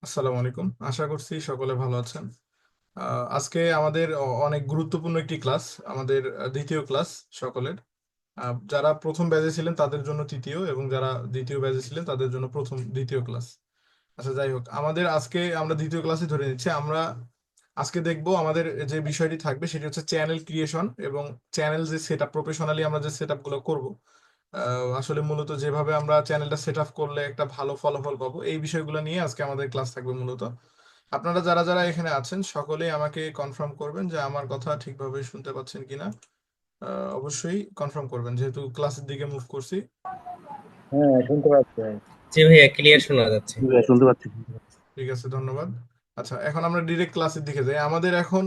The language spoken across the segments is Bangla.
আসসালামু আলাইকুম, আশা করছি সকলে ভালো আছেন। আজকে আমাদের অনেক গুরুত্বপূর্ণ একটি ক্লাস, আমাদের দ্বিতীয় ক্লাস সকলের। যারা প্রথম ব্যাচে ছিলেন তাদের জন্য তৃতীয়, এবং যারা দ্বিতীয় ব্যাচে ছিলেন তাদের জন্য প্রথম দ্বিতীয় ক্লাস। আচ্ছা, যাই হোক, আমাদের আজকে আমরা দ্বিতীয় ক্লাসে ধরে নিচ্ছি। আমরা আজকে দেখব আমাদের যে বিষয়টি থাকবে সেটি হচ্ছে চ্যানেল ক্রিয়েশন এবং চ্যানেল যে সেট আপ, প্রফেশনালি আমরা যে সেট আপ গুলো করবো। আসলে মূলত যেভাবে আমরা চ্যানেলটা সেট আপ করলে একটা ভালো ফলাফল পাবো, এই বিষয়গুলো নিয়ে আজকে আমাদের ক্লাস থাকবে মূলত। আপনারা যারা যারা এখানে আছেন সকলেই আমাকে কনফার্ম করবেন যে আমার কথা ঠিকভাবে শুনতে পাচ্ছেন কিনা। অবশ্যই কনফার্ম করবেন, যেহেতু ক্লাসের দিকে মুভ করছি। হ্যাঁ, শুনতে পাচ্ছি ভাই। জি ভাইয়া, ক্লিয়ার শোনা যাচ্ছে। জি ভাই, শুনতে পাচ্ছি। ঠিক আছে, ধন্যবাদ। আচ্ছা, এখন আমরা ডিরেক্ট ক্লাসের দিকে যাই। আমাদের এখন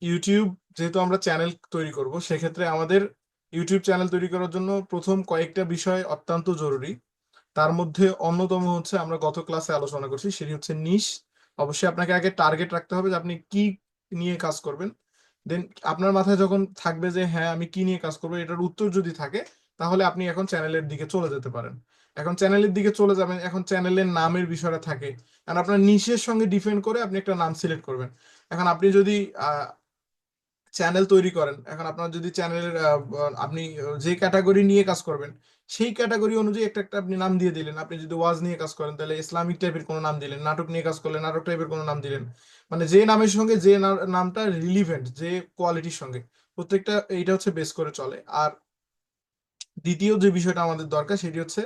ইউটিউব, যেহেতু আমরা চ্যানেল তৈরি করব, সেক্ষেত্রে আমাদের ইউটিউব চ্যানেল তৈরি করার জন্য প্রথম কয়েকটা বিষয় অত্যন্ত জরুরি। তার মধ্যে অন্যতম হচ্ছে, আমরা গত ক্লাসে আলোচনা করছি, সেটি হচ্ছে নিশ। অবশ্যই আপনাকে আগে টার্গেট রাখতে হবে যে আপনি কি নিয়ে কাজ করবেন। দেন আপনার মাথায় যখন থাকবে যে হ্যাঁ আমি কি নিয়ে কাজ করবো, এটার উত্তর যদি থাকে, তাহলে আপনি এখন চ্যানেলের দিকে চলে যেতে পারেন। এখন চ্যানেলের দিকে চলে যাবেন, এখন চ্যানেলের নামের বিষয়টা থাকে, কারণ আপনার নিশের সঙ্গে ডিফেন্ড করে আপনি একটা নাম সিলেক্ট করবেন। এখন আপনি যদি চ্যানেল তৈরি করেন, এখন আপনার যদি চ্যানেলের আপনি যে ক্যাটাগরি নিয়ে কাজ করবেন, সেই ক্যাটাগরি অনুযায়ী একটা একটা আপনি নাম দিয়ে দিলেন। আপনি যদি ওয়াজ নিয়ে কাজ করেন তাহলে ইসলামিক টাইপের কোনো নাম দিলেন, নাটক নিয়ে কাজ করলে নাটক টাইপের কোনো নাম দিলেন। মানে যে নামের সঙ্গে যে নামটা রিলিভেন্ট, যে কোয়ালিটির সঙ্গে, প্রত্যেকটা এইটা হচ্ছে বেস করে চলে। আর দ্বিতীয় যে বিষয়টা আমাদের দরকার সেটি হচ্ছে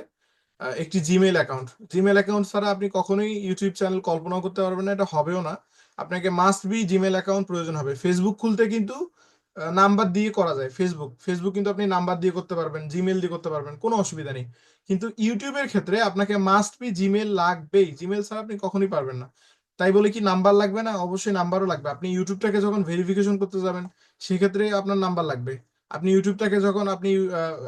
একটি জিমেইল অ্যাকাউন্ট। জিমেইল অ্যাকাউন্ট ছাড়া আপনি কখনোই ইউটিউব চ্যানেল কল্পনাও করতে পারবেন না, এটা হবেও না। আপনাকে মাস্ট বি জিমেইল অ্যাকাউন্ট প্রয়োজন হবে। ফেসবুক খুলতে কিন্তু নাম্বার দিয়ে করা যায়, ফেসবুক ফেসবুক কিন্তু আপনি নাম্বার দিয়ে করতে পারবেন, জিমেইল দিয়ে করতে পারবেন, কোনো অসুবিধা নেই। কিন্তু ইউটিউবের ক্ষেত্রে আপনাকে মাস্ট বি জিমেইল লাগবেই, জিমেইল ছাড়া আপনি কখনোই পারবেন না। তাই বলে কি নাম্বার লাগবে না? অবশ্যই নাম্বারও লাগবে। আপনি ইউটিউবটাকে যখন ভেরিফিকেশন করতে যাবেন, সেক্ষেত্রে আপনার নাম্বার লাগবে। আপনি ইউটিউবটাকে যখন আপনি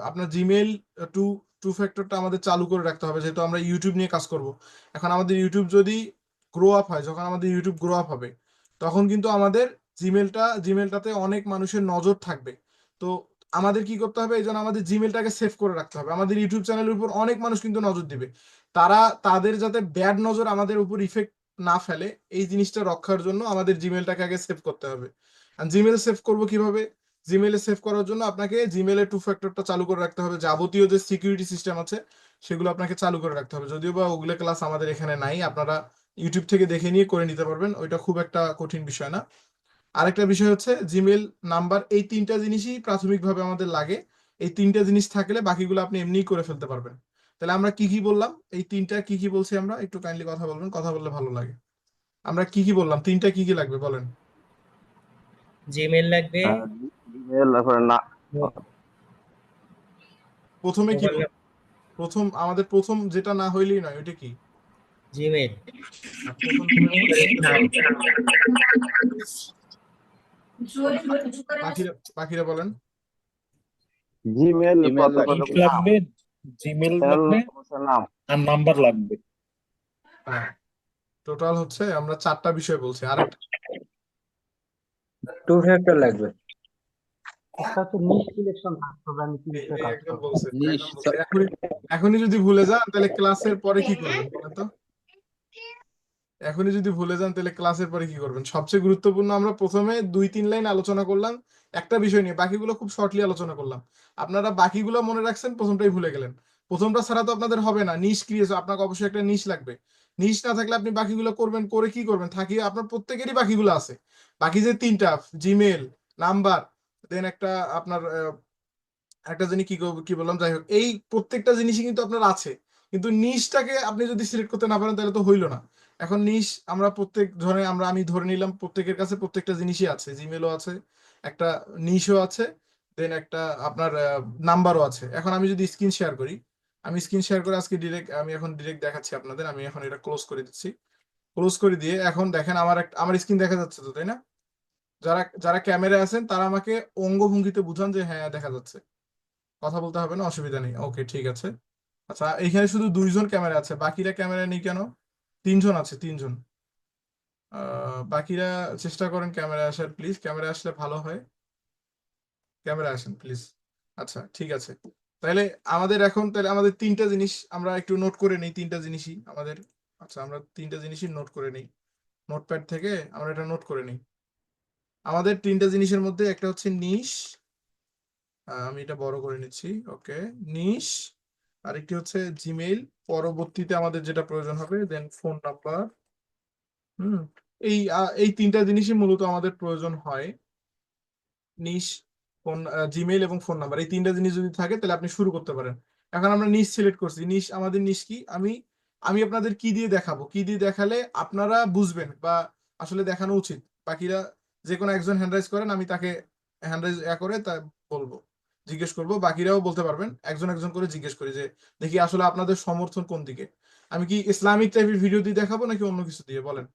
আপনার জিমেইল টু টু ফ্যাক্টরটা আমাদের চালু করে রাখতে হবে, যেহেতু আমরা ইউটিউব নিয়ে কাজ করব। এখন আমাদের ইউটিউব যদি গ্রো আপ হয়, যখন আমাদের ইউটিউব গ্রো আপ হবে, তখন কিন্তু আমাদের জিমেলটাতে অনেক মানুষের নজর থাকবে। তো আমাদের কি করতে হবে? এই জন্য আমাদের জিমেলটাকে সেভ করে রাখতে হবে। আমাদের ইউটিউব চ্যানেলের উপর অনেক মানুষ কিন্তু নজর দিবে, তাদের যাতে ব্যাড নজর আমাদের উপর ইফেক্ট না ফেলে, এই জিনিসটা রক্ষার জন্য আমাদের জিমেলটাকে আগে সেভ করতে হবে। আর জিমেল সেভ করব কিভাবে? জিমেলে সেভ করার জন্য আপনাকে জিমেলে টু ফ্যাক্টরটা চালু করে রাখতে হবে। যাবতীয় যে সিকিউরিটি সিস্টেম আছে সেগুলো আপনাকে চালু করে রাখতে হবে। যদিও বা ওগুলো ক্লাস আমাদের এখানে নাই, আপনারা ইউটিউব থেকে দেখে নিয়ে করে নিতে পারবেন, ওইটা খুব একটা কঠিন বিষয় না। আরেকটা বিষয় হচ্ছে জিমেল নাম্বার, এই তিনটা জিনিসই প্রাথমিকভাবে আমাদের লাগে। এই তিনটা জিনিস থাকলে বাকিগুলো আপনি এমনিই করে ফেলতে পারবেন। তাহলে আমরা কি কি বললাম, এই তিনটা কি কি বলছি, আমরা একটু কাইন্ডলি কথা বলবেন, কথা বললে ভালো লাগে। আমরা কি কি বললাম, তিনটা কি কি লাগবে বলেন। জিমেল লাগবে, জিমেল, তারপরে না। প্রথমে কি মোবাইল বল, প্রথম আমাদের প্রথম যেটা না হইলেই নয়, ওইটা কি? জিমেল, প্রথম জিনিস হচ্ছে, নাম। পাখিরা পাখিরা বলেন। জিমেল ইমেল প্রথমে ইট নাম, লাগবে, জিমেল চ্যানেল লাগবে, অবশ্যই নাম। আর নাম্বার লাগবে। হ্যাঁ, টোটাল হচ্ছে আমরা চারটা বিষয় বলছি। আরেকটা টু ফ্যাক্টর লাগবে। একটা হচ্ছে নিশ সিলেকশন থাকতে হবে, আমি কি বিষয়ে এই কাজ একদম করবো। বলছে, নিশ একদম বলছে। এখনই এখনই যদি ভুলে যান তাহলে ক্লাসের পরে কি করবেন বলেন তো? এখনই যদি ভুলে যান তাহলে ক্লাসের পরে কি করবেন? সবচেয়ে গুরুত্বপূর্ণ, আমরা প্রথমে 2-3 লাইন আলোচনা করলাম একটা বিষয় নিয়ে, বাকিগুলো খুব শর্টলি আলোচনা করলাম। আপনারা বাকিগুলো মনে রাখছেন, প্রথমটাই ভুলে গেলেন। প্রথমটা ছাড়া তো আপনাদের হবে না। নিশ ক্রিয়েশন, আপনাকে অবশ্যই একটা নিশ লাগবে। নিশ না থাকলে আপনি বাকিগুলো করবেন, করে কি করবেন? থাকি আপনার প্রত্যেকেরই বাকিগুলো আছে। বাকি যে তিনটা, জিমেল, নাম্বার, দেন একটা আপনার একটা জিনিস কি বললাম, যাই হোক, এই প্রত্যেকটা জিনিসই কিন্তু আপনার আছে। কিন্তু নিশটাকে আপনি যদি সিলেক্ট করতে না পারেন তাহলে তো হইলো না। এখন নিশ আমরা প্রত্যেক ধরে আমি ধরে নিলাম প্রত্যেকের কাছে প্রত্যেকটা জিনিসই আছে, জিমেলও আছে, একটা নিশও আছে, দেন একটা আপনার নাম্বারও আছে। এখন আমি যদি স্ক্রিন শেয়ার করি, আমি স্ক্রিন শেয়ার করে আজকে ডিরেক্ট, আমি এখন ডিরেক্ট দেখাচ্ছি আপনাদের। আমি এখন এটা ক্লোজ করে দিচ্ছি। ক্লোজ করে দিয়ে এখন দেখেন আমার স্ক্রিন দেখা যাচ্ছে তো, তাই না? যারা যারা ক্যামেরায় আছেন তারা আমাকে অঙ্গভঙ্গিতে বুঝান যে হ্যাঁ দেখা যাচ্ছে। কথা বলতে হবে না, অসুবিধা নেই, ওকে ঠিক আছে। আচ্ছা, এখানে শুধু 2জন ক্যামেরা আছে, বাকিরা ক্যামেরা নেই কেন? 3জন আছে, 3জন। বাকিরা চেষ্টা করেন ক্যামেরা আসার, প্লিজ ক্যামেরা আসলে ভালো হয়, ক্যামেরা আসেন প্লিজ। আচ্ছা ঠিক আছে। তাহলে আমাদের তিনটা জিনিস আমরা একটু নোট করে নিই, তিনটা জিনিসই আমাদের। আচ্ছা, আমরা তিনটা জিনিসই নোট করে নিই। নোটপ্যাড থেকে আমরা এটা নোট করে নিই। আমাদের তিনটা জিনিসের মধ্যে একটা হচ্ছে নিশ, আমি এটা বড় করে নিচ্ছি, ওকে। নিশ, আরেকটি হচ্ছে জিমেইল, পরবর্তীতে আমাদের যেটা প্রয়োজন হবে দেন ফোন নাম্বার। হুম, এই তিনটা জিনিসই মূলত আমাদের প্রয়োজন হয়। নিশ, ফোন, জিমেইল এবং ফোন নাম্বার, এই তিনটা জিনিস যদি থাকে তাহলে আপনি শুরু করতে পারেন। এখন আমরা নিশ সিলেক্ট করছি। নিশ, আমাদের নিশ কি, আমি আমি আপনাদের কি দিয়ে দেখাবো, কি দিয়ে দেখালে আপনারা বুঝবেন বা আসলে দেখানো উচিত। বাকিরা যে কোনো একজন হ্যান্ড রাইজ করেন, আমি তাকে হ্যান্ড রাইজ করে তা বলবো, জিজ্ঞেস করবো, বাকিরাও বলতে পারবেন, একজন একজন করে জিজ্ঞেস করি যে দেখি আসলে আপনাদের সমর্থন কোন দিকে। আমি কি ইসলামিক টাইপের ভিডিও দিয়ে দেখাবো নাকি অন্য কিছু দিয়ে, বলেন।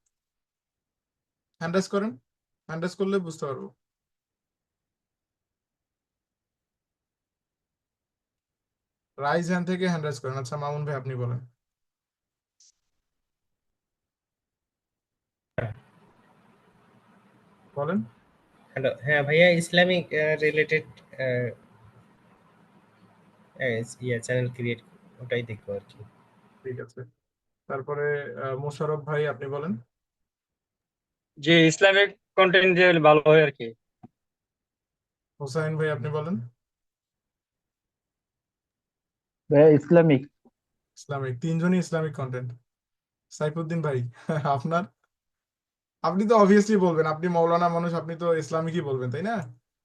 হ্যান্ড রাইজ করেন, হ্যান্ড রাইজ করলে বুঝতে পারবো। রাইজ হ্যান্ড থেকে হ্যান্ড রাইজ করেন। আচ্ছা মামুন ভাই, আপনি বলেন। বলেন। হ্যালো, হ্যাঁ ভাইয়া, ইসলামিক রিলেটেড চ্যানেল ক্রিয়েট, ওটাই দেখবো আর কি। ঠিক আছে, তারপরে মোশাররফ ভাই, আপনি বলেন। যে ইসলামিক কন্টেন্ট যে ভালো হয় আর কি। হোসাইন ভাই, আপনি বলেন। ভাইয়া ইসলামিক। ইসলামিক, তিনজনই ইসলামিক কন্টেন্ট। সাইফুদ্দিন ভাই আপনার, আপনি তো অবভিয়াসলি বলবেন, আপনি মৌলানা মানুষ, আপনি তো ইসলামিকই বলবেন, তাই না?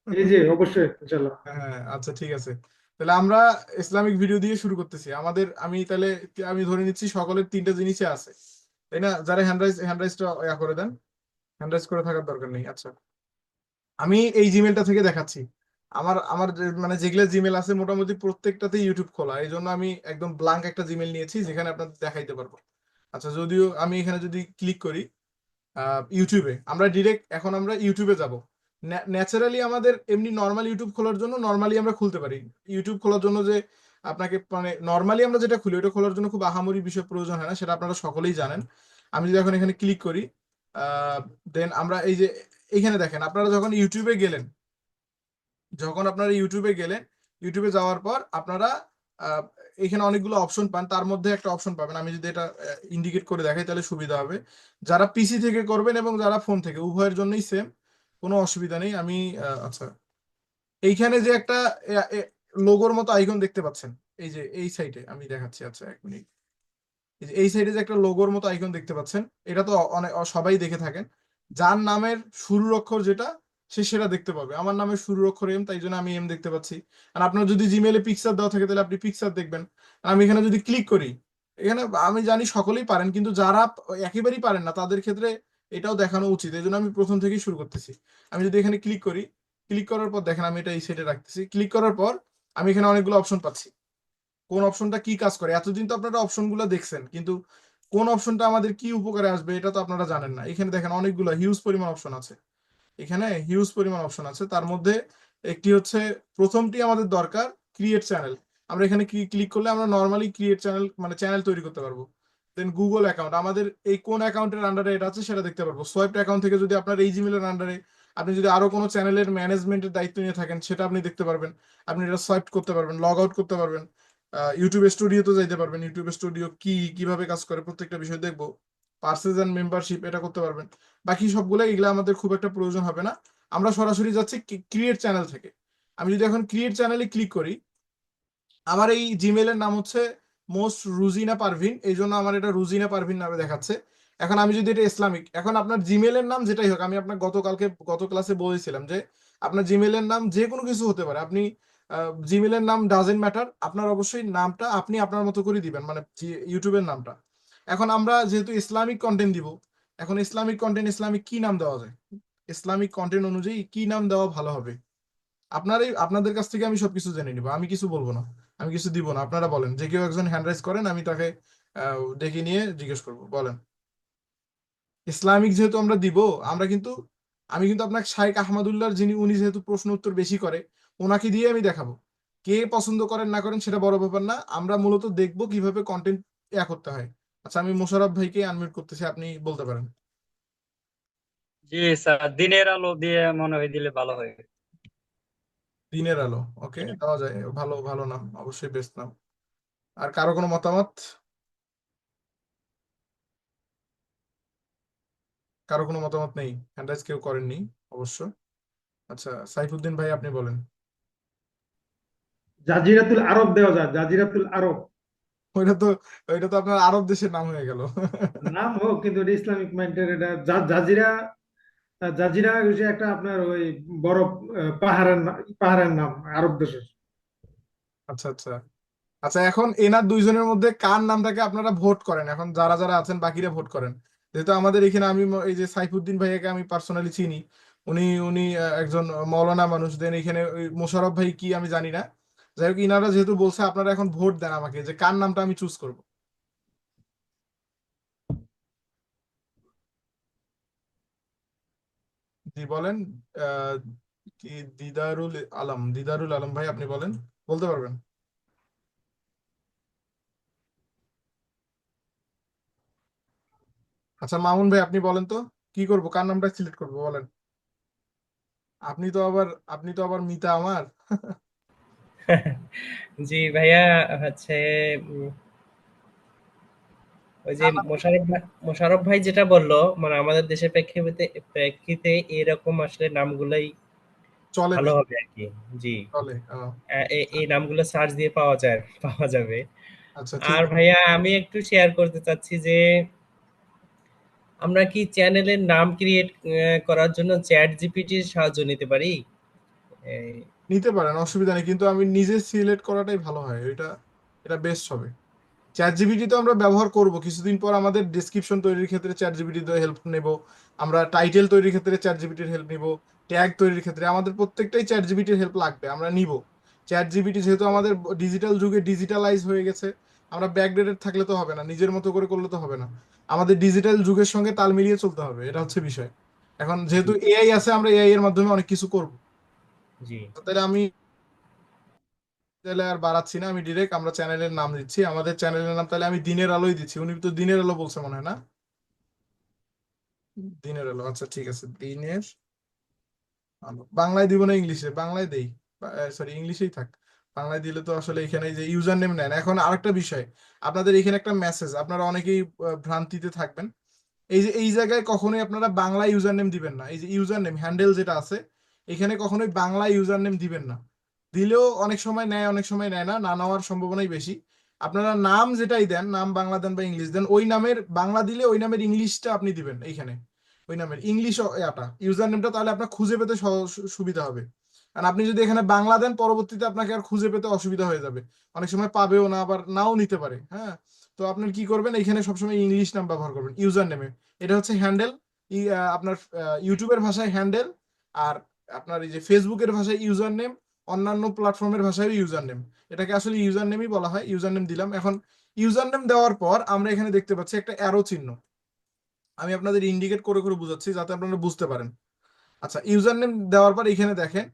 জি জি অবশ্যই ইনশাল্লাহ। হ্যাঁ, আচ্ছা ঠিক আছে। তাহলে আমরা ইসলামিক ভিডিও দিয়ে শুরু করতেছি। আমি ধরে নিচ্ছি সকলের তিনটা জিনিসই আছে, তাই না? যারা হ্যান্ড রাইজটা করে দেন, হ্যান্ড রাইজ করে থাকার দরকার নেই। আচ্ছা, আমি এই জিমেলটা থেকে দেখাচ্ছি। আমার আমার মানে যেগুলো জিমেল আছে মোটামুটি প্রত্যেকটাতে ইউটিউব খোলা, এই জন্য আমি একদম ব্ল্যাঙ্ক একটা জিমেল নিয়েছি যেখানে আপনাদের দেখাইতে পারবো। আচ্ছা, যদিও আমি এখানে যদি ক্লিক করি ইউটিউবে, এখন আমরা ইউটিউবে যাব। ন্যাচারালি আমাদের এমনি নর্মাল ইউটিউব খোলার জন্য নর্মালি আমরা খুলতে পারি। ইউটিউব খোলার জন্য যে আপনাকে মানে নর্মালি আমরা যেটা খুলি ওটা খোলার জন্য খুব আহামরি বিষয় প্রয়োজন হয় না, সেটা আপনারা সকলেই জানেন। আমি যদি এখন এখানে ক্লিক করি, দেন আমরা এই যে এখানে দেখেন, আপনারা যখন আপনারা ইউটিউবে গেলেন, ইউটিউবে যাওয়ার পর আপনারা আহ, এখানে অনেকগুলো অপশন পান, তার মধ্যে একটা অপশন পাবেন। আমি যদি এটা ইন্ডিকেট করে দেখাই তাহলে সুবিধা হবে। যারা পিসি থেকে করবেন এবং যারা ফোন থেকে, উভয়ের জন্যই সেম, কোনো অসুবিধা নেই। আমি আচ্ছা, এইখানে যে একটা লোগোর মতো আইকন দেখতে পাচ্ছেন, এই যে এই সাইডে আমি দেখাচ্ছি। আচ্ছা, 1 মিনিট। এই সাইডে যে একটা লোগোর মতো আইকন দেখতে পাচ্ছেন, এটা তো অনেক সবাই দেখে থাকেন। যার নামের শুরুর অক্ষর যেটা, সে সেটা দেখতে পাবে। আমার নামের শুরুর অক্ষর এম, তাই জন্য আমি এম দেখতে পাচ্ছি। আর আপনার যদি জিমেইলে পিকচার দেওয়া থাকে তাহলে আপনি পিকচার দেখবেন। আর আমি এখানে যদি ক্লিক করি, এখানে আমি জানি সকলেই পারেন, কিন্তু যারা একেবারেই পারেন না তাদের ক্ষেত্রে এটাও দেখানো উচিত, এই জন্য আমি প্রথম থেকেই শুরু করতেছি। আমি যদি এখানে ক্লিক করি, ক্লিক করার পর দেখেন আমি এটা এই সাইডে রাখতেছি। ক্লিক করার পর আমি এখানে অনেকগুলো অপশন পাচ্ছি। কোন অপশনটা কি কাজ করে, এতদিন তো আপনারা অপশনগুলো দেখছেন, কিন্তু কোন অপশনটা আমাদের কি উপকারে আসবে এটা তো আপনারা জানেন না। এখানে দেখেন অনেকগুলো হিউজ পরিমাণ অপশন আছে, এখানে হিউজ পরিমাণ অপশন আছে। তার মধ্যে একটি হচ্ছে, প্রথমটি আমাদের দরকার ক্রিয়েট চ্যানেল। আমরা এখানে ক্লিক করলে আমরা নর্মালি ক্রিয়েট চ্যানেল মানে চ্যানেল তৈরি করতে পারবো। দেন গুগল অ্যাকাউন্ট, আমাদের এই কোন অ্যাকাউন্টের আন্ডারে এটা আছে সেটা দেখতে পারবো। সোয়াইপ অ্যাকাউন্ট থেকে যদি আপনার এই জিমেলের আন্ডারে আপনি যদি আরো কোনো চ্যানেলের ম্যানেজমেন্টের দায়িত্ব নিয়ে থাকেন সেটা আপনি দেখতে পারবেন। আপনি এটা সোয়াইপ করতে পারবেন, লগ আউট করতে পারবেন, ইউটিউব স্টুডিওতে যাইতে পারবেন, ইউটিউব স্টুডিও কি কিভাবে কাজ করে প্রত্যেকটা বিষয় দেখবো। পার্সেস এন্ড মেম্বারশিপ এটা করতে পারবেন। বাকি সবগুলো এগুলো আমাদের খুব একটা প্রয়োজন হবে না। আমরা সরাসরি যাচ্ছি ক্রিয়েট চ্যানেল থেকে। আমি যদি এখন ক্রিয়েট চ্যানেলে ক্লিক করি, আমার এই জিমেলের নাম হচ্ছে মোস্ট রুজিনা পারভিন, এই জন্য আমার এটা রুজিনা পারভিন নামে দেখাচ্ছে। এখন আমি যদি এটা ইসলামিক, এখন আপনার জিমেলের নাম যেটাই হোক, আমি আপনার গত ক্লাসে বলেছিলাম যে আপনার জিমেলের নাম যে কোনো কিছু হতে পারে। আপনি জিমেলের নাম ডাজেন্ট ম্যাটার, আপনার অবশ্যই নামটা আপনি আপনার মতো করে দিবেন, মানে ইউটিউবের নামটা। এখন আমরা যেহেতু ইসলামিক কন্টেন্ট দিব, এখন ইসলামিক কি নাম দেওয়া যায়, ইসলামিক কন্টেন্ট অনুযায়ী কি নাম দেওয়া ভালো হবে, আপনাদের কাছ থেকে আমি সবকিছু জেনে নিবো। আমি কিছু বলবো না, আমি কিছু দিব না, আপনারা বলেন। যে কেউ একজন হ্যান্ড রাইজ করেন, আমি তাকে ডেকে নিয়ে জিজ্ঞেস করবো, বলেন। ইসলামিক যেহেতু আমরা দিব, আমি কিন্তু আপনাকে শাইখ আহমদুল্লাহর, উনি যেহেতু প্রশ্ন উত্তর বেশি করে, ওনাকে দিয়ে আমি দেখাবো। কে পছন্দ করেন না করেন সেটা বড় ব্যাপার না, আমরা মূলত দেখবো কিভাবে কন্টেন্ট করতে হয়। আচ্ছা, আমি মোশাররফ ভাইকে আনমিউট করতেছি, আপনি বলতে পারেন। জি স্যার, দিনের আলো দিয়ে মনে হয় দিলে ভালো হয়। দিনের আলো, ওকে, দেওয়া যায়, ভালো ভালো নাম, অবশ্যই বেস্ট নাম। আর কারো কোনো মতামত? কারো কোনো মতামত নেই? হ্যান্ড রাইজ কেউ করেননি অবশ্য। আচ্ছা, সাইফুদ্দিন ভাই আপনি বলেন। জাজিরাতুল আরব দেওয়া যায়, জাজিরাতুল আরব। ওইটা তো ওইটা তো আপনার আরব দেশের নাম হয়ে গেল। নাম হোক, কিন্তু এটা ইসলামিক মাইন্ডের, এটা জাজিরা। জাজিরা হচ্ছে একটা আপনার ওই বড় পাহাড়ের নাম আরব দেশের। আচ্ছা আচ্ছা আচ্ছা, এখন এনার দুইজনের মধ্যে কার নামটাকে আপনারা ভোট করেন, এখন যারা যারা আছেন বাকিরা ভোট করেন। যেহেতু আমাদের এখানে আমি এই যে সাইফুদ্দিন ভাইয়াকে আমি পার্সোনালি চিনি, উনি উনি একজন মৌলানা মানুষ। দেন এখানে ওই মোশাররফ ভাই কি আমি জানি না। যাই হোক, ইনারা যেহেতু বলছে, আপনারা এখন ভোট দেন আমাকে যে কার নামটা আমি চুজ করব। জি বলেন। আহ কি, দিদারুল আলম ভাই আপনি বলেন, বলতে পারবেন? আচ্ছা, মামুন ভাই আপনি বলেন তো, কি করব, কার নামটা সিলেক্ট করবো বলেন। আপনি তো আবার আপনি তো আবার মিতা আমার। জি ভাইয়া, হচ্ছে উম, ওই যে মোশাররফ ভাই যেটা বললো, মানে আমাদের দেশের প্রেক্ষিতে এরকম আসলে নামগুলাই চলে ভালো বেশি, হবে আর কি। জি, চলে। এই নামগুলো সার্চ দিয়ে পাওয়া যাবে। আচ্ছা ঠিক আর আছে। ভাইয়া আমি একটু শেয়ার করতে চাচ্ছি যে আমরা কি চ্যানেলের নাম ক্রিয়েট করার জন্য চ্যাট জিপিটির সাহায্য নিতে পারি? এই, নিতে পারেন, অসুবিধা নেই, কিন্তু আমি নিজে সিলেক্ট করাটাই ভালো হয়, এটা এটা বেস্ট হবে। চ্যাট জিপিটি তো আমরা ব্যবহার করব কিছুদিন পর, আমাদের ডেসক্রিপশন তৈরির ক্ষেত্রে চ্যাট জিপিটি হেল্প নেব, আমরা টাইটেল তৈরির ক্ষেত্রে চ্যাট জিপিটির হেল্প নিব, ট্যাগ তৈরির ক্ষেত্রে আমাদের প্রত্যেকটাই চ্যাট জিপিটির হেল্প লাগবে, আমরা নিব। চ্যাট জিপিটি যেহেতু আমাদের ডিজিটাল যুগে ডিজিটালাইজ হয়ে গেছে, আমরা ব্যাকডেটেড থাকলে তো হবে না, নিজের মতো করে করলে তো হবে না, আমাদের ডিজিটাল যুগের সঙ্গে তাল মিলিয়ে চলতে হবে, এটা হচ্ছে বিষয়। এখন জি যেহেতু এআই আছে, আমরা এআই এর মাধ্যমে অনেক কিছু করব। জি তাহলে আমি তাহলে আর বাড়াচ্ছি না, আমি ডিরেক্ট আমরা চ্যানেলের নাম দিচ্ছি, আমাদের চ্যানেলের নাম তাহলে আমি দিনের আলোই দিচ্ছি। উনি তো দিনের আলো বলছে মনে হয় না? দিনের আলো, আচ্ছা ঠিক আছে, দিনের আলো। বাংলায় দিব না ইংলিশে? বাংলায় দেই, সরি ইংলিশেই থাক। বাংলায় দিলে তো আসলে এখানে এই যে ইউজার নেম নেন। এখন আরেকটা বিষয়, আপনাদের এখানে একটা মেসেজ, আপনারা অনেকেই ভ্রান্তিতে থাকবেন। এই যে এই জায়গায় কখনোই আপনারা বাংলা ইউজার নেম দিবেন না। এই যে ইউজার নেম হ্যান্ডেল যেটা আছে, এখানে কখনোই বাংলা ইউজার নেম দিবেন না। দিলেও অনেক সময় নেয়, অনেক সময় নেয় না, না নেওয়ার সম্ভাবনাই বেশি। আপনারা নাম যেটাই দেন, নাম বাংলা দেন বা ইংলিশ দেন, ওই নামের বাংলা দিলে ওই নামের ইংলিশটা আপনি দিবেন এইখানে, ওই নামের ইংলিশ এটা ইউজার নেমটা, তাহলে আপনার খুঁজে পেতে সুবিধা হবে। আর আপনি যদি এখানে বাংলা দেন, পরবর্তীতে আপনাকে আর খুঁজে পেতে অসুবিধা হয়ে যাবে, অনেক সময় পাবেও না, আবার নাও নিতে পারে। হ্যাঁ, তো আপনার কি করবেন, এখানে সবসময় ইংলিশ নাম ব্যবহার করবেন ইউজার নেমে। এটা হচ্ছে হ্যান্ডেল, আপনার ইউটিউবের ভাষায় হ্যান্ডেল, আর আপনার এই যে ফেসবুকের ভাষায় ইউজার নেম, অন্যান্য প্ল্যাটফর্মের ভাষায় ইউজার নেম। এটাকে আসলে ইউজার নেমই বলা হয়। ইউজার নেম দিলাম। এখন ইউজার নেম দেওয়ার পর আমরা এখানে দেখতে পাচ্ছি একটা অ্যারো চিহ্ন, আমি আপনাদের ইন্ডিকেট করে করে বুঝাচ্ছি যাতে আপনারা বুঝতে পারেন। আচ্ছা, ইউজার নেম দেওয়ার পর এখানে দেখেন,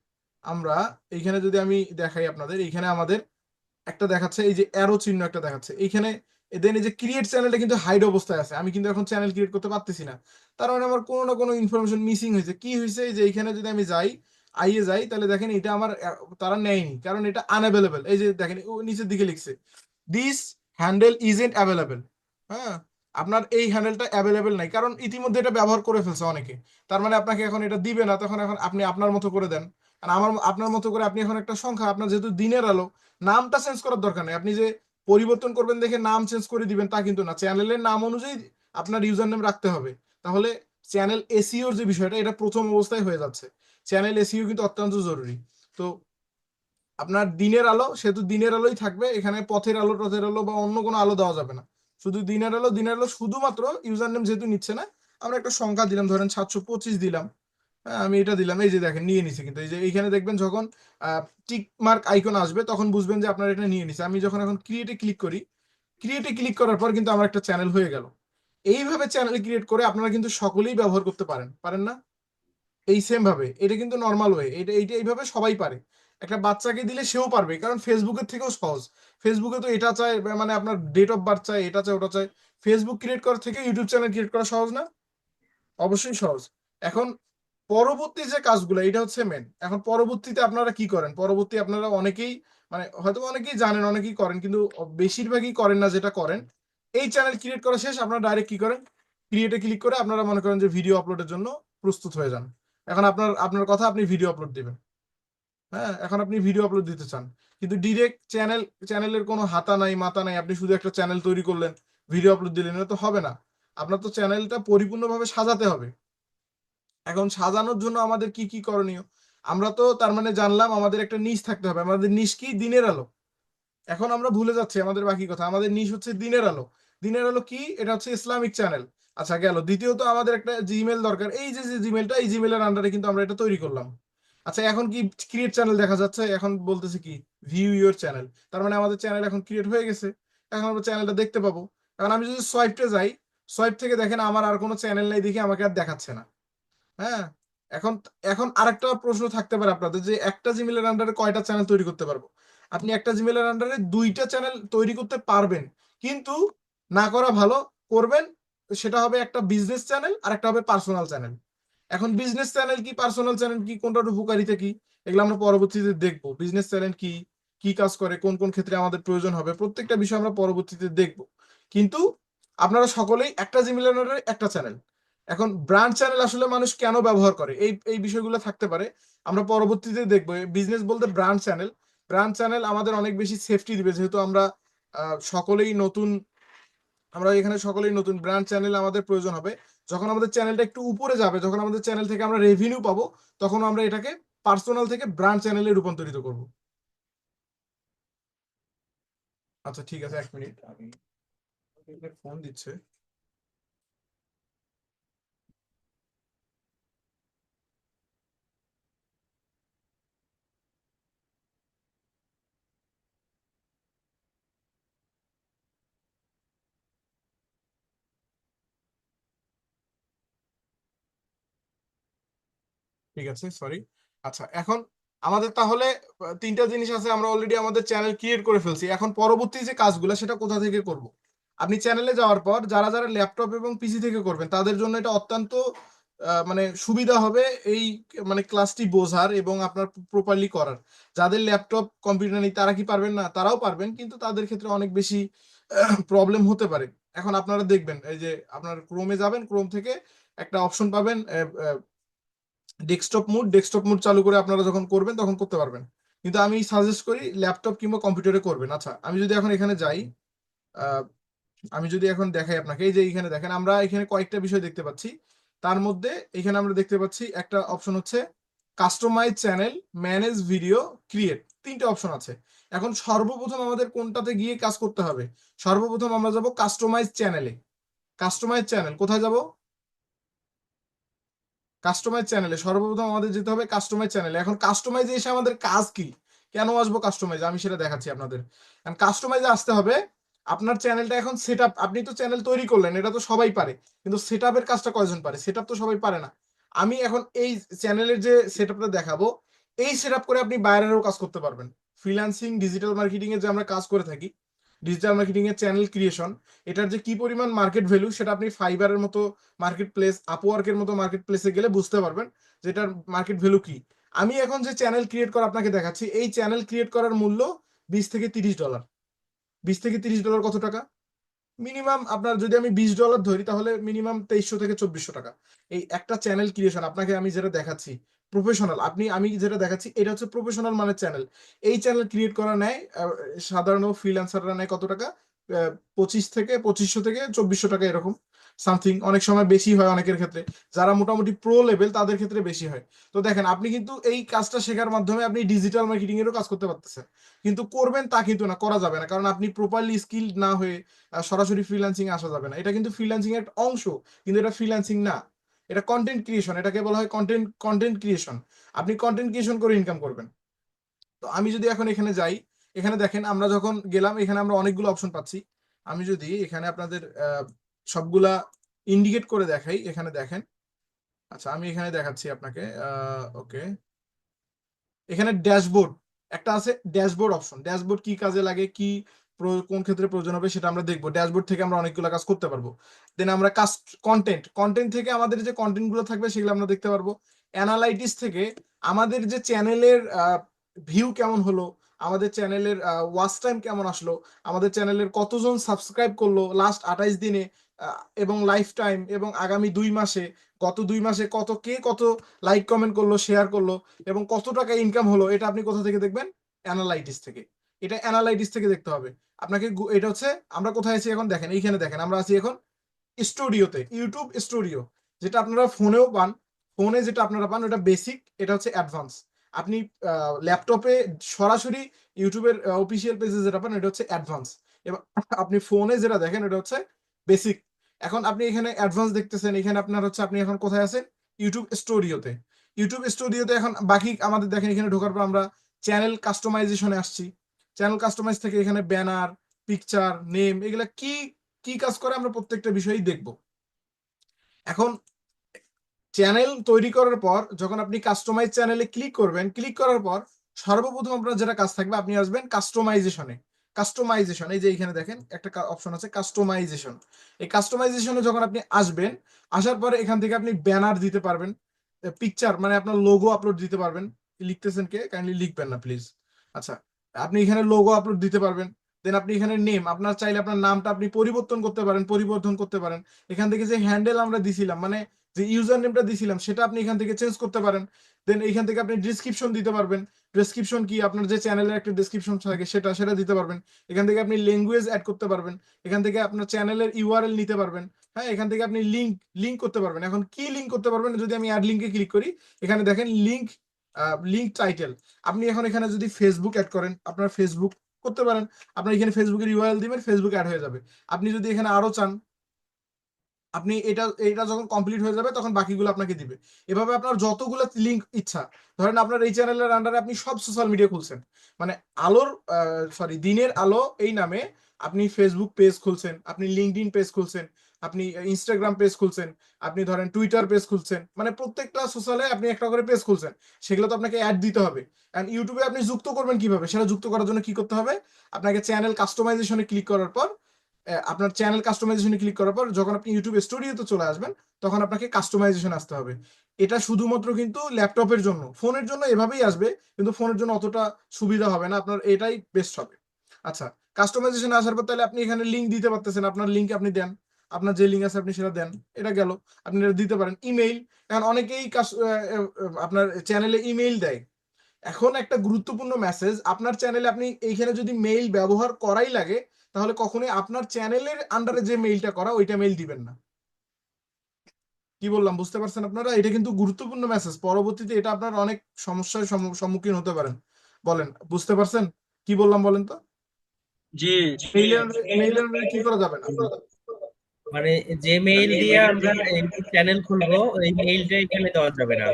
আমরা এইখানে যদি আমি দেখাই আপনাদের, এইখানে আমাদের একটা দেখাচ্ছে, এই যে অ্যারো চিহ্ন একটা দেখাচ্ছে এইখানে। দেন এই যে ক্রিয়েট চ্যানেলটা কিন্তু হাইড অবস্থায় আছে, আমি কিন্তু এখন চ্যানেল ক্রিয়েট করতে পারতেছি না। তার মানে আমার কোনো না কোনো ইনফরমেশন মিসিং হয়েছে। কি হয়েছে, এই যে এইখানে যদি আমি যাই, আইয়ে যাই, তাহলে দেখেন এটা আমার তারা নেয়নি, কারণ এটা আনঅ্যাভেলেবেল। এই যে দেখেন ও নিচের দিকে লিখছে, দিস হ্যান্ডেল ইজেন্ট অ্যাভেলেবেল। হ্যাঁ, আপনার এই হ্যান্ডেলটা অ্যাভেলেবেল নাই, কারণ ইতিমধ্যে এটা ব্যবহার করে ফেলছে অনেকে। তার মানে আপনাকে এখন এটা দিবে না, তখন এখন আপনি আপনার মতো করে দেন। আর আপনার মতো করে আপনি এখন একটা সংখ্যা, আপনার যেহেতু দিনের আলো, নামটা চেঞ্জ করার দরকার নেই। আপনি যে পরিবর্তন করবেন দেখে নাম চেঞ্জ করে দিবেন তা কিন্তু না, চ্যানেলের নাম অনুযায়ী আপনার ইউজার নেম রাখতে হবে। তাহলে চ্যানেল এসইওর যে বিষয়টা, এটা প্রথম অবস্থায় হয়ে যাচ্ছে। চ্যানেল এসইও কিন্তু অত্যন্ত জরুরি। তো আপনার দিনের আলো, সেহেতু দিনের আলোই থাকবে এখানে, পথের আলো টথের আলো বা অন্য কোনো আলো দেওয়া যাবে না, শুধু দিনের আলো। দিনের আলো শুধুমাত্র ইউজার নেম যেহেতু নিচ্ছে না, আমরা একটা সংখ্যা দিলাম, ধরেন 725 দিলাম। হ্যাঁ, আমি এটা দিলাম, এই যে দেখেন নিয়ে নিছে। কিন্তু এই যে এইখানে দেখবেন যখন টিক মার্ক আইকন আসবে, তখন বুঝবেন যে আপনার এটা নিয়ে নিছে। আমি যখন এখন ক্রিয়েটে ক্লিক করি, ক্রিয়েটে ক্লিক করার পর কিন্তু আমার একটা চ্যানেল হয়ে গেল। এইভাবে চ্যানেল ক্রিয়েট করে আপনারা কিন্তু সকলেই ব্যবহার করতে পারেন, পারেন না? এই সেম ভাবে এটা কিন্তু নর্মাল ওয়ে, এটা এইটা এইভাবে সবাই পারে। একটা বাচ্চাকে দিলে সেও পারবে, কারণ ফেসবুকের থেকেও সহজ। ফেসবুকে তো এটা চায়, মানে আপনার ডেট অফ বার্থ চায়, এটা চায়, ওটা চায়। ফেসবুক ক্রিয়েট করার থেকে ইউটিউব চ্যানেল ক্রিয়েট করা সহজ না? অবশ্যই সহজ। এখন পরবর্তী যে কাজগুলো, এটা হচ্ছে মেন। এখন পরবর্তীতে আপনারা কি করেন, পরবর্তী আপনারা অনেকেই, মানে হয়তো অনেকেই জানেন, অনেকেই করেন, কিন্তু বেশিরভাগই করেন না। যেটা করেন, এই চ্যানেল ক্রিয়েট করা শেষ, আপনারা ডাইরেক্ট কি করেন, ক্রিয়েটে ক্লিক করে আপনারা মনে করেন যে ভিডিও আপলোডের জন্য প্রস্তুত হয়ে যান। এখন আপনার আপনার কথা আপনি ভিডিও আপলোড দিবেন। হ্যাঁ, এখন আপনি ভিডিও আপলোড দিতে চান, কিন্তু ডিরেক্ট চ্যানেলের কোনো হাতা নাই মাথা নাই, আপনি শুধু একটা চ্যানেল তৈরি করলেন, ভিডিও আপলোড দিলেন, এটা তো হবে না। আপনার তো চ্যানেলটা পরিপূর্ণভাবে সাজাতে হবে। এখন সাজানোর জন্য আমাদের কি কি করণীয়? আমরা তো তার মানে জানলাম আমাদের একটা নিশ থাকতে হবে। আমাদের নিশ কি? দিনের আলো। এখন আমরা ভুলে যাচ্ছি আমাদের বাকি কথা। আমাদের নিশ হচ্ছে দিনের আলো। দিনের আলো কি? এটা হচ্ছে ইসলামিক চ্যানেল। আচ্ছা, গেল। দ্বিতীয়ত আমাদের একটা জিমেল দরকার। এই যে যে জিমেলটা, এই জিমেলের আন্ডারে কিন্তু আমরা এটা তৈরি করলাম। আচ্ছা, এখন কি ক্রিয়েট চ্যানেল দেখা যাচ্ছে? এখন বলতেছে কি ভিউ ইউর চ্যানেল। তার মানে আমাদের চ্যানেল এখন ক্রিয়েট হয়ে গেছে। এখন আমরা চ্যানেলটা দেখতে পাবো। এখন আমি যদি সোয়াইপে যাই, সোয়াইপ থেকে দেখেন আমার আর কোনো চ্যানেল নেই, দেখে আমাকে আর দেখাচ্ছে না। হ্যাঁ, এখন এখন আরেকটা প্রশ্ন থাকতে পারে আপনাদের যে একটা জিমেলের আন্ডারে কয়টা চ্যানেল তৈরি করতে পারবো? আপনি একটা জিমেলের আন্ডারে 2টা চ্যানেল তৈরি করতে পারবেন, কিন্তু না করা ভালো। করবেন, সেটা হবে একটা বিজনেস চ্যানেল আর একটা হবে পার্সোনাল চ্যানেল। এখন বিজনেস চ্যানেল কি, পার্সোনাল চ্যানেল কি, কোনটার উপকারিতা কি, এগুলো আমরা পরবর্তীতে দেখবো। বিজনেস চ্যানেল কি, কি কাজ করে, কোন কোন ক্ষেত্রে আমাদের প্রয়োজন হবে, প্রত্যেকটা বিষয় আমরা পরবর্তীতে দেখবো। কিন্তু আপনারা সকলেই একটা জিমেলের আন্ডারে একটা চ্যানেল। এখন ব্র্যান্ড চ্যানেল আসলে মানুষ কেন ব্যবহার করে, এই এই বিষয়গুলো থাকতে পারে, আমরা পরবর্তীতে দেখবো। বিজনেস বলতে ব্র্যান্ড চ্যানেল আমাদের অনেক বেশি সেফটি দিবে, যেহেতু আমরা সকলেই নতুন। আমরা এখানে সকলেই নতুন। ব্র্যান্ড চ্যানেল আমাদের প্রয়োজন হবে যখন আমাদের চ্যানেলটা একটু উপরে যাবে, যখন আমাদের চ্যানেল থেকে আমরা রেভিনিউ পাবো, তখন আমরা এটাকে পার্সোনাল থেকে ব্র্যান্ড চ্যানেলে রূপান্তরিত করব। আচ্ছা, ঠিক আছে, 1 মিনিট, আমি ফোন দিচ্ছে। ঠিক আছে, সরি। আচ্ছা, এখন আমাদের তাহলে 3টা জিনিস আছে। আমরা অলরেডি আমাদের চ্যানেল ক্রিয়েট করে ফেলছি। এখন পরবর্তী যে কাজগুলো সেটা কোথা থেকে করব? আপনি চ্যানেলে যাওয়ার পর যারা যারা ল্যাপটপ এবং পিসি থেকে করবেন তাদের জন্য এটা অত্যন্ত মানে সুবিধা হবে এই মানে ক্লাসটি বোঝার এবং আপনার প্রপারলি করার। যাদের ল্যাপটপ কম্পিউটার নেই তারা কি পারবেন না? তারাও পারবেন, কিন্তু তাদের ক্ষেত্রে অনেক বেশি প্রবলেম হতে পারে। এখন আপনারা দেখবেন, এই যে আপনার ক্রোমে যাবেন, ক্রোম থেকে একটা অপশন পাবেন ডেস্কটপ মোড চালু করে আপনারা যখন করবেন তখন করতে পারবেন। কিন্তু আমি সাজেস্ট করি ল্যাপটপ কিংবা কম্পিউটারে করবেন। আচ্ছা, আমি যদি এখন এখানে যাই, আহ, আমি যদি এখন দেখাই আপনাকে, এই যে এখানে দেখেন আমরা এখানে কয়েকটা বিষয় দেখতে পাচ্ছি। তার মধ্যে এখানে আমরা দেখতে পাচ্ছি একটা অপশন হচ্ছে customize channel, manage video, create. 3টে অপশন আছে। এখন সর্বপ্রথম আমাদের কোনটাতে গিয়ে কাজ করতে হবে? সর্বপ্রথম আমরা যাব কাস্টমাইজ চ্যানেলে। কাস্টমাইজ চ্যানেল কোথায় যাব? কাস্টমাইজ চ্যানেলে সর্বপ্রথম আমাদের যেতে হবে কাস্টমাইজ চ্যানেলে। এখন কাস্টমাইজে এসে আমাদের কাজ কি, কেন আসবো কাস্টমাইজে, আমি সেটা দেখাচ্ছি আপনাদের। কারণ কাস্টমাইজে আসতে হবে, আপনার চ্যানেলটা এখন সেট আপ, আপনি তো চ্যানেল তৈরি করলেন, এটা তো সবাই পারে, কিন্তু সেট আপের কাজটা কয়জন পারে? সেট আপ তো সবাই পারে না। আমি এখন এই চ্যানেলের যে সেট আপটা দেখাবো, এই সেট আপ করে আপনি বাইরেরও কাজ করতে পারবেন। ফ্রিল্যান্সিং, ডিজিটাল মার্কেটিং এর যে আমরা কাজ করে থাকি, ডিজিটাল মার্কেটিং এর চ্যানেল ক্রিয়েশন, এটার যে কি পরিমাণ মার্কেট ভ্যালু সেটা আপনি ফাইবারের মতো মার্কেট প্লেস, আপওয়ার্কের মতো মার্কেট প্লেসে গেলে বুঝতে পারবেন যে এটার মার্কেট ভ্যালু কি। আমি এখন যে চ্যানেল ক্রিয়েট করা আপনাকে দেখাচ্ছি, এই চ্যানেল ক্রিয়েট করার মূল্য $20 থেকে $30। $20 থেকে $30 কত টাকা? মিনিমাম আপনার, যদি আমি $20 ধরি তাহলে মিনিমাম 2300 থেকে 2400 টাকা। এই একটা চ্যানেল ক্রিয়েশন আপনাকে আমি যেটা দেখাচ্ছি প্রফেশনাল, আমি যেটা দেখাচ্ছি এটা হচ্ছে প্রফেশনাল মানের চ্যানেল। এই চ্যানেল ক্রিয়েট করা নেয় সাধারণ ফ্রিল্যান্সাররা নেয় কত টাকা? 2500 থেকে 2400 টাকা, এরকম সামথিং। অনেক সময় বেশি হয় অনেকের ক্ষেত্রে, যারা মোটামুটি প্রো লেভেল তাদের ক্ষেত্রে বেশি হয়। তো দেখেন, আপনি কিন্তু এই কাজটা শেখার মাধ্যমে আপনি ডিজিটাল মার্কেটিং এরও কাজ করতে পারতেছেন। কিন্তু করবেন তা কিন্তু না, করা যাবে না, কারণ আপনি প্রপারলি স্কিল না হয়ে সরাসরি ফ্রিল্যান্সিং আসা যাবে না। এটা কিন্তু ফ্রিল্যান্সিং এর একটা অংশ, কিন্তু এটা ফ্রিল্যান্সিং না। এটা কন্টেন্ট ক্রিয়েশন, এটাকে বলা হয় কন্টেন্ট ক্রিয়েশন। আপনি কন্টেন্ট ক্রিয়েশন করে ইনকাম করবেন। তো আমি যদি এখন এখানে যাই, এখানে দেখেন আমরা যখন গেলাম এখানে আমরা অনেকগুলো অপশন পাচ্ছি। আমি যদি এখানে আপনাদের সবগুলা ইন্ডিকেট করে দেখাই, এখানে দেখেন। আচ্ছা, আমি এখানে দেখাচ্ছি আপনাকে। ওকে, এখানে ড্যাশবোর্ড একটা আছে, ড্যাশবোর্ড অপশন। ড্যাশবোর্ড কি কাজে লাগে, কি কোন ক্ষেত্রে প্রয়োজন হবে সেটা আমরা দেখবো। ড্যাশবোর্ড থেকে আমরা অনেকগুলো কাজ করতে পারবো। দেন আমরা কন্টেন্ট থেকে আমাদের যে কন্টেন্ট গুলো থাকবে সেগুলো আমরা দেখতে পারবো। অ্যানালাইটিক্স থেকে আমাদের যে চ্যানেলের ভিউ কেমন হলো, আমাদের চ্যানেলের ওয়াচ টাইম কেমন আসলো, আমাদের চ্যানেলের কতজন সাবস্ক্রাইব করলো লাস্ট 28 দিনে, এবং লাইফ টাইম, এবং আগামী 2 মাসে, গত 2 মাসে কত লাইক কমেন্ট করলো, শেয়ার করলো, এবং কত টাকা ইনকাম হলো, এটা আপনি কোথা থেকে দেখবেন? অ্যানালাইটিস থেকে। এটা অ্যানালাইটিস থেকে দেখতে হবে আপনাকে। এটা হচ্ছে, আমরা কোথায় আছি এখন দেখেন, এইখানে দেখেন আমরা আছি এখন স্টুডিওতে, ইউটিউব স্টুডিও, যেটা আপনারা ফোনেও পান। ফোনে যেটা আপনারা পান ওটা বেসিক, এটা হচ্ছে অ্যাডভান্স। আপনি ল্যাপটপে সরাসরি ইউটিউবের অফিসিয়াল পেজে যেটা পান এটা হচ্ছে অ্যাডভান্স, এবং আপনি ফোনে যেটা দেখেন এটা হচ্ছে বেসিক। এখন আপনি এখানে অ্যাডভান্স দেখতেছেন, এখানে আপনার হচ্ছে, আপনি এখন কোথায় আছেন? ইউটিউব স্টুডিওতে। ইউটিউব স্টুডিওতে এখন বাকি আমাদের দেখেন, এখানে ঢোকার পর আমরা চ্যানেল কাস্টমাইজেশনে আসছি। চ্যানেল কাস্টমাইজ থেকে এখানে ব্যানার, পিকচার, নেম, এগুলা কি কি কাজ করে আমরা প্রত্যেকটা বিষয়ই দেখব। এখন চ্যানেল তৈরি করার পর যখন আপনি কাস্টমাইজ চ্যানেলে ক্লিক করবেন, ক্লিক করার পর সর্বপ্রথম আপনার যেটা কাজ থাকবে, আপনি আসবেন কাস্টমাইজেশনে। কাস্টমাইজেশন, এই যে এখানে দেখেন একটা অপশন আছে কাস্টমাইজেশন। এই কাস্টমাইজেশনে যখন আপনি আসবেন, আসার পরে এখান থেকে আপনি ব্যানার দিতে পারবেন, পিকচার মানে আপনার লোগো আপলোড দিতে পারবেন। লিখতেছেন কে? কাইন্ডলি লিখবেন না প্লিজ। আচ্ছা, আপনি এখানে লোগো আপলোড দিতে পারবেন। দেন আপনি এখানে নেম, আপনার চাইলে আপনার নামটা আপনি পরিবর্তন করতে পারেন, পরিবর্তন করতে পারেন। এখান থেকে যে হ্যান্ডেল আমরা দিছিলাম, মানে যে ইউজার নেমটা দিছিলাম, সেটা আপনি এখান থেকে চেঞ্জ করতে পারেন। দেন এইখান থেকে আপনি ডেসক্রিপশন দিতে পারবেন। ডেসক্রিপশন কি, আপনার যে চ্যানেলের একটা ডেসক্রিপশন থাকে সেটা সেটা দিতে পারবেন। এখান থেকে আপনি ল্যাঙ্গুয়েজ অ্যাড করতে পারবেন। এখান থেকে আপনার চ্যানেলের ইউআরএল নিতে পারবেন। হ্যাঁ, এখান থেকে আপনি লিংক করতে পারবেন। এখন কি লিংক করতে পারবেন? যদি আমি অ্যাড লিংকে ক্লিক করি, এখানে দেখেন লিংক টাইটেল। আপনি এখন এখানে যদি ফেসবুক অ্যাড করেন, আপনার ফেসবুক করতে পারেন। আপনার এখানে ফেসবুকের ইউআরএল দিবেন, ফেসবুক অ্যাড হয়ে যাবে। আপনি যদি এখানে আরো চান, আপনি এটা এটা যখন কমপ্লিট হয়ে যাবে তখন বাকিগুলো আপনাকে দিবে। এভাবে আপনার যতগুলো লিংক ইচ্ছা, ধরেন আপনার এই চ্যানেলের আন্ডারে আপনি সব সোশ্যাল মিডিয়া খুলছেন, মানে দিনের আলো এই নামে আপনি ফেসবুক পেজ খুলছেন, আপনি লিঙ্কডইন পেজ খুলছেন, আপনি ইনস্টাগ্রাম পেজ খুলছেন, আপনি ধরেন টুইটার পেজ খুলছেন, মানে প্রত্যেকটা সোশ্যালে আপনি একটা করে পেজ খুলছেন। সেগুলো তো আপনাকে অ্যাড দিতে হবে। এন্ড ইউটিউবে আপনি যুক্ত করবেন কিভাবে? সেটা যুক্ত করার জন্য কি করতে হবে? আপনাকে চ্যানেল কাস্টমাইজেশনে ক্লিক করার পর, আপনার চ্যানেল কাস্টমাইজেশনে ক্লিক করার পর যখন আপনি ইউটিউব স্টুডিওতে চলে আসবেন, তখন আপনাকে কাস্টমাইজেশন আসতে হবে। এটা শুধুমাত্র কিন্তু ল্যাপটপের জন্য, ফোনের জন্য এভাবেই আসবে, কিন্তু ফোনের জন্য অতটা সুবিধা হবে না, আপনার এটাই বেস্ট হবে। আচ্ছা, কাস্টমাইজেশনে আসার পর তাহলে আপনি এখানে লিংক দিতে পারতেছেন, আপনার লিংক আপনি দেন, আপনার যে লিংক আছে আপনি সেটা দেন, এটা গেল। আপনি এটা দিতে পারেন। ইমেইল, এখন অনেকেই আপনার চ্যানেলে ইমেইল দেয়। এখন একটা গুরুত্বপূর্ণ মেসেজ, আপনার চ্যানেলে আপনি এইখানে যদি মেইল ব্যবহার করাই লাগে, তাহলে কখনোই আপনার চ্যানেলের আন্ডারে যে মেইলটা করা ওইটা মেইল দিবেন না। কি বললাম বুঝতে পারছেন আপনারা? এটা কিন্তু গুরুত্বপূর্ণ মেসেজ, পরবর্তীতে এটা আপনার অনেক সমস্যার সম্মুখীন হতে পারেন। বলেন, বুঝতে পারছেন কি বললাম বলেন তো? জি। মেইলের আন্ডারে কি করা যাবে না? মানে যে মেইল দিয়ে আমরা ইউটিউব চ্যানেল খুলবো ওই মেইলটা এখানে দেওয়া যাবে না।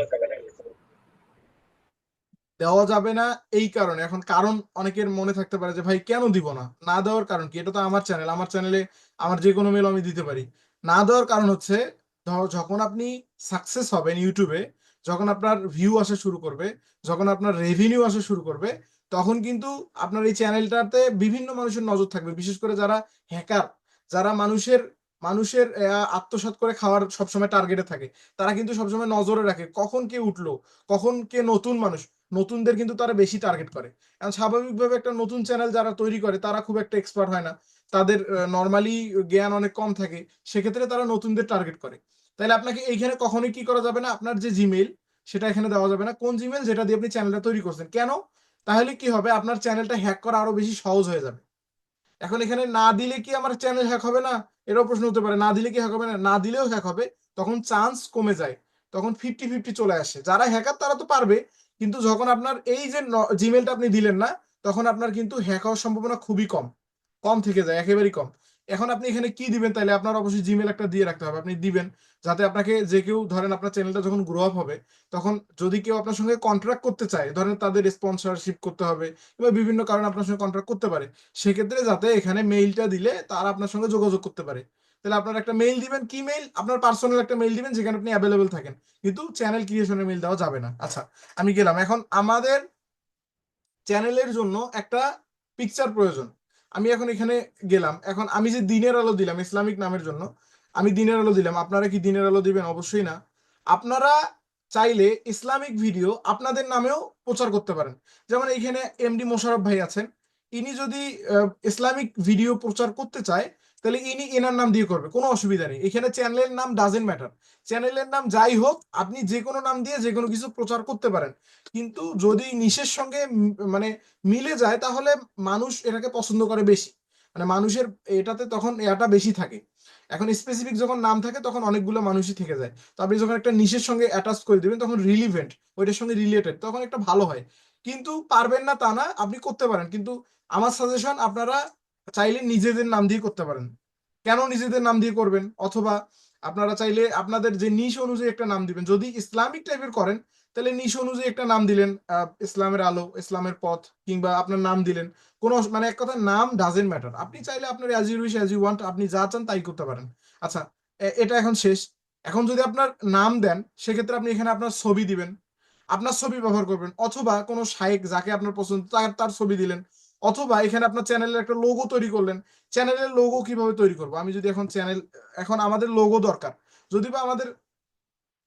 দেওয়া যাবে না এই কারণে, এখন কারণ অনেকের মনে থাকতে পারে যে ভাই কেন দিব না, না দেওয়ার কারণ কি? এটা তো আমার চ্যানেল, আমার চ্যানেলে আমার যে কোনো মেল আমি দিতে পারি। না দেওয়ার কারণ হচ্ছে, যখন আপনি সাকসেস হবেন ইউটিউবে, যখন আপনার ভিউ আসা শুরু করবে, যখন আপনার রেভিনিউ আসা শুরু করবে, তখন কিন্তু আপনার এই চ্যানেলটাতে বিভিন্ন মানুষের নজর থাকবে, বিশেষ করে যারা হ্যাকার, যারা মানুষের মানুষের আত্মসাৎ করে খাওয়ার সবসময় টার্গেটে থাকে, তারা কিন্তু সবসময় নজরে রাখে কখন কে উঠলো, কখন কে নতুন মানুষ, নতুনদের কিন্তু তারা বেশি টার্গেট করে। কারণ স্বাভাবিকভাবে একটা নতুন চ্যানেল যারা তৈরি করে তারা খুব একটা এক্সপার্ট হয় না, তাদের নর্মালি জ্ঞান অনেক কম থাকে, সেক্ষেত্রে তারা নতুনদের টার্গেট করে। তাহলে আপনাকে এইখানে কখনোই কি করা যাবে না, আপনার যে জিমেইল সেটা এখানে দেওয়া যাবে না। কোন জিমেইল? যেটা দিয়ে আপনি চ্যানেলটা তৈরি করছেন। কেন? তাহলে কি হবে, আপনার চ্যানেলটা হ্যাক করা আরো বেশি সহজ হয়ে যাবে। এখন এখানে না দিলে কি আমার চ্যানেল হ্যাক হবে না? এটাও প্রশ্ন হতে পারে। না দিলে কি হ্যাক হবে না? না দিলেও হ্যাক হবে, তখন চান্স কমে যায়, তখন 50-50 চলে আসে। যারা হ্যাকার তারা তো পারবে, কিন্তু যখন আপনার এই যে জিমেলটা আপনি দিলেন না, তখন আপনার কিন্তু হ্যাক হওয়ার সম্ভাবনা খুবই কম, কম থেকে যায়, একেবারেই কম। এখন আপনি এখানে কি দিবেন? তাহলে আপনার অবশ্যই জিমেল একটা দিয়ে রাখতে হবে, আপনি দিবেন, যাতে আপনাকে যে কেউ, ধরেন আপনার চ্যানেলটা যখন গ্রো আপ হবে, তখন যদি কেউ আপনার সঙ্গে কন্ট্রাক্ট করতে চায়, ধরেন তাদের স্পন্সরশিপ করতে হবে কিংবা বিভিন্ন কারণে আপনার সঙ্গে কন্ট্রাক্ট করতে পারে, সেক্ষেত্রে যাতে এখানে মেইলটা দিলে তারা আপনার সঙ্গে যোগাযোগ করতে পারে। তাহলে আপনার একটা মেইল দিবেন, কি মেইল? আপনার পার্সোনাল একটা মেইল দিবেন যেখানে আপনি অ্যাভেলেবল থাকেন, কিন্তু চ্যানেল ক্রিয়েশনের মেইল দেওয়া যাবে না। আচ্ছা, আমি গেলাম। এখন আমাদের চ্যানেলের জন্য একটা পিকচার প্রয়োজন। আমি এখন এখানে গেলাম, এখন আমি যে দিনের আলো দিলাম ইসলামিক নামের জন্য, আমি দিনের আলো দিলাম, আপনারা কি দিনের আলো দিবেন? অবশ্যই না। আপনারা চাইলে ইসলামিক ভিডিও আপনাদের নামেও প্রচার করতে পারেন। যেমন এইখানে এমডি মোশাররফ ভাই আছেন, ইনি যদি ইসলামিক ভিডিও প্রচার করতে চায় তাহলে ইনি এনার নাম দিয়ে করবে, কোনো অসুবিধা নেই। এখানে চ্যানেলের নাম ডাজেন্ট ম্যাটার, চ্যানেলের নাম যাই হোক আপনি যে কোনো নাম দিয়ে যে কোনো কিছু প্রচার করতে পারেন। কিন্তু যদি নিশের সঙ্গে মানে মিলে যায় তাহলে মানুষ এটাকে পছন্দ করে বেশি, মানে মানুষের এটাতে তখন এটা বেশি থাকে। এখন স্পেসিফিক যখন নাম থাকে তখন অনেকগুলো মানুষই থেকে যায়। তো আপনি যখন একটা নিশের সঙ্গে অ্যাটাচ করে দিবেন তখন রিলিভেন্ট, ওইটার সঙ্গে রিলেটেড, তখন একটা ভালো হয়। কিন্তু পারবেন না তা না, আপনি করতে পারেন, কিন্তু আমার সাজেশন আপনারা চাইলে নিজেদের নাম দিয়ে করতে পারেন। কেন নিজেদের নাম দিয়ে করবেন? অথবা আপনারা চাইলে আপনাদের যে নিশ অনুযায়ী একটা নাম দিবেন। যদি ইসলামিক টাইপের করেন তাহলে নিশ অনুযায়ী একটা নাম দিলেন, ইসলামের আলো, ইসলামের পথ, কিংবা আপনার নাম দিলেন। কোনো মানে এক কথা নাম ডাজেন্ট ম্যাটার, আপনি চাইলে আপনার as you wish as you want, আপনি যা চান তাই করতে পারেন। আচ্ছা, এটা এখন শেষ। এখন যদি আপনার নাম দেন সেক্ষেত্রে আপনি এখানে আপনার ছবি দিবেন, আপনার ছবি ব্যবহার করবেন, অথবা কোনো শায়েক যাকে আপনার পছন্দ তার ছবি দিলেন, অথবা এখানে আপনার চ্যানেলের একটা লোগো তৈরি করলেন। চ্যানেলের লোগো কিভাবে তৈরি করবো? আমি যদি এখন এখন আমাদের লোগো দরকার, যদি বা আমাদের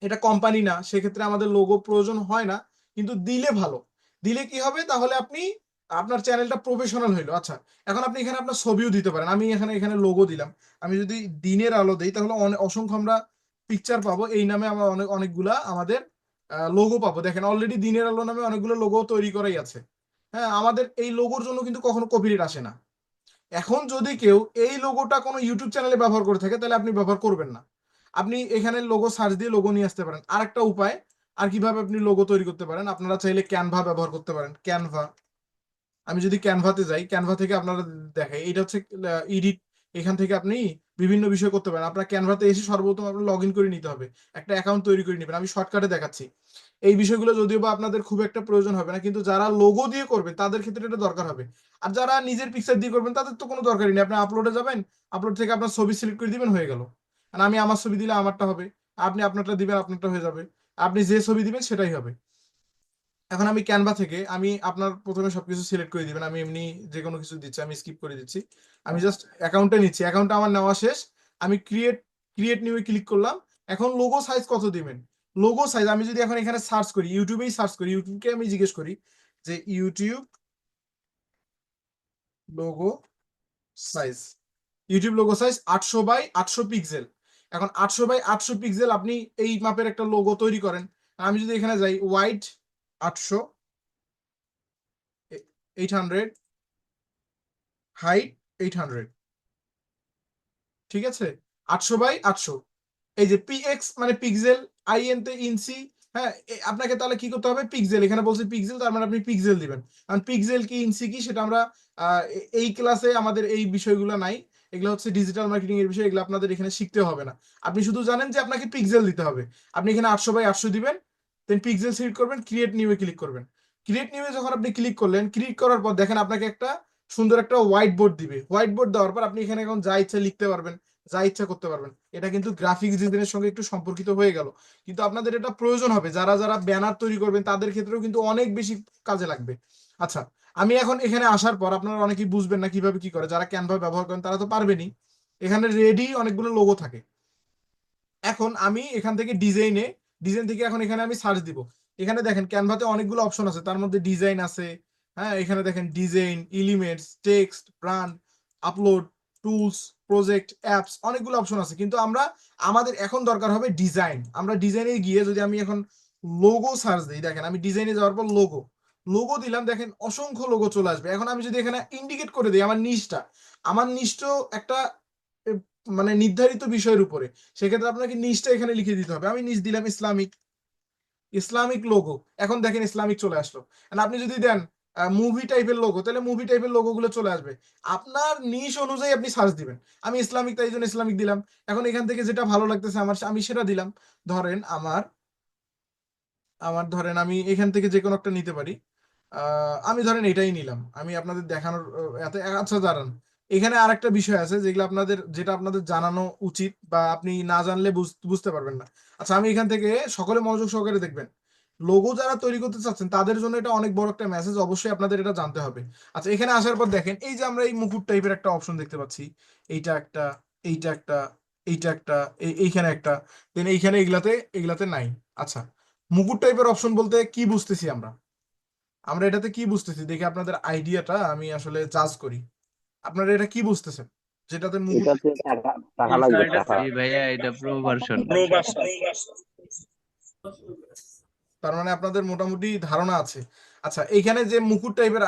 এটা কোম্পানি না, সেক্ষেত্রে আমাদের লোগো প্রয়োজন হয় না, কিন্তু দিলে ভালো। দিলে কি হবে, তাহলে আপনি আপনার চ্যানেলটা প্রফেশনাল হইলো। আচ্ছা, এখন আপনি এখানে আপনার ছবিও দিতে পারেন। আমি এখানে লোগো দিলাম। আমি যদি দিনের আলো দিই তাহলে অসংখ্য আমরা পিকচার পাবো, এই নামে আমরা অনেকগুলা আমাদের লোগো পাবো। দেখেন অলরেডি দিনের আলো নামে অনেকগুলো লোগো তৈরি করাই আছে। হ্যাঁ, আমাদের এই লোগোর জন্য কিন্তু কখনো কপিরাইট আসে না। এখন যদি কেউ এই লোগোটা কোনো ইউটিউব চ্যানেলে ব্যবহার করে থাকে তাহলে আপনি ব্যবহার করবেন না। আপনি এখানে লোগো সার্চ দিয়ে লোগো নিয়ে আসতে পারেন। আরেকটা উপায়, আর কিভাবে আপনি লোগো তৈরি করতে পারেন, আপনারা চাইলে ক্যানভা ব্যবহার করতে পারেন। ক্যানভা, আমি যদি ক্যানভাতে যাই, ক্যানভা থেকে আপনারা দেখে এটা হচ্ছে এডিট, এখান থেকে আপনি বিভিন্ন বিষয় করতে পারেন। আপনার ক্যানভাতে এসে সর্বপ্রথম আপনার লগ ইন করে নিতে হবে, একটা অ্যাকাউন্ট তৈরি করে নেবেন। আমি শর্টকাটে দেখাচ্ছি। এই বিষয়গুলো যদিও বা আপনাদের খুব একটা প্রয়োজন হবে না, কিন্তু যারা লোগো দিয়ে করবে তাদের ক্ষেত্রে এটা দরকার হবে। আর যারা নিজের পিকচার দিয়ে করবেন তাদের তো কোনো দরকারই নেই, আপনি আপলোডে যাবেন, আপলোড থেকে আপনার ছবি সিলেক্ট করে দিবেন, হয়ে গেল। আর আমি আমার ছবি দিলে আমারটা হবে, আপনি আপনারটা দিবেন, আপনারটা হয়ে যাবে। আপনি যে ছবি দিবেন সেটাই হবে। এখন আমি ক্যানভা থেকে আমি আপনার প্রথমে সবকিছু সিলেক্ট করে দিবেন। আমি এমনি যে কোনো কিছু দিচ্ছি, আমি স্কিপ করে দিচ্ছি। আমি জাস্ট অ্যাকাউন্টে নিচ্ছি, অ্যাকাউন্টটা আমার নেওয়া শেষ। আমি ক্রিয়েট নিউ ক্লিক করলাম। এখন লোগো সাইজ কত দিবেন? লোগো সাইজ আমি যদি এখন এখানে সার্চ করি, ইউটিউবেই সার্চ করি, ইউটিউবকে আমি জিজ্ঞেস করি যে YouTube logo size, YouTube logo size 800 by 800 pixel. এখন 800 বাই 800 পিক্সেল আপনি এই মাপের একটা লোগো তৈরি করেন। আমি যদি এখানে যাই, ওয়াইড 800, 800, হাইট 800, ঠিক আছে? 800 বাই 800, এই যে পিএক্স মানে পিক্সেল, আইএন তে ইঞ্চি। হ্যাঁ, আপনাকে তাহলে কি করতে হবে, পিক্সেল, এখানে বলছে পিক্সেল, তার মানে আপনি পিক্সেল দিবেন। কারণ পিক্সেল কি ইঞ্চি কি সেটা আমরা এই ক্লাসে আমাদের এই বিষয়গুলো নাই। এগুলো হচ্ছে ডিজিটাল মার্কেটিং এর বিষয়, এগুলো আপনাদের এখানে শিখতে হবে না। আপনি শুধু জানেন যে আপনাকে পিক্সেল দিতে হবে। আপনি এখানে 800 বাই 800 দিবেন, দেন পিক্সেল সিলেক্ট করবেন, ক্রিয়েট নিউ এ ক্লিক করবেন। ক্রিয়েট নিউ এ যখন আপনি ক্লিক করলেন, ক্লিক করার পর দেখেন আপনাকে একটা সুন্দর একটা হোয়াইট বোর্ড দিবে। হোয়াইট বোর্ড দেওয়ার পর আপনি এখানে এখন যা ইচ্ছা লিখতে পারবেন, যা ইচ্ছা করতে পারবেন। এটা কিন্তু গ্রাফিক্স ডিজাইনের সঙ্গে একটু সম্পর্কিত হয়ে গেল, কিন্তু আপনাদের এটা প্রয়োজন হবে। যারা যারা ব্যানার তৈরি করবেন তাদের ক্ষেত্রেও কিন্তু অনেক বেশি কাজে লাগবে। আচ্ছা, আমি এখন এখানে আসার পর আপনারা অনেকেই বুঝবেন না কিভাবে কি করে, যারা ক্যানভা ব্যবহার করেন তারা তো পারবেনই। এখানে রেডি অনেকগুলো লোগো থাকে। এখন আমি এখান থেকে ডিজাইন থেকে এখন এখানে আমি সার্চ দিব। এখানে দেখেন ক্যানভাতে অনেকগুলো অপশন আছে, তার মধ্যে ডিজাইন আছে। হ্যাঁ, এখানে দেখেন design, elements, text, brand, upload, tools, project, apps, অনেকগুলো অপশন আছে। কিন্তু আমাদের এখন দরকার হবে ডিজাইন। আমরা ডিজাইনে গিয়ে যদি আমি এখন লোগো সার্চ দিই, দেখেন আমি ডিজাইনে যাওয়ার পর লোগো দিলাম, দেখেন অসংখ্য লোগো চলে আসবে। এখন আমি যদি এখানে ইন্ডিকেট করে দিই আমার নিচটা একটা এ, মানে নির্ধারিত বিষয়ের উপরে, সেক্ষেত্রে আপনাকে নিচটা এখানে লিখে দিতে হবে। আমি নিচ দিলাম ইসলামিক লোগো। এখন দেখেন ইসলামিক চলে আসলো। And আপনি যদি দেন মুভি টাইপের লোগো, তাহলে মুভি টাইপের লোগো গুলো চলে আসবে। আপনার নিশ অনুযায়ী আপনি সার্চ দিবেন। আমি ইসলামিক, তাই জন্য ইসলামিক দিলাম। এখন এখান থেকে যেটা ভালো লাগতেছে আমি সেটা দিলাম। ধরেন আমার ধরেন আমি এখান থেকে যে কোনো একটা নিতে পারি। আমি ধরেন এটাই নিলাম, আমি আপনাদের দেখানোর এত। আচ্ছা দাঁড়ান, এখানে আরেকটা বিষয় আছে যেটা আপনাদের জানানো উচিত, বা আপনি না জানলে বুঝতে পারবেন না। আচ্ছা, আমি এখান থেকে, সকলে মনোযোগ সহকারে দেখবেন, লোগো যারা তৈরি করতে চাচ্ছেন তাদের জন্য এটা অনেক বড় একটা মেসেজ, অবশ্যই আপনাদের এটা জানতে হবে। আচ্ছা, এখানে আসার পর দেখেন এই যে আমরা এই মুকুট টাইপের একটা অপশন দেখতে পাচ্ছি, এইটা একটা, এইটা একটা, এইখানে একটা, দেন এইখানে এগুলাতে নাই। আচ্ছা, মুকুট টাইপের অপশন বলতে কি বুঝতেছি আমরা? আমরা এটাতে কি বুঝতেছি দেখি আপনাদের আইডিয়াটা আমি আসলে জাজ করি। আপনারা এটা কি বুঝতেছেন যেটাতে মুকুট? এটাতে টাকা টাকা জি স্যার, লাগবে, এটা টাকা। জি ভাইয়া, এটা প্রো ভার্সন। Pro version. তার মানে আপনাদের মোটামুটি ধারণা আছে। আচ্ছা, এইখানে যে মুকুট টাইপের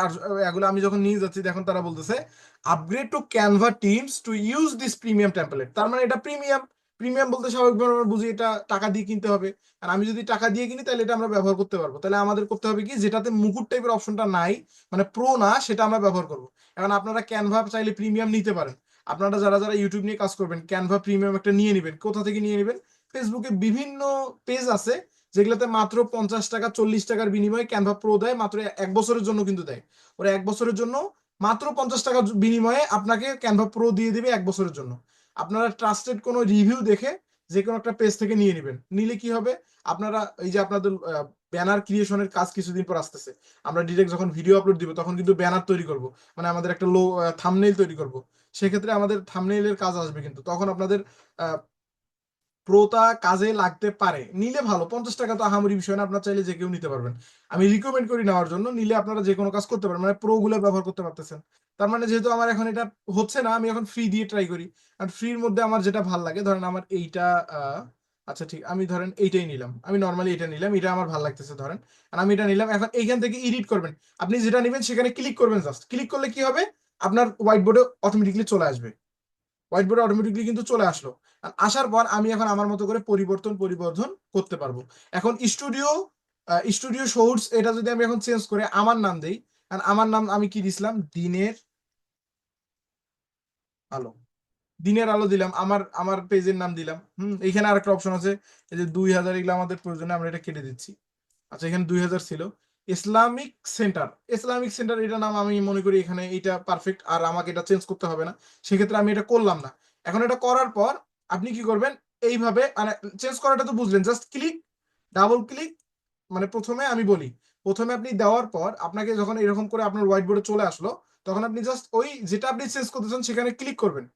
এগুলো আমি যখন নিয়ে যাচ্ছি দেখুন তারা বলতেছে upgrade two Canva teams to use this premium template. তার মানে এটা প্রিমিয়াম। প্রিমিয়াম বলতে স্বাভাবিকভাবে আমরা বুঝি এটা টাকা দিয়ে কিনতে হবে। আর আমি যদি টাকা দিয়ে কিনি তাহলে এটা আমরা ব্যবহার করতে পারবো। তাহলে আমাদের করতে হবে কি, যেটাতে মুকুট টাইপের অপশনটা নাই, মানে প্রো না, সেটা আমরা ব্যবহার করবো। এখন আপনারা ক্যানভা চাইলে প্রিমিয়াম নিতে পারেন। আপনারা যারা যারা ইউটিউব নিয়ে কাজ করবেন ক্যানভা প্রিমিয়াম একটা নিয়ে নেবেন। কোথা থেকে নিয়ে নেবেন? ফেসবুকে বিভিন্ন পেজ আছে যেগুলোতে মাত্র 50 টাকা 40 টাকার বিনিময়ে ক্যানভা প্রো দেয়, মাত্র 1 বছরের জন্য কিন্তু দেয়। ওরা 1 বছরের জন্য মাত্র 50 টাকার বিনিময়ে আপনাকে ক্যানভা প্রো দিয়ে দিবে 1 বছরের জন্য। আপনারা ট্রাস্টেড কোনো রিভিউ দেখে যে কোনো একটা পেজ থেকে নিয়ে নেবেন। নিলে কি হবে, আপনারা এই যে আপনাদের ব্যানার ক্রিয়েশনের কাজ কিছুদিন পর আসতেছে, আমরা ডিরেক্ট যখন ভিডিও আপলোড দিব তখন কিন্তু ব্যানার তৈরি করব, মানে আমাদের একটা থাম্বনেইল তৈরি করব। সেক্ষেত্রে আমাদের থাম্বনেইলের কাজ আসবে, কিন্তু তখন আপনাদের প্রোটা কাজে লাগতে পারে। নিলে ভালো, 50 টাকা তো আহামরি বিষয় না, আপনার চাইলে যে কেউ নিতে পারবেন। আমি রিকমেন্ড করি নেওয়ার জন্য। নিলে আপনারা যে কোনো কাজ করতে পারবেন, মানে প্রো গুলো ব্যবহার করতে পারতেছেন। তার মানে যেহেতু আমার এখন এটা হচ্ছে না, আমি এখন ফ্রি দিয়ে ট্রাই করি। আর ফ্রির মধ্যে আমার যেটা ভাল লাগে, ধরেন আমার এইটা আচ্ছা ঠিক, আমি ধরেন এইটাই নিলাম, আমি নর্মালি এটা নিলাম, এটা আমার ভালো লাগতেছে ধরেন। আর আমি এটা নিলাম। এখন এইখান থেকে এডিট করবেন, আপনি যেটা নেবেন সেখানে ক্লিক করবেন। জাস্ট ক্লিক করলে কি হবে, আপনার হোয়াইট বোর্ডে অটোমেটিকলি চলে আসবে। হোয়াইট বোর্ডে অটোমেটিকলি কিন্তু চলে আসলো। আর আসার পর আমি এখন আমার মতো করে পরিবর্ধন করতে পারবো। এখন স্টুডিও শর্টস এটা যদি আমি এখন চেঞ্জ করে আমার নাম দেই, আর আমার নাম আমি কি দিছিলাম, দিনের আলো। দিনের আলো দিলাম, আমার আমার পেজের নাম দিলাম। এইখানে আরেকটা অপশন আছে, এই যে 2000, এগুলো আমাদের প্রয়োজনে আমরা এটা কেটে দিচ্ছি। আচ্ছা, এখানে 2000 ছিল। ইসলামিক সেন্টার এটা নাম আমি মনে করি এখানে এটা পারফেক্ট, আর আমাকে এটা চেঞ্জ করতে হবে না। সেক্ষেত্রে আমি এটা করলাম না। এখন এটা করার পর আপনি কি করবেন, এইভাবে মানে চেঞ্জ করাটা তো বুঝলেন, জাস্ট ক্লিক, ডাবল ক্লিক। মানে প্রথমে আমি বলি, প্রথমে আপনি দেওয়ার পর আপনাকে যখন এরকম করে আপনার হোয়াইট বোর্ডে চলে আসলো, তখন আপনি জাস্ট ওই যেটা আপনি চেঞ্জ করতে চান সেখানে ক্লিক করবেন।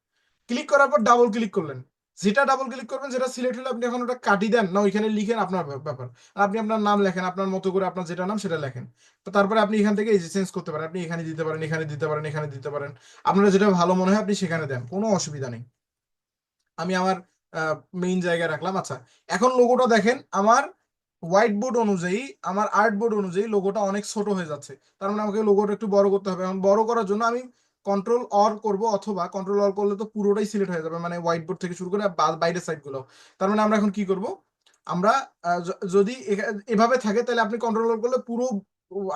ক্লিক করার পর ডাবল ক্লিক করলেন। যেটা ডাবল ক্লিক করবেন, যেটা সিলেক্ট হলে আপনি এখন ওটা কাটি দেন না, ওইখানে লিখেন আপনার ব্যাপার। আর আপনি আপনার নাম লেখেন, আপনার মতো করে আপনার যেটা নাম সেটা লেখেন। তো তারপরে আপনি এখান থেকে এই যে চেঞ্জ করতে পারেন, আপনি এখানে দিতে পারেন, এখানে দিতে পারেন, এখানে দিতে পারেন। আপনারা যেটা ভালো মনে হয় আপনি সেখানে দেন, কোনো অসুবিধা নেই। আমি আমার মেইন জায়গায় রাখলাম। আচ্ছা, এখন লোগোটা দেখেন, আমার হোয়াইট বোর্ড অনুযায়ী, আমার আর্ট বোর্ড অনুযায়ী লোগোটা অনেক ছোট হয়ে যাচ্ছে। তার মানে আমাকে লোগোটা একটু বড় করতে হবে। এখন বড় করার জন্য আমি কন্ট্রোল অর করব, অথবা কন্ট্রোল অর করলে তো পুরোটাই সিলেক্ট হয়ে যাবে, মানে হোয়াইট বোর্ড থেকে শুরু করে বাইরের সাইড গুলো। তার মানে আমরা এখন কি করব, আমরা যদি এভাবে থাকে তাহলে আপনি কন্ট্রোল অর করলে পুরো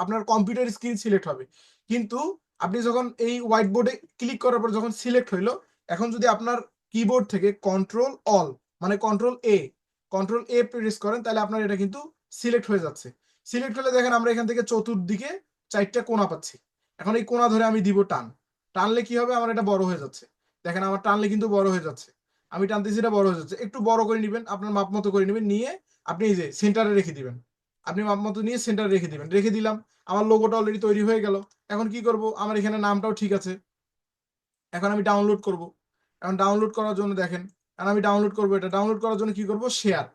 আপনার কম্পিউটার স্ক্রিন সিলেক্ট হবে। কিন্তু আপনি যখন এই হোয়াইট বোর্ডে ক্লিক করার পর যখন সিলেক্ট হইলো, এখন যদি আপনার কিবোর্ড থেকে কন্ট্রোল অল, মানে কন্ট্রোল এ প্রেস করেন, তাহলে আপনার এটা কিন্তু সিলেক্ট হয়ে যাচ্ছে। সিলেক্ট হলে দেখেন আমরা এখান থেকে চতুর্দিকে 4টা কোণা পাচ্ছি। এখন এই কোণা ধরে আমি দিব টান, টানলে কি হবে, আমার এটা বড় হয়ে যাচ্ছে। দেখেন আমার টানলে কিন্তু বড় হয়ে যাচ্ছে, আমি টানতেছি এটা বড় হয়ে যাচ্ছে। একটু বড় করে নেবেন, আপনার মাপ মতো করে নেবেন, নিয়ে আপনি এই যে সেন্টারে রেখে দিবেন। আপনি মাপ মতো নিয়ে সেন্টারে রেখে দিবেন, রেখে দিলাম। আমার লোগোটা অলরেডি তৈরি হয়ে গেল। এখন কি করব, আমার এখানে নামটাও ঠিক আছে। এখন আমি ডাউনলোড করব। এখন ডাউনলোড করার জন্য দেখেন, এখন আমি ডাউনলোড করব। এটা ডাউনলোড করার জন্য কি করব, শেয়ার।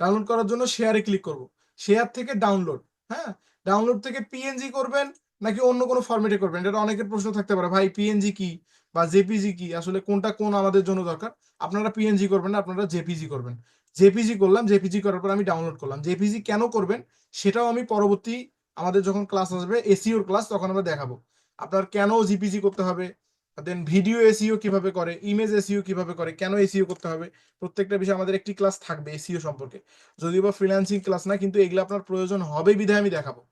ডাউনলোড করার জন্য শেয়ারে ক্লিক করব। শেয়ার থেকে ডাউনলোড, হ্যাঁ, ডাউনলোড থেকে পিএনজি করবেন নাকি অন্য কোনো ফরম্যাটে করবেন, এটা অনেকের প্রশ্ন থাকতে পারে, ভাই পিএনজি কি বা জেপিজি কি, আসলে কোনটা কোন আমাদের জন্য দরকার। আপনারা পিএনজি করবেন না, আপনারা জেপিজি করবেন। জেপিজি করলাম, জেপিজি করার পর আমি ডাউনলোড করলাম। জেপিজি কেন করবেন সেটাও আমি পরবর্তী আমাদের যখন ক্লাস আসবে এসইওর ক্লাস, তখন আমরা দেখাবো আপনার কেন জিপিজি করতে হবে, দেন ভিডিও এসইও কিভাবে করে, ইমেজ এসইও কিভাবে করে, কেন এসইও করতে হবে। প্রত্যেকটা বিষয় আমাদের একটি ক্লাস থাকবে এসইও সম্পর্কে, যদিও বা ফ্রিল্যান্সিং ক্লাস না, কিন্তু এগুলো আপনার প্রয়োজন হবে বিধায় আমি দেখাবো।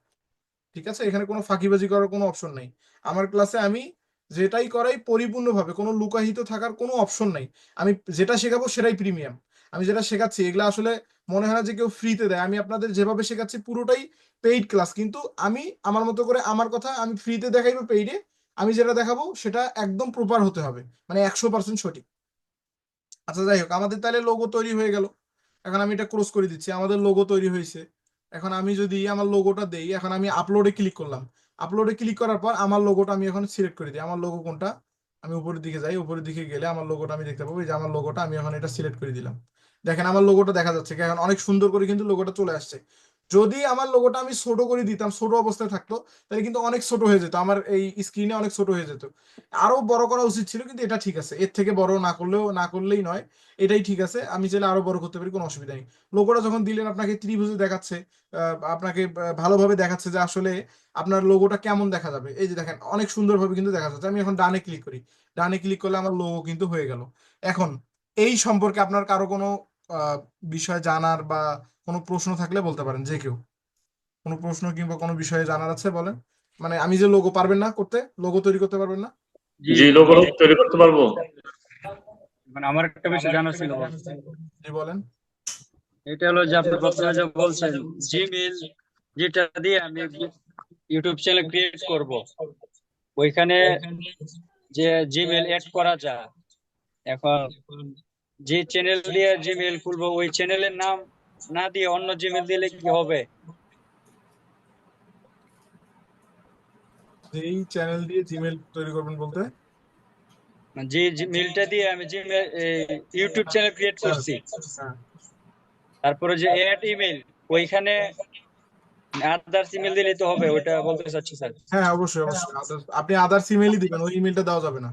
ঠিক আছে, এখানে কোনো ফাঁকিবাজি করার কোনো অপশন নাই। আমার ক্লাসে আমি যেটাই করাই পরিপূর্ণভাবে, কোনো লুকায়িত থাকার কোনো অপশন নাই। আমি যেটা শেখাবো সেটাই প্রিমিয়াম। আমি যেটা শেখাচ্ছি এগুলো আসলে মনে হয় না যে কেউ ফ্রিতে দেয়। আমি আপনাদের যেভাবে শেখাচ্ছি পুরোটাই পেইড ক্লাস, কিন্তু আমি আমার মতো করে আমার কথা আমি ফ্রিতে দেখাইবো পেইডে। আমি যেটা দেখাবো সেটা একদম প্রপার হতে হবে, মানে 100% সঠিক। আচ্ছা যাই হোক, আমাদের তাহলে লোগো তৈরি হয়ে গেল। এখন আমি এটা ক্রস করে দিচ্ছি, আমাদের লোগো তৈরি হয়েছে। এখন আমি যদি আমার লোগোটা দেই, এখন আমি আপলোডে ক্লিক করলাম। আপলোডে ক্লিক করার পর আমার লোগোটা আমি এখন সিলেক্ট করে দিই। আমার লোগো কোনটা, আমি উপরের দিকে যাই, উপরের দিকে গেলে আমার লোগোটা আমি দেখতে পাবো। এই যে আমার লোগোটা, আমি এখন এটা সিলেক্ট করে দিলাম। দেখেন আমার লোগোটা দেখা যাচ্ছে, এখন অনেক সুন্দর করে কিন্তু লোগোটা চলে আসছে। যদি আমার লোগোটা আমি ছোট করে দিতাম, ছোট অবস্থায় থাকতো, তাহলে কিন্তু অনেক ছোট হয়ে যেত, আমার এই স্ক্রিনে অনেক ছোট হয়ে যেত। আরো বড় করা উচিত ছিল, কিন্তু এটা ঠিক আছে, এর থেকে বড় না করলেই নয়, এটাই ঠিক আছে। আমি চাইলে আরো বড় করতে পারি, কোনো অসুবিধা নেই। লোগোটা যখন দিলেন আপনাকে ত্রিভুজে দেখাচ্ছে, আপনাকে ভালোভাবে দেখাচ্ছে যে আসলে আপনার লোগোটা কেমন দেখা যাবে। এই যে দেখেন অনেক সুন্দরভাবে কিন্তু দেখা যাচ্ছে। আমি এখন ডানে ক্লিক করি, ডানে ক্লিক করলে আমার লোগো কিন্তু হয়ে গেল। এখন এই সম্পর্কে আপনার কারো কোনো বিষয় জানার বা কোনো প্রশ্ন থাকলে বলতে পারেন, যে কেউ কোনো প্রশ্ন কিংবা কোনো বিষয়ে জানার আছে বলেন। মানে আমি যে লোগো পারবেন না করতে, লোগো তৈরি করতে পারবেন না? জি লোগো তৈরি করতে পারবো। মানে আমার একটা বিষয় জানা ছিল, জি বলেন। এটা হলো যে আপনি প্রথমে যে বলছেন জিমেইল যেটা দিয়ে আমি ইউটিউব চ্যানেল ক্রিয়েট করব, ওইখানে যে জিমেইল অ্যাড করা যায়, এখন যে চ্যানেল দিয়ে জিমেইল খুলবো ওই চ্যানেলের নাম না দিয়ে অন্য জিমেইল দিলে কি হবে? যেই চ্যানেল দিয়ে জিমেল তৈরি করবেন বলতে? যে মেইলটা দিয়ে আমি জিমেইল ইউটিউব চ্যানেল ক্রিয়েট করছি, হ্যাঁ তারপরে যে অ্যাড ইমেইল, ওইখানে আদার্স ইমেইল দিলেই তো হবে, ওইটা বলতে চাচ্ছি স্যার। হ্যাঁ, অবশ্যই অবশ্যই আপনি আদার্স ইমেলই দিবেন, ওই ইমেলটা দেওয়া যাবে না।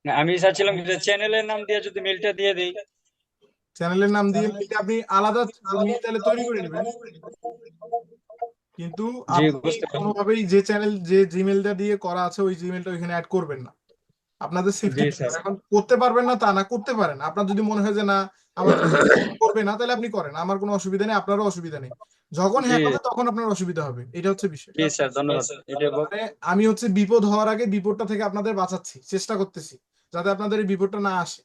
না, আমি চাচ্ছিলাম যে চ্যানেলের নাম দিয়ে যদি মেইলটা দিয়ে দিই। চ্যানেলের নাম দিয়ে মেইলটা আপনি আলাদা মেইল তাহলে তৈরি করে নেবেন, কিন্তু জি, আপনি বুঝতে পারছি। কোনোভাবেই যে জিমেলটা দিয়ে করা আছে ওই জিমেলটা ওইখানে অ্যাড করবেন না, আপনাদের সেফটি। জি স্যার। এখন করতে পারবেন না তা না, করতে পারেন। আপনার যদি মনে হয় যে না আমার করবে না, তাহলে আপনি করেন, আমার কোনো অসুবিধা নেই, আপনারও অসুবিধা নেই। যখন জি হ্যাক হবে তখন আপনার অসুবিধা হবে, এটা হচ্ছে বিষয়। জি স্যার, ধন্যবাদ। এটা মানে আমি হচ্ছে বিপদ হওয়ার আগে বিপদটা থেকে আপনাদের বাঁচাচ্ছি, চেষ্টা করতেছি যাতে আপনাদের এই বিপদটা না আসে।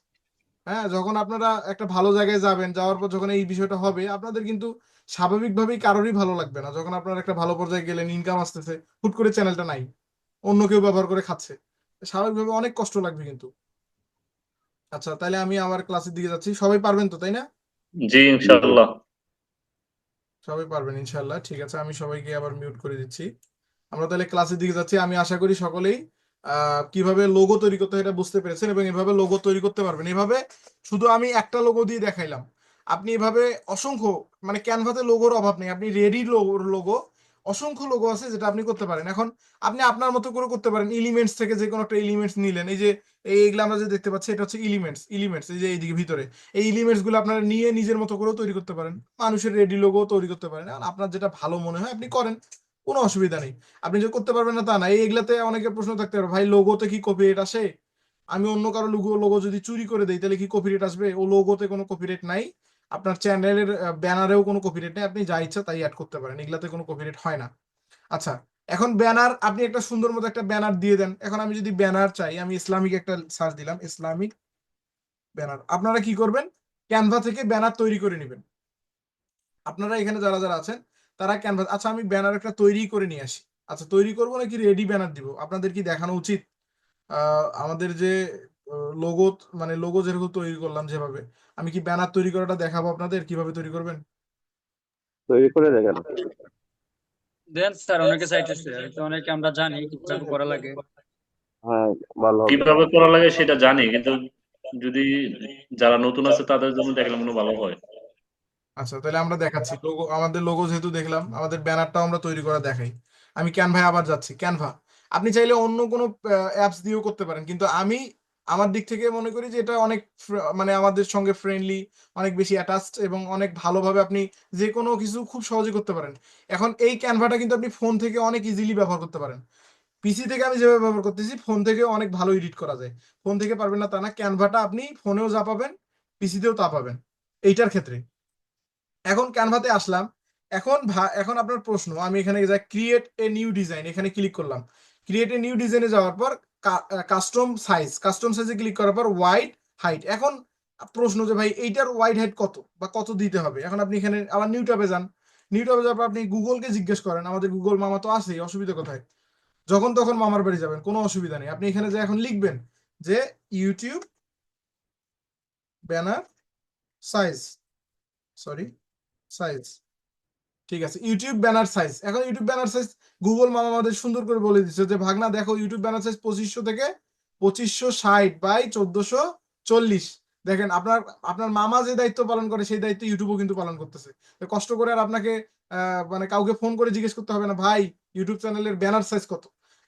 হ্যাঁ, যখন আপনারা একটা ভালো জায়গায় যাবেন, যাওয়ার পর যখন এই বিষয়টা হবে, আপনাদের কিন্তু স্বাভাবিকভাবেই কারোরই ভালো লাগবে না। যখন আপনারা একটা ভালো পর্যায়ে গেলেন, ইনকাম আসতেছে, হুট করে চ্যানেলটা নাই, অন্য কেউ ব্যবহার করে খাচ্ছে, স্বাভাবিকভাবে অনেক কষ্ট লাগবে কিন্তু। আচ্ছা, তাহলে আমি আবার ক্লাসের দিকে যাচ্ছি। সবাই পারবেন তো, তাই না? জি ইনশাআল্লাহ। সবাই পারবেন ইনশাল্লাহ। ঠিক আছে, আমি সবাইকে আবার মিউট করে দিচ্ছি। আমরা তাহলে ক্লাসের দিকে যাচ্ছি। আমি আশা করি সকলেই কিভাবে লোগো তৈরি করতে হয় এটা বুঝতে পেরেছেন, এবং এভাবে লোগো তৈরি করতে পারবেন। এভাবে শুধু আমি একটা লোগো দিয়ে দেখাইলাম, আপনি এভাবে অসংখ্য, মানে ক্যানভাতে লোগোর অভাব নেই, আপনি রেডি লোগো অসংখ্য লোগো আছে যেটা আপনি করতে পারেন। এখন আপনি আপনার মতো করে করতে পারেন, এলিমেন্টস থেকে যে কোনো একটা এলিমেন্টস নিলেন, এই যে এইগুলো আমরা যে দেখতে পাচ্ছি এটা হচ্ছে এলিমেন্টস, এই যে এইদিকে ভিতরে এই এলিমেন্টস গুলো আপনারা নিয়ে নিজের মতো করেও তৈরি করতে পারেন, মানুষের রেডি লোগো তৈরি করতে পারেন। এখন আপনার যেটা ভালো মনে হয় আপনি করেন, কোনো অসুবিধা নেই। আপনি যে করতে পারবেন না তা না, এইগুলাতে অনেকের প্রশ্ন থাকতে পারে, ভাই লোগোতে কি কপিরাইট আসে? আমি অন্য কারো লোগো যদি চুরি করে দেই তাহলে কি কপিরাইট আসবে? ও লোগোতে কোনো কপিরাইট নাই, আপনার চ্যানেলের ব্যানারেও কোনো কপিরাইট নেই, আপনি যা ইচ্ছা তাই অ্যাড করতে পারেন, এগুলাতে কোনো কপিরাইট হয় না। আচ্ছা, এখন ব্যানার আপনি একটা সুন্দর মতো একটা ব্যানার দিয়ে দেন। এখন আমি যদি ব্যানার চাই, আমি ইসলামিক একটা সার্চ দিলাম, ইসলামিক ব্যানার। আপনারা কি করবেন, ক্যানভা থেকে ব্যানার তৈরি করে নেবেন। আপনারা এখানে যারা যারা আছেন তারা ক্যানভা, আচ্ছা আমি ব্যানার একটা তৈরি করে নিয়ে আসি। আচ্ছা, তৈরি করবো নাকি রেডি ব্যানার দিব? আপনাদের কি দেখানো উচিত আমাদের যে লোগো, মানে লোগো যেরকম তৈরি করলাম যেভাবে, আমি কি ব্যানার তৈরি করাটা দেখাবো আপনাদের কিভাবে তৈরি করবেন? তৈরি করে দেখানো। দেন স্যার, অনেকে চাইতেছে, হয়তো অনেকে আমরা জানি কিভাবে করা লাগে। হ্যাঁ, ভালো হবে। কিভাবে করা লাগে সেটা জানি, কিন্তু যদি যারা নতুন আছে তাদের জন্য দেখলে মনে হয় ভালো হয়। আচ্ছা, তাহলে আমরা দেখাচ্ছি লোগো, আমাদের লোগো যেহেতু দেখলাম, আমাদের ব্যানারটাও আমরা তৈরি করা দেখাই। আমি ক্যানভায় আবার যাচ্ছি, ক্যানভা। আপনি চাইলে অন্য কোনো অ্যাপস দিয়েও করতে পারেন, কিন্তু আমি আমার দিক থেকে মনে করি যে এটা অনেক মানে আমাদের সঙ্গে ফ্রেন্ডলি, অনেক বেশি অ্যাটাচড, এবং অনেক ভালোভাবে আপনি যে কোনো কিছু খুব সহজে করতে পারেন। এখন এই ক্যানভাটা কিন্তু আপনি ফোন থেকে অনেক ইজিলি ব্যবহার করতে পারেন। পিসি থেকে আমি যেভাবে ব্যবহার করতেছি, ফোন থেকে অনেক ভালো এডিট করা যায়। ফোন থেকে পারবেন না তা না, ক্যানভাটা আপনি ফোনেও যা পাবেন পিসিতেও তা পাবেন এইটার ক্ষেত্রে। এখন ক্যানভাতে আসলাম। এখন আপনার প্রশ্ন, আমি এখানে যাই ক্রিয়েট এ নিউ ডিজাইন, এখানে ক্লিক করলাম। ক্রিয়েট এ নিউ ডিজাইনে যাওয়ার পর কাস্টম সাইজে ক্লিক করার পর ওয়াইড হাইট। এখন প্রশ্ন যে ভাই এইটার ওয়াইড হাইট কত বা কত দিতে হবে? এখন আপনি এখানে আবার নিউ ট্যাবে যান। নিউ ট্যাবে যাওয়ার পর আপনি গুগলকে জিজ্ঞেস করেন, আমাদের গুগল মামা তো আছেই, অসুবিধা কোথায়? যখন তখন মামার বাড়ি যাবেন, কোনো অসুবিধা নেই। আপনি এখানে যে এখন লিখবেন যে ইউটিউব ব্যানার সাইজ, সাইজ, ঠিক আছে, ইউটিউব ব্যানার সাইজ। এখন ইউটিউব ব্যানার সাইজ গুগল মামা আমাদের সুন্দর করে বলে দিচ্ছে যে ভাগনা দেখো, ইউটিউব ব্যানার সাইজ 2500 থেকে 2560 বাই 1440। দেখেন আপনার আপনার মামা যে দায়িত্ব পালন করে সেই দায়িত্ব ইউটিউবও কিন্তু পালন করতেছে। তো কষ্ট করে আর আপনাকে মানে কাউকে ফোন করে জিজ্ঞেস করতে হবে না ভাই ইউটিউব চ্যানেলের ব্যানার সাইজ কত।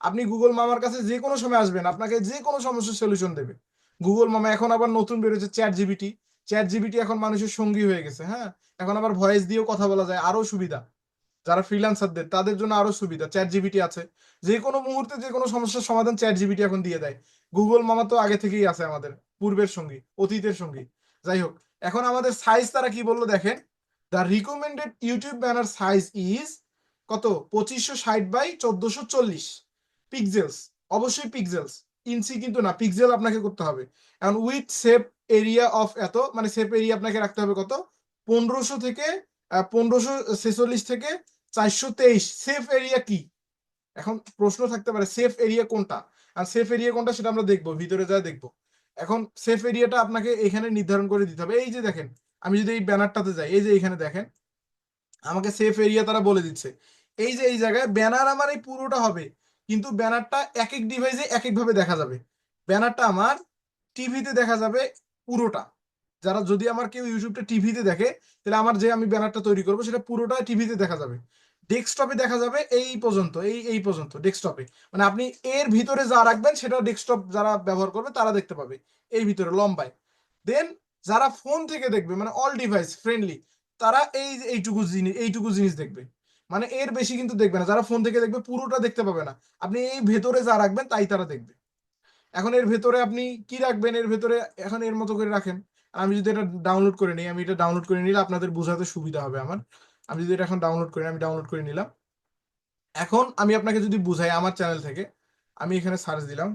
আপনি গুগল মামার কাছে যে কোনো সময় আসবেন, আপনাকে যে কোনো সমস্যার সলিউশন দেবে গুগল মামা। এখন আবার নতুন বেরোচ্ছে চ্যাট জিবিটি এখন মানুষের সঙ্গী হয়ে গেছে। হ্যাঁ, এখন আবার ভয়েস দিয়েও কথা বলা যায়, আরো সুবিধা। যারা ফ্রিল্যান্সারদের তাদের জন্য আরো সুবিধা, চ্যাট জিবিটি আছে। যে কোনো মুহূর্তে যে কোনো সমস্যার সমাধান চ্যাট জিবিটি এখন দিয়ে দেয়। গুগল মামা তো আগে থেকেই আছে আমাদের পূর্বের সঙ্গী, অতীতের সঙ্গী। যাই হোক, এখন আমাদের সাইজ তারা কি বললো দেখেন, the recommended YouTube banner size is কত 2560 বাই 1440 পিক্সেলস। অবশ্যই পিক্সেলস, ইঞ্চি কিন্তু না, পিক্সেল আপনাকে করতে হবে। এখন উইথ সেভ এরিয়া অফ এত, মানে সেভ এরিয়া আপনাকে রাখতে হবে কত 1500 থেকে 1546 থেকে 423। সেফ এরিয়া কি, এখন প্রশ্ন থাকতে পারে সেফ এরিয়া কোনটা, আর সেফ এরিয়া কোনটা সেটা আমরা দেখবো, ভিতরে যা দেখবো। এখন সেফ এরিয়াটা আপনাকে এখানে নির্ধারণ করে দিতে হবে। এই যে দেখেন, আমি যদি এই ব্যানারটাতে যাই, এই যে এখানে দেখেন আমাকে সেফ এরিয়া তারা বলে দিচ্ছে। এই যে এই জায়গায় ব্যানার আমার এই পুরোটা হবে, কিন্তু ব্যানারটা এক এক ডিভাইসে এক এক ভাবে দেখা যাবে। ব্যানারটা আমার টিভিতে দেখা যাবে পুরোটা। যারা যদি আমার কেউ ইউটিউবটা টিভিতে দেখে, তাহলে আমার যে আমি ব্যানারটা তৈরি করবো সেটা পুরোটা টিভিতে দেখা যাবে। ডেস্কটপে দেখা যাবে এই পর্যন্ত, এই পর্যন্ত ডেস্কটপে। মানে আপনি এর ভিতরে যা রাখবেন সেটা ডেস্কটপ যারা ব্যবহার করবে তারা দেখতে পাবে এই ভিতরে লম্বায়। দেন যারা ফোন থেকে দেখবে, মানে অল ডিভাইস ফ্রেন্ডলি, তারা এইটুকু জিনিস দেখবে। মানে এর বেশি কিন্তু দেখবে না। যারা ফোন থেকে দেখবে পুরোটা দেখতে পাবে না, আপনি এই ভেতরে যা রাখবেন তাই তারা দেখবে। এখন এর ভেতরে আপনি কি রাখবেন, এর ভেতরে এখন এর মতো করে রাখেন। আমি যদি এটা ডাউনলোড করে নিই, আমি এটা ডাউনলোড করে নিলে আপনাদের বোঝাতে সুবিধা হবে আমার। আমি যদি এটা এখন ডাউনলোড করি, আমি ডাউনলোড করে নিলাম। এখন আমি আপনাকে যদি বুঝাই আমার চ্যানেল থেকে, আমি এখানে সার্চ দিলাম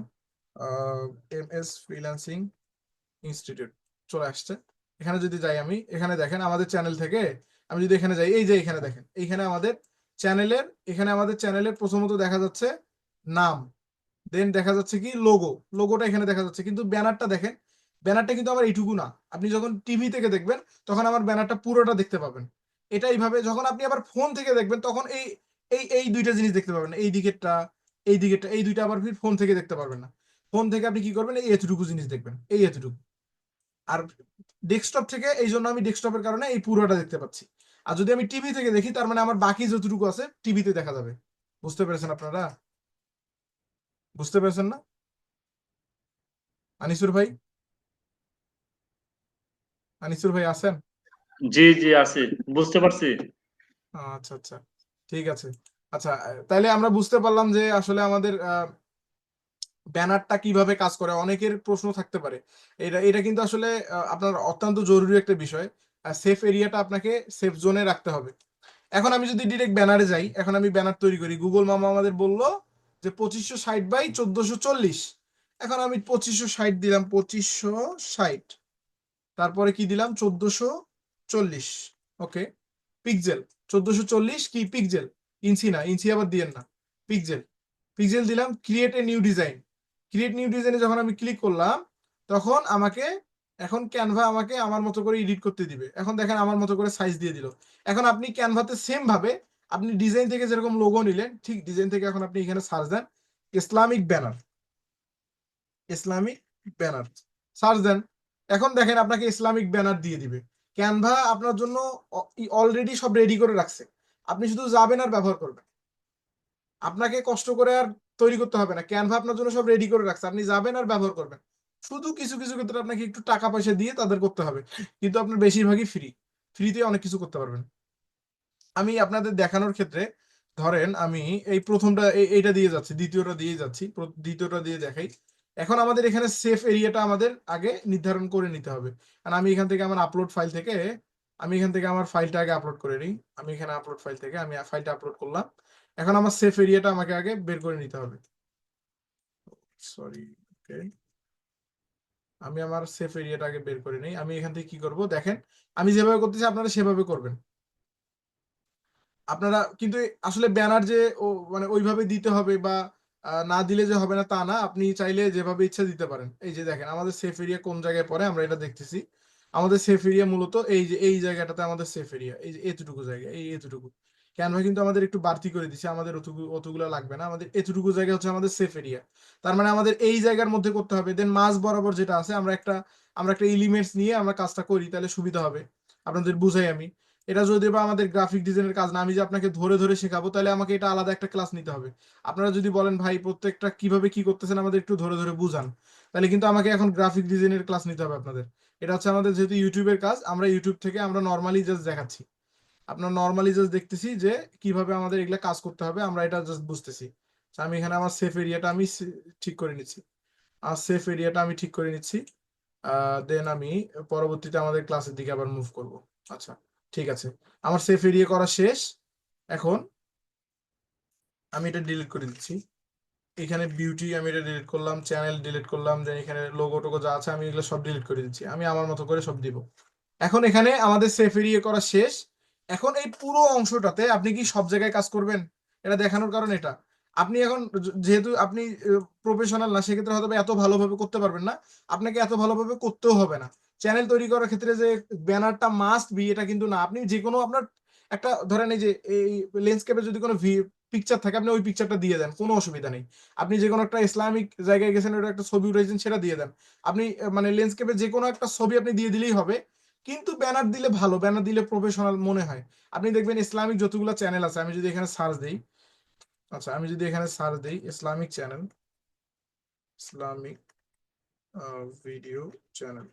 MS ফ্রিল্যান্সিং ইনস্টিটিউট, চলে আসছে। এখানে যদি যাই, আমি এখানে দেখেন আমাদের চ্যানেল থেকে আমি যদি এখানে যাই, এই যে এখানে দেখেন, এইখানে আমাদের চ্যানেলের প্রথমত দেখা যাচ্ছে নাম, দেন দেখা যাচ্ছে কি লোগোটা এখানে দেখা যাচ্ছে। কিন্তু ব্যানারটা দেখেন, ব্যানারটা কিন্তু আমার এইটুকু না। আপনি যখন টিভি থেকে দেখবেন তখন আমার ব্যানারটা পুরোটা দেখতে পাবেন। এটা এইভাবে। যখন আপনি আবার ফোন থেকে দেখবেন তখন এই এই এই দুইটা জিনিস দেখতে পাবেন, এই দিকেরটা এই দুইটা আবার ফোন থেকে দেখতে পারবেন না। ফোন থেকে আপনি কি করবেন, এই এতটুকু জিনিস দেখবেন, এই এতটুকু। আর ডেস্কটপ থেকে, এই জন্য আমি ডেস্কটপের কারণে এই পুরোটা দেখতে পাচ্ছি। আর যদি আমি টিভি থেকে দেখি, তার মানে আমার বাকি যতটুকু আছে টিভিতে দেখা যাবে। বুঝতে পেরেছেন আপনারা? বুঝতে পেরেছেন না আনিসুর ভাই? আনিসুর ভাই আছেন? জি জি আছে, বুঝতে পারছি। আচ্ছা আচ্ছা, ঠিক আছে। আচ্ছা, তাইলে আমরা বুঝতে পারলাম যে আসলে আমাদের ব্যানারটা কিভাবে কাজ করে। অনেকের প্রশ্ন থাকতে পারে। এটা এটা কিন্তু আসলে আপনার অত্যন্ত জরুরি একটা বিষয়। সেফ এরিয়াটা আপনাকে সেফ জোনে রাখতে হবে। এখন আমি যদি ডিরেক্ট ব্যানারে যাই, এখন আমি ব্যানার তৈরি করি। গুগল মামা আমাদের বললো যে 2560 বাই 1440। এখন আমি 2560 দিলাম, 2560, তারপরে কি দিলাম 1440। ওকে, পিক্সেল 1440 কি পিক্সেল, ইঞ্চি না, ইঞ্চি আবার দিয়েন না, পিক্সেল দিলাম। ক্রিয়েট এ নিউ ডিজাইনে যখন আমি ক্লিক করলাম, তখন আমাকে এখন ক্যানভা আমাকে আমার মতো করে এডিট করতে দিবে। এখন দেখেন আমার মতো করে সাইজ দিয়ে দিল। এখন আপনি ক্যানভাতে সেম ভাবে আপনি ডিজাইন থেকে যেরকম লোগো নিলেন, ঠিক ডিজাইন থেকে এখন আপনি এখানে সার্চ দেন ইসলামিক ব্যানার সার্চ দেন। এখন দেখেন আপনাকে ইসলামিক ব্যানার দিয়ে দিবে। ক্যানভা আপনার জন্য অলরেডি সব রেডি করে রাখছে, আপনি শুধু যাবেন আর ব্যবহার করবেন। আপনাকে কষ্ট করে আর তৈরি করতে হবে না, ক্যানভা আপনার জন্য সব রেডি করে রাখছে, আপনি যাবেন আর ব্যবহার করবেন। শুধু কিছু কিছু ক্ষেত্রে আপনাকে একটু টাকা পয়সা দিয়ে তাদের করতে হবে, কিন্তু আপনার বেশিরভাগই ফ্রিতে অনেক কিছু করতে পারবেন। আমি আপনাদের দেখানোর ক্ষেত্রে ধরেন আমি এই প্রথমটা এইটা দিয়ে যাচ্ছি, দ্বিতীয়টা দিয়ে দেখাই। এখন আমাদের এখানে সেফ এরিয়াটা আমাদের আগে নির্ধারণ করে নিতে হবে। কারণ আমি এখান থেকে আমার ফাইলটা আগে আপলোড করে নিই। আমি এখানে আপলোড ফাইল থেকে আমি ফাইলটা আপলোড করলাম। এখন আমার সেফ এরিয়াটা আমাকে আগে বের করে নিতে হবে। সরি, ওকে, আমি আমার সেফ এরিয়াটা আগে বের করে নিই। আমি এখান থেকে কি করব দেখেন, আমি যেভাবে করতেছি আপনারা সেভাবে করবেন। আপনারা কিন্তু আসলে ব্যানার যে মানে ওইভাবে দিতে হবে বা না দিলে যে হবে না তা না, আপনি চাইলে যেভাবে ইচ্ছা দিতে পারেন। এই যে দেখেন আমাদের সেফ এরিয়া কোন জায়গায় পড়ে, আমরা এটা দেখতেছি। আমাদের সেফ এরিয়া মূলত এই যে এই জায়গাটাতে আমাদের সেফ এরিয়া, এই যে এতটুকু জায়গা, এতটুকু। ক্যানভা কিন্তু আমাদের একটু বাড়তি করে দিচ্ছে, আমাদের অতগুলো লাগবে না, আমাদের এতটুকু জায়গা হচ্ছে আমাদের সেফ এরিয়া। তার মানে আমাদের এই জায়গার মধ্যে করতে হবে। দেন মাঝ বরাবর যেটা আছে আমরা একটা এলিমেন্টস নিয়ে আমরা কাজটা করি, তাহলে সুবিধা হবে। আপনাদের বুঝাই আমি, এটা যদি বা আমাদের গ্রাফিক ডিজাইনের কাজ না, আমি যে আপনাকে ধরে ধরে শেখাবো, তাহলে আমাকে এটা আলাদা একটা ক্লাস নিতে হবে। আপনারা যদি বলেন ভাই প্রত্যেকটা কিভাবে কি করতেছেন আমাদের একটু ধরে ধরে বুঝান, তাহলে কিন্তু আমাকে এখন গ্রাফিক ডিজাইনের ক্লাস নিতে হবে আপনাদের। এটা হচ্ছে আমাদের যেহেতু ইউটিউবের কাজ, আমরা ইউটিউব থেকে আমরা নর্মালি জাস্ট দেখাচ্ছি, আপনার নর্মালি জাস্ট দেখতেছি যে কিভাবে আমাদের এগুলা কাজ করতে হবে, আমরা এটা জাস্ট বুঝতেছি। তো আমি এখানে আমার সেফ এরিয়াটা আমি ঠিক করে নিচ্ছি, আর সেফ এরিয়াটা আমি ঠিক করে নিচ্ছি। দেন আমি পরবর্তীতে আমাদের ক্লাসের দিকে আবার মুভ করব। আচ্ছা ঠিক আছে, আমার সেফ এরিয়া করা শেষ। এখন আমি এটা ডিলিট করে দিচ্ছি। এখানে বিউটি আমি এটা ডিলিট করলাম, চ্যানেল ডিলিট করলাম, দেন এখানে লোগো টোগো যা আছে আমি এগুলো সব ডিলিট করে দিচ্ছি, আমি আমার মতো করে সব দিব। এখন এখানে আমাদের সেফ এরিয়া করা শেষ। এখন এই পুরো অংশটাতে আপনি কি সব জায়গায় কাজ করবেন, এটা দেখানোর কারণ এটা, আপনি এখন যেহেতু আপনি প্রফেশনাল না, সেক্ষেত্রে হয়তো বা এত ভালোভাবে করতে পারবেন না, আপনাকে এত ভালোভাবে করতেও হবে না। চ্যানেল তৈরি করার ক্ষেত্রে যে ব্যানারটা মাস্ট বি এটা কিন্তু না, আপনি যে কোনো আপনার একটা ধরেন এই যে এই ল্যান্ডস্কেপে যদি কোনো পিকচার থাকে আপনি ওই পিকচারটা দিয়ে দেন, কোনো অসুবিধা নেই। আপনি যে কোনো একটা ইসলামিক জায়গায় গেছেন, ওটা একটা ছবি উঠেছেন, সেটা দিয়ে দেন। আপনি মানে ল্যান্ডস্কেপে যে কোনো একটা ছবি আপনি দিয়ে দিলেই হবে, কিন্তু ব্যানার দিলে ভালো, ব্যানার দিলে প্রফেশনাল মনে হয়। আপনি দেখবেন ইসলামিক যতগুলো চ্যানেল আছে, আমি যদি এখানে সার্চ দিই, আচ্ছা আমি যদি এখানে সার্চ দিই Islamic channel, Islamic video channel,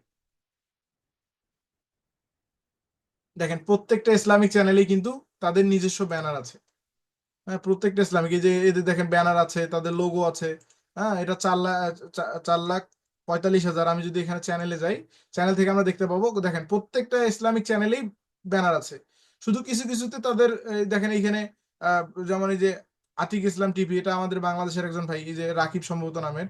দেখেন প্রত্যেকটা ইসলামিক চ্যানেলেই কিন্তু তাদের নিজস্ব ব্যানার আছে। হ্যাঁ, প্রত্যেকটা ইসলামিক, এই যে এদের দেখেন ব্যানার আছে, তাদের লোগো আছে। হ্যাঁ, এটা 4,45,000। আমি যদি এখানে চ্যানেলে যাই, চ্যানেল থেকে আমরা দেখতে পাবো, দেখেন প্রত্যেকটা ইসলামিক চ্যানেলেই ব্যানার আছে। শুধু কিছু কিছুতে তাদের দেখেন এইখানে যেমন এই যে আতিক ইসলাম টিভি, এটা আমাদের বাংলাদেশের একজন ভাই, এই যে রাকিব সম্ভবত নামের,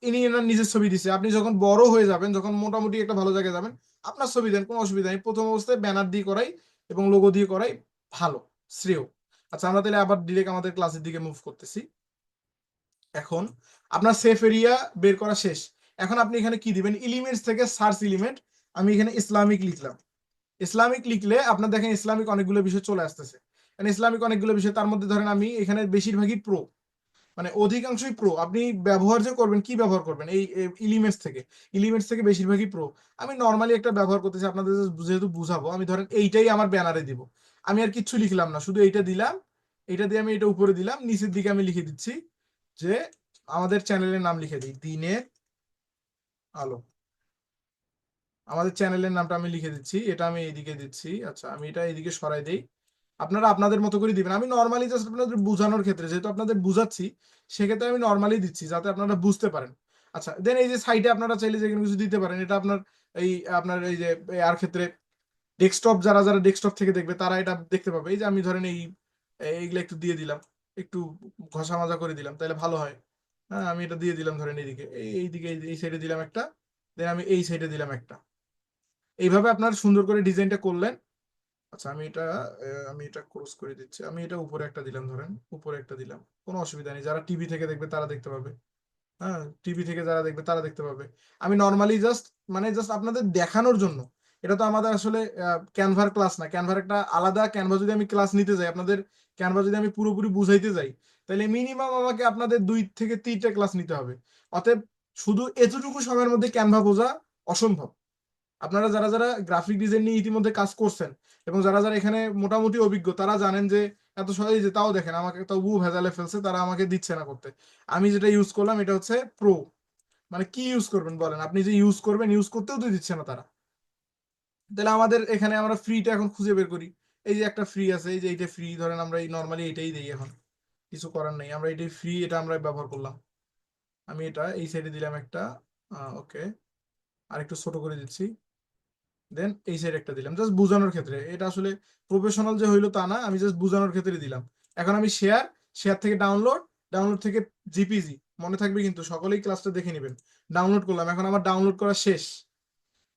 ইনি এনার নিজের ছবি দিছে। আপনি যখন বড় হয়ে যাবেন, যখন মোটামুটি একটা ভালো জায়গায় যাবেন, আপনার ছবি দেন, কোনো অসুবিধা নেই। প্রথম অবস্থায় ব্যানার দিয়ে করাই এবং লোগো দিয়ে করাই ভালো, শ্রেয়। আচ্ছা আমরা তাহলে আবার ডিরেক্ট আমাদের ক্লাসের দিকে মুভ করতেছি। এখন আপনার সেফ এরিয়া বের করা শেষ। এখন আপনি এখানে কি দিবেন, এলিমেন্টস থেকে সার্চ এলিমেন্ট, আমি এখানে ইসলামিক লিখলাম। ইসলামিক লিখলে আপনার দেখেন ইসলামিক অনেকগুলো বিষয় চলে আসতেছে। মানে ইসলামিক অনেকগুলো বিষয়, তার মধ্যে ধরেন আমি এখানে বেশিরভাগই প্রো, মানে অধিকাংশই প্রো। আপনি ব্যবহার যে করবেন, কি ব্যবহার করবেন, এই এলিমেন্টস থেকে বেশিরভাগই প্রো। আমি নর্মালি একটা ব্যবহার করতেছি আপনাদের যেহেতু বুঝাবো, আমি ধরেন এইটাই আমার ব্যানারে দিব, আমি আর কিচ্ছু লিখলাম না, শুধু এইটা দিলাম। এইটা দিয়ে আমি এটা উপরে দিলাম, নিচের দিকে আমি লিখে দিচ্ছি যে আমাদের চ্যানেলের নাম লিখে দিই, দিনের আলো। আমাদের চ্যানেলের নামটা আমি লিখে দিচ্ছি, এটা আমি এইদিকে দিচ্ছি। আচ্ছা আমি এটা এইদিকে সরাই দেই, আপনারা আপনাদের মতো করে দিবেন। আমি নর্মালি জাস্ট আপনাদের বোঝানোর ক্ষেত্রে, যেহেতু আপনাদের বুঝাচ্ছি, সেক্ষেত্রে আমি নর্মালি দিচ্ছি যাতে আপনারা বুঝতে পারেন। আচ্ছা দেন এই যে সাইডে আপনারা চাইলে যে কোনো কিছু দিতে পারেন, এটা আপনার এই আপনার এই যে আর ক্ষেত্রে ডেস্কটপ, যারা যারা ডেস্কটপ থেকে দেখবে তারা এটা দেখতে পাবে। এই যে আমি ধরেন এইগুলো একটু দিয়ে দিলাম, একটু ঘষা মাজা করে দিলাম, তাহলে ভালো হয়। হ্যাঁ আমি এটা দিয়ে দিলাম ধরেন এইদিকে, এইদিকে এই সাইডে দিলাম একটা, দেন আমি এই সাইডে দিলাম একটা। এইভাবে আপনার সুন্দর করে ডিজাইনটা করলেন। আচ্ছা আমি এটা ক্লোজ করে দিচ্ছি, আমি এটা উপরে একটা দিলাম, ধরেন উপরে একটা দিলাম, কোনো অসুবিধা নেই। যারা টিভি থেকে দেখবে তারা দেখতে পাবে। হ্যাঁ টিভি থেকে যারা দেখবে তারা দেখতে পাবে। আমি নর্মালি জাস্ট মানে জাস্ট আপনাদের দেখানোর জন্য, এটা তো আমাদের আসলে ক্যানভার ক্লাস না। ক্যানভার একটা আলাদা, ক্যানভা যদি আমি ক্লাস নিতে যাই, আপনাদের ক্যানভা যদি আমি পুরোপুরি বুঝাইতে যাই, তাহলে মিনিমাম আমাকে আপনাদের 2 থেকে 3টা ক্লাস নিতে হবে। অতএব শুধু এতটুকু সময়ের মধ্যে ক্যানভা বোঝা অসম্ভব। আপনারা যারা যারা গ্রাফিক ডিজাইন নিয়ে ইতিমধ্যে কাজ করছেন এবং যারা যারা এখানে মোটামুটি অভিজ্ঞ, তারা জানেন যে এত সহজে, যে তাও দেখেন আমাকে তবুও ভেজালে ফেলছে, তারা আমাকে দিচ্ছে না করতে। আমি যেটা ইউজ করলাম এটা হচ্ছে প্রো। মানে কি ইউজ করবেন বলেন, আপনি যে ইউজ করবেন, ইউজ করতেও তো দিচ্ছে না তারা। তাহলে আমাদের এখানে আমরা ফ্রিটা এখন খুঁজে বের করি। এই যে একটা ফ্রি আছে, এই যে এইটা ফ্রি, ধরেন আমরা এই নর্মালি এটাই দিই, এখন কিছু করার নেই, আমরা এটাই ফ্রি, এটা আমরা ব্যবহার করলাম। আমি এটা এই সাইডে দিলাম একটা, ওকে, আর একটু ছোট করে দিচ্ছি, দেন এই সাইড একটা দিলাম জাস্ট বোঝানোর ক্ষেত্রে। এটা আসলে প্রফেশনাল যে হইলো তা না, আমি জাস্ট বোঝানোর ক্ষেত্রে দিলাম। এখন আমি শেয়ার থেকে ডাউনলোড থেকে জিপিজি, মনে থাকবে কিন্তু, সকলেই ক্লাসটা দেখে নেবেন। ডাউনলোড করলাম, এখন আমার ডাউনলোড করা শেষ,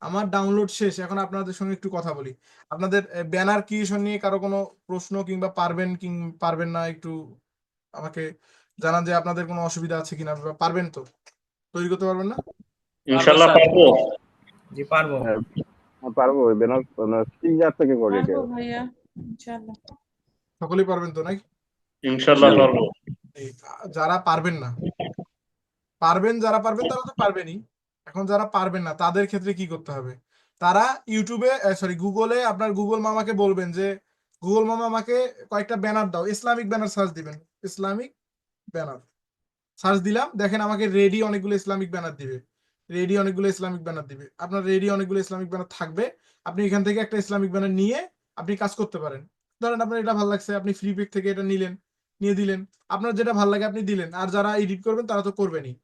আমার ডাউনলোড শেষ। এখন আপনাদের সঙ্গে একটু কথা বলি। আপনাদের ব্যানার ক্রিয়েশন নিয়ে কারো কোনো প্রশ্ন কিংবা পারবেন না, একটু আমাকে জানান যে আপনাদের কোনো অসুবিধা আছে কিনা, বা পারবেন তো, তৈরি করতে পারবেন না? ইনশাল্লাহ পারবো। জি পারবো। হ্যাঁ, পারবো। ব্যানার স্ক্রিনশট থেকে করে পারবো ভাইয়া, ইনশাআল্লাহ। সকলেই পারবেন তো নাকি? ইনশাল্লাহ পারবো। এই, যারা পারবেন না, যারা পারবেন তারা তো পারবেনই। এখন যারা পারবেন না তাদের ক্ষেত্রে কি করতে হবে? তারা ইউটিউবে গুগলে আপনার গুগল মামাকে বলবেন যে গুগল মামা আমাকে কয়েকটা ব্যানার দাও, ইসলামিক ব্যানার সার্চ দিবেন, ইসলামিক ব্যানার সার্চ দিলাম, দেখেন আমাকে রেডি অনেকগুলো ইসলামিক ব্যানার দিবে, রেডি অনেকগুলো ইসলামিক ব্যানার দিবে। আপনার রেডি অনেকগুলো ইসলামিক ব্যানার থাকবে, আপনি এখান থেকে একটা ইসলামিক ব্যানার নিয়ে আপনি কাজ করতে পারেন। ধরেন আপনার এটা ভালো লাগছে, আপনি ফ্রি পেক থেকে এটা নিলেন, নিয়ে দিলেন, আপনার যেটা ভালো লাগে আপনি দিলেন, আর যারা এডিট করবেন তারা তো করবেনই।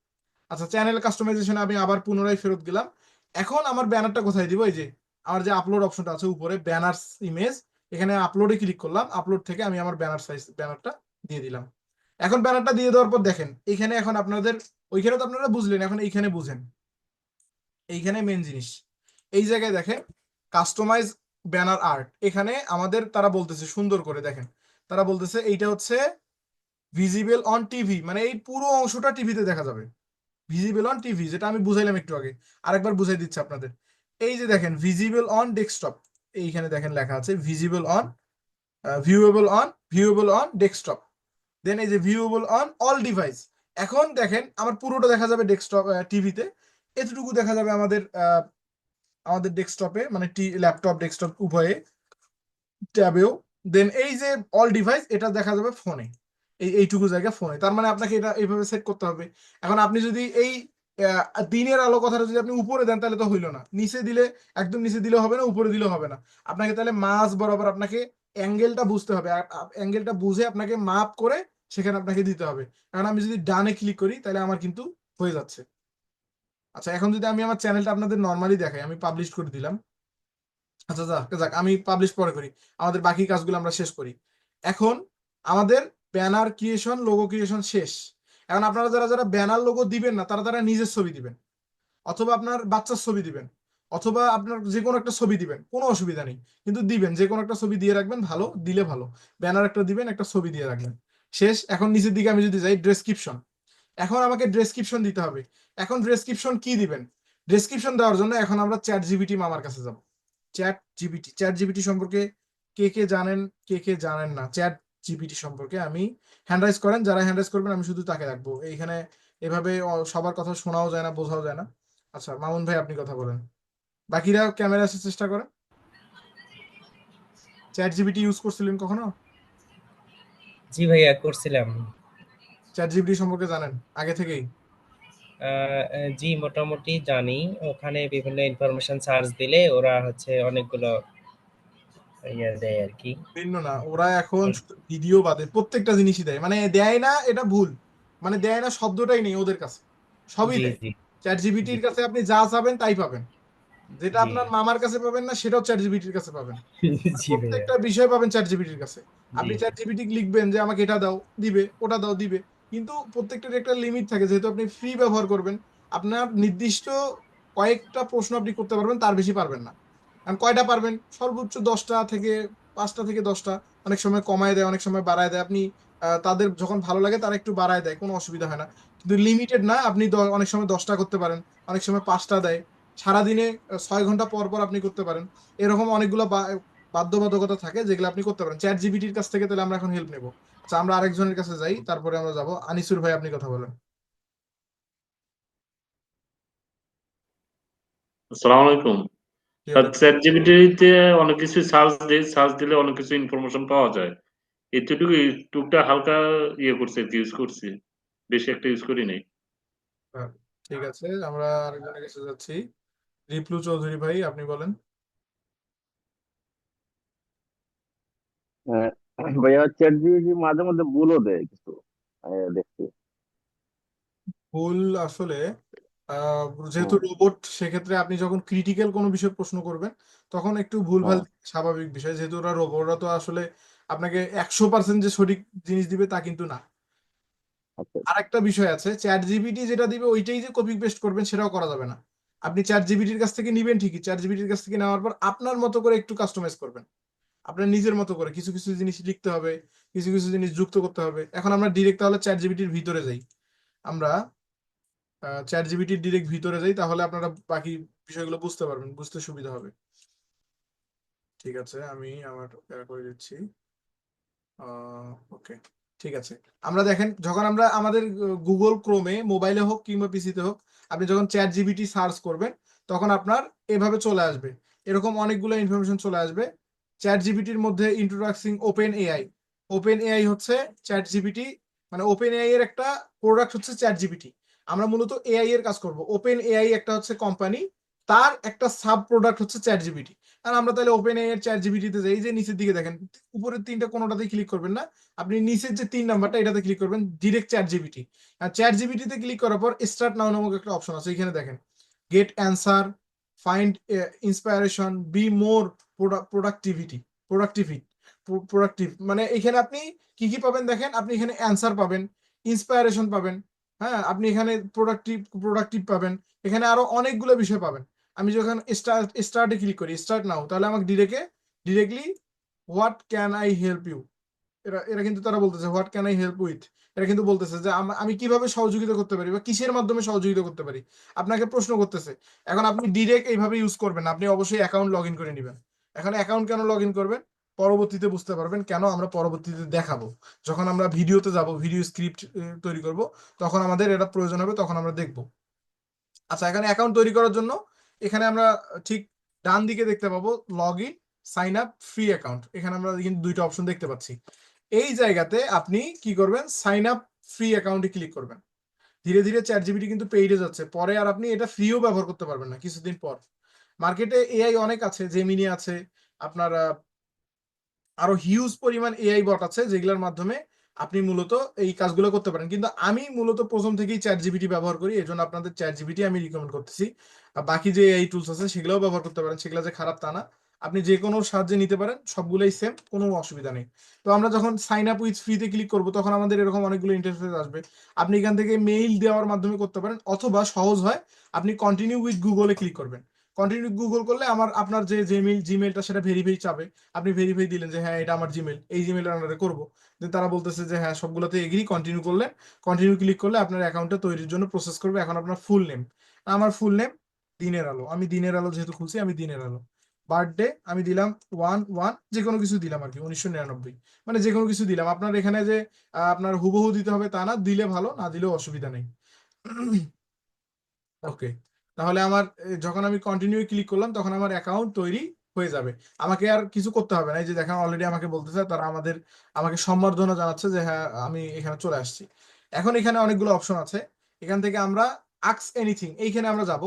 আচ্ছা, চ্যানেল কাস্টমাইজেশনে আমি আবার পুনরায় ফেরত গেলাম। এখন আমার ব্যানারটা কোথায় দিব? এই যে আমার যে আপলোড অপশনটা আছে উপরে, ব্যানার ইমেজ, এখানে আপলোডে ক্লিক করলাম, আপলোড থেকে আমি আমার ব্যানার সাইজ ব্যানারটা দিয়ে দিলাম। এখন ব্যানারটা দিয়ে দেওয়ার পর দেখেন এইখানে এখন আপনাদের, ওইখানে তো আপনারা বুঝলেন, এখন এইখানে বুঝেন, এইখানে মেন জিনিস, এই জায়গায় দেখেন কাস্টমাইজ ব্যানার আর্ট। এখানে আমাদের তারা বলতেছে সুন্দর করে দেখেন, তারা বলতেছে এইটা হচ্ছে ভিজিবল অন টিভি, মানে এই পুরো অংশটা টিভিতে দেখা যাবে, ভিজিবল অন টিভি, যেটা আমি বুঝাইলাম একটু আগে, আরেকবার বুঝাই দিচ্ছি আপনাদের। এই যে দেখেন ভিজিবল অন ডেস্কটপ, এইখানে দেখেন লেখা আছে ভিজিবল অন, ভিউয়েবল অন ডেস্কটপ, দেন এই যে ভিউয়েবল অন অল ডিভাইস। এখন দেখেন আমার পুরোটা দেখা যাবে ডেস্কটপ টিভিতে, এতটুকু দেখা যাবে আমাদের ডেস্কটপে, মানে ল্যাপটপ ডেস্কটপ উভয়ে, ট্যাবেও। দেন এই যে অল ডিভাইস এটা দেখা যাবে ফোনে, এইটুকু জায়গা ফোনে। তার মানে আপনাকে এটা এইভাবে সেট করতে হবে। এখন আপনি যদি এই দিনের আলো কথাটা যদি আপনি উপরে দেন তাহলে তো হইলো না, নিচে দিলে, একদম নিচে দিলে হবে না, উপরে দিলে হবে না, আপনাকে তাহলে মাঝ বরাবর আপনাকে অ্যাঙ্গেলটা বুঝতে হবে, অ্যাঙ্গেলটা বুঝে আপনাকে মাপ করে সেখানে আপনাকে দিতে হবে। কারণ আমি যদি ডানে ক্লিক করি তাহলে আমার কিন্তু হয়ে যাচ্ছে। আচ্ছা, এখন যদি আমি আমার চ্যানেলটা আপনাদের নর্মালি দেখাই, আমি পাবলিশ করে দিলাম। আচ্ছা যাক যাক, আমি পাবলিশ পরে করি, আমাদের বাকি কাজগুলো আমরা শেষ করি। এখন আমাদের ব্যানার ক্রিয়েশন, লোগো ক্রিয়েশন শেষ। এখন আপনারা যারা যারা ব্যানার লোগো দিবেন না, তারা তারা নিজের ছবি দিবেন, অথবা আপনার বাচ্চার ছবি দিবেন, অথবা আপনার যে কোনো একটা ছবি দিবেন, কোনো অসুবিধা নেই, কিন্তু দিবেন যে কোনো একটা ছবি দিয়ে রাখবেন, ভালো দিলে ভালো। ব্যানার একটা দিবেন, একটা ছবি দিয়ে রাখবেন, শেষ। এখন নিচের দিকে আমি যদি যাই, ডেসক্রিপশন, এখন আমাকে ডেসক্রিপশন দিতে হবে। এখন ডেসক্রিপশন কি দিবেন? ডেসক্রিপশন দেওয়ার জন্য এখন আমরা চ্যাট জিপিটি মামার কাছে যাব। চ্যাট জিপিটি সম্পর্কে কে কে জানেন, কে কে জানেন না চ্যাট জিপিটি সম্পর্কে? আমি হ্যান্ড রাইজ করেন, যারা হ্যান্ড রাইজ করবেন আমি শুধু তাকে রাখবো। এইখানে এভাবে সবার কথা শোনাও যায় না, বোঝাও যায় না। আচ্ছা মামুন ভাই আপনি কথা বলেন, বাকিরা ক্যামেরা আসার চেষ্টা করেন। চ্যাট জিপিটি ইউজ করছিলেন কখনো? জি ভাইয়া, করছিলাম। চ্যাট জিপিটি সম্পর্কে জানেন আগে থেকেই? জি মোটামুটি জানি। ওখানে বিভিন্ন ইনফরমেশন সার্চ দিলে ওরা হচ্ছে অনেকগুলো ইয়ে দেয় আর কি। ভিন্ন না, ওরা এখন ভিডিও বাদে প্রত্যেকটা জিনিসই দেয়, মানে দেয় না এটা ভুল, মানে দেয় না শব্দটাই নেই ওদের কাছে, সবই জি দেয়। জি চ্যাট জিপিটির কাছে আপনি যা চাবেন তাই পাবেন, যেটা জি আপনার মামার কাছে পাবেন না সেটাও চ্যাট জিপিটির কাছে পাবেন। জি ভাইয়া। প্রত্যেকটা বিষয় পাবেন চ্যাট জিপিটির কাছে। আপনি জি চ্যাট জিপিটি লিখবেন যে আমাকে এটা দাও, দিবে, ওটা দাও, দিবে, কিন্তু প্রত্যেকটার একটা লিমিট থাকে, যেহেতু আপনি ফ্রি ব্যবহার করবেন, আপনার নির্দিষ্ট কয়েকটা প্রশ্ন আপনি করতে পারবেন, তার বেশি পারবেন না। কারণ কয়টা পারবেন? সর্বোচ্চ 10টা থেকে 5টা থেকে 10টা, অনেক সময় কমায় দেয়, অনেক সময় বাড়ায় দেয়। আপনি তাদের যখন ভালো লাগে তারা একটু বাড়ায় দেয়, কোনো অসুবিধা হয় না, কিন্তু লিমিটেড না। আপনি অনেক সময় 10টা করতে পারেন, অনেক সময় 5টা দেয়। সারাদিনে 6 ঘন্টা পর পর আপনি করতে পারেন। এরকম অনেকগুলো বাধ্যবাধকতা থাকে যেগুলো আপনি করতে পারেন চ্যাট জিপিটির কাছ থেকে। তাহলে আমরা এখন হেল্প নেব। আচ্ছা আমরা আরেকজনের কাছে যাই, তারপরে আমরা যাব। আনিসুর ভাই আপনি কথা বলেন। আসসালামু আলাইকুম। কি হলো? চ্যাট জিপিটিতে অনেক কিছু সার্চ দিলে অনেক কিছু ইনফরমেশন পাওয়া যায়। এতটুকু টুকটা হালকা ইয়ে করছে, ইউজ করছি, বেশি একটা ইউজ করি নাই। হ্যাঁ, ঠিক আছে, আমরা আরেকজনের কাছে যাচ্ছি। রিপ্লু চৌধুরী ভাই আপনি বলেন। ভাইয়া চ্যাট জিপিটি মাঝে মধ্যে ভুলও দেয় কিছু, দেখছি। ভুল আসলে যেহেতু হ্যাঁ, রোবট, সেক্ষেত্রে আপনি যখন ক্রিটিক্যাল কোনো বিষয় প্রশ্ন করবেন তখন একটু ভুলভাল হ্যাঁ, স্বাভাবিক বিষয়, যেহেতু ওরা রোবট, ওরা তো আসলে আপনাকে 100% যে সঠিক জিনিস দিবে তা কিন্তু না। আচ্ছা, আরেকটা বিষয় আছে, চ্যাট জিপিটি যেটা দিবে ওইটাই যে কপি পেস্ট করবেন সেটাও করা যাবে না। আপনি চ্যাট জিপিটির কাছ থেকে নিবেন ঠিকই, চ্যাট জিপিটির কাছ থেকে নেওয়ার পর আপনার মতো করে একটু কাস্টমাইজ করবেন, আপনার নিজের মতো করে কিছু কিছু জিনিস লিখতে হবে, কিছু কিছু জিনিস যুক্ত করতে হবে। এখন আমরা ডিরেক্ট তাহলে চ্যাট জিপিটির ভিতরে যাই, আমরা চ্যাট জিপিটির ডিরেক্ট ভিতরে যাই, তাহলে আপনারা বাকি বিষয়গুলো বুঝতে পারবেন, বুঝতে সুবিধা হবে। ঠিক আছে, আমি আমার করে দিচ্ছি। ওকে, ঠিক আছে। আমরা দেখেন যখন আমরা আমাদের গুগল ক্রোমে, মোবাইলে হোক কিংবা পিসিতে হোক, আপনি যখন চ্যাট জিপিটি সার্চ করবেন তখন আপনার এভাবে চলে আসবে, এরকম অনেকগুলো ইনফরমেশন চলে আসবে। চ্যাট জিপিটির মধ্যে ইন্ট্রোডাক্সিং ওপেন এআই। ওপেন এআই হচ্ছে চ্যাট জিপিটি, মানে ওপেন এআই এর একটা প্রোডাক্ট হচ্ছে চ্যাট জিপিটি। আমরা মূলত এআই এর কাজ করব। ওপেন এআই একটা হচ্ছে কোম্পানি, তার একটা সাব প্রোডাক্ট হচ্ছে চ্যাট জিপিটি। আর আমরা তাহলে ওপেন এআই এর চ্যাট জিপিটিতে যাই, যে নিচের দিকে দেখেন উপরের তিনটা কোনোটাতেই ক্লিক করবেন না, আপনি নিচের যে 3 নাম্বারটা এটাতে ক্লিক করবেন, ডিরেক্ট চ্যাট জিপিটি। আর চ্যাট জিপিটিতে ক্লিক করার পর স্টার্ট নাও নামক একটা অপশন আছে, এখানে দেখেন get answer, find inspiration, be more productive, মানে এখানে আপনি কি কি পাবেন দেখেন, আপনি এখানে অ্যান্সার পাবেন, ইন্সপায়ারেশন পাবেন, হ্যাঁ আপনি এখানে প্রোডাক্টিভ পাবেন, এখানে আরো অনেকগুলো বিষয় পাবেন। আমি যখন স্টার্টে ক্লিক করি, স্টার্ট নাও, তাহলে আমাকে directly what can I help you, এরা এরা কিন্তু তারা বলতেছে what can I help with, এরা কিন্তু বলতেছে যে আমি কিভাবে সহযোগিতা করতে পারি বা কিসের মাধ্যমে সহযোগিতা করতে পারি, আপনাকে প্রশ্ন করতেছে। এখন আপনি ডিরেক্ট এইভাবে ইউজ করবেন না, আপনি অবশ্যই অ্যাকাউন্ট লগ ইন করে নেবেন। এখন অ্যাকাউন্ট কেন লগ ইন করবেন পরবর্তীতে বুঝতে পারবেন, কেন আমরা পরবর্তীতে দেখাবো, যখন আমরা ভিডিওতে যাব, ভিডিও স্ক্রিপ্ট তৈরি করব, তখন আমাদের এটা প্রয়োজন হবে, তখন আমরা দেখব। আচ্ছা, এখানে অ্যাকাউন্ট তৈরি করার জন্য এখানে আমরা ঠিক ডান দিকে দেখতে পাবো log in, sign up, free account, এখানে আমরা কিন্তু দুইটা অপশন দেখতে পাচ্ছি। এই জায়গাতে আপনি কি করবেন, সাইন আপ ফ্রি অ্যাকাউন্টে ক্লিক করবেন। ধীরে ধীরে চ্যাট জিপিটি কিন্তু পেইডে যাচ্ছে, পরে আর আপনি এটা ফ্রিও ব্যবহার করতে পারবেন না কিছুদিন পর। মার্কেটে এআই অনেক আছে, জেমিনি আছে, আপনার আরো হিউজ পরিমাণ এআই বট আছে, যেগুলোর মাধ্যমে আপনি মূলত এই কাজগুলো করতে পারেন। কিন্তু আমি মূলত প্রথম থেকেই চ্যাট জিপিটি ব্যবহার করি, এই জন্য আপনাদের চ্যাট জিপিটি আমি রিকমেন্ড করতেছি। আর বাকি যে এআই টুলস আছে সেগুলোও ব্যবহার করতে পারেন, সেগুলো যে খারাপ তা না, আপনি যে কোনো সাহায্যে নিতে পারেন, সবগুলোই সেম, কোনো অসুবিধা নেই। তো আমরা যখন সাইন আপ উইথ ফ্রিতে ক্লিক করব, তখন আমাদের এরকম অনেকগুলো ইন্টারফেস আসবে। আপনি এখান থেকে মেইল দেওয়ার মাধ্যমে করতে পারেন, অথবা সহজ হয় আপনি কন্টিনিউ উইথ গুগলে ক্লিক করবেন। কন্টিনিউ গুগল করলে আপনার যে জিমেলটা সেটা ভেরিফাই চাবে, আপনি ভেরিফাই দিলেন যে হ্যাঁ এটা আমার জিমেল, এই জিমেল রান্নারে করবো, দেন তারা বলতেছে যে হ্যাঁ সবগুলোতে এগ্রি, কন্টিনিউ করলেন, কন্টিনিউ ক্লিক করলে আপনার অ্যাকাউন্টটা তৈরির জন্য প্রসেস করবে। এখন আপনার ফুল নেম, আমার ফুল নেম দিনের আলো, আমি দিনের আলো যেহেতু খুলছি, আমি দিনের আলো। বার্থডে আমি দিলাম 1/1, যে কোনো কিছু দিলাম আর কি, 1999, মানে যে কোনো কিছু দিলাম। আপনার এখানে যে আপনার হুবহু দিতে হবে তা না, দিলে ভালো, না দিলেও অসুবিধা নেই। ওকে, তাহলে আমার যখন আমি কন্টিনিউ ক্লিক করলাম, তখন আমার অ্যাকাউন্ট তৈরি হয়ে যাবে, আমাকে আর কিছু করতে হবে না। এই যে দেখেন অলরেডি আমাকে বলতেছে, তারা আমাকে সম্বর্ধনা জানাচ্ছে যে হ্যাঁ আমি এখানে চলে আসছি। এখন এখানে অনেকগুলো অপশন আছে, এখান থেকে আমরা আস্ক এনিথিং এইখানে আমরা যাব।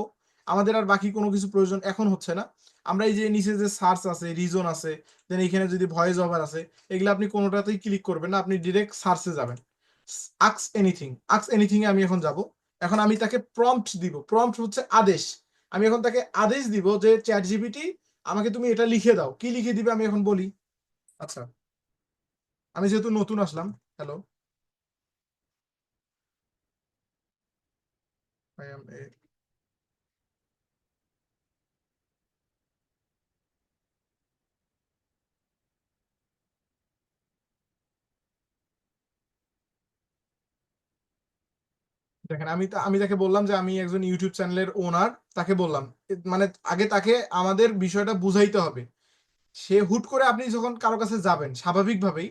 আমাদের আর বাকি কোনো কিছু প্রয়োজন এখন হচ্ছে না। আমরা এই যে নিচে যে সার্চ আছে, রিজন আছে, দেন এইখানে যদি ভয়েস ওভার আছে, এগুলো আপনি কোনোটাতেই ক্লিক করবেন না, আপনি ডিরেক্ট সার্চে যাবেন। আস্ক এনিথিং এ আমি এখন যাব। এখন আমি তাকে প্রম্পট দিব, প্রম্পট হচ্ছে আদেশ। আমি এখন তাকে আদেশ দিব যে চ্যাট জিপিটি আমাকে তুমি এটা লিখে দাও, কি লিখে দিবে আমি এখন বলি। আচ্ছা, আমি যেহেতু নতুন আসলাম, হ্যালো, আই এম এ, দেখেন আমি তাকে বললাম যে আমি একজন ইউটিউব চ্যানেলের ওনার, তাকে বললাম মানে আগে তাকে আমাদের বিষয়টা বুঝাইতে হবে। সে হুট করে, আপনি যখন কারো কাছে যাবেন স্বাভাবিকভাবেই,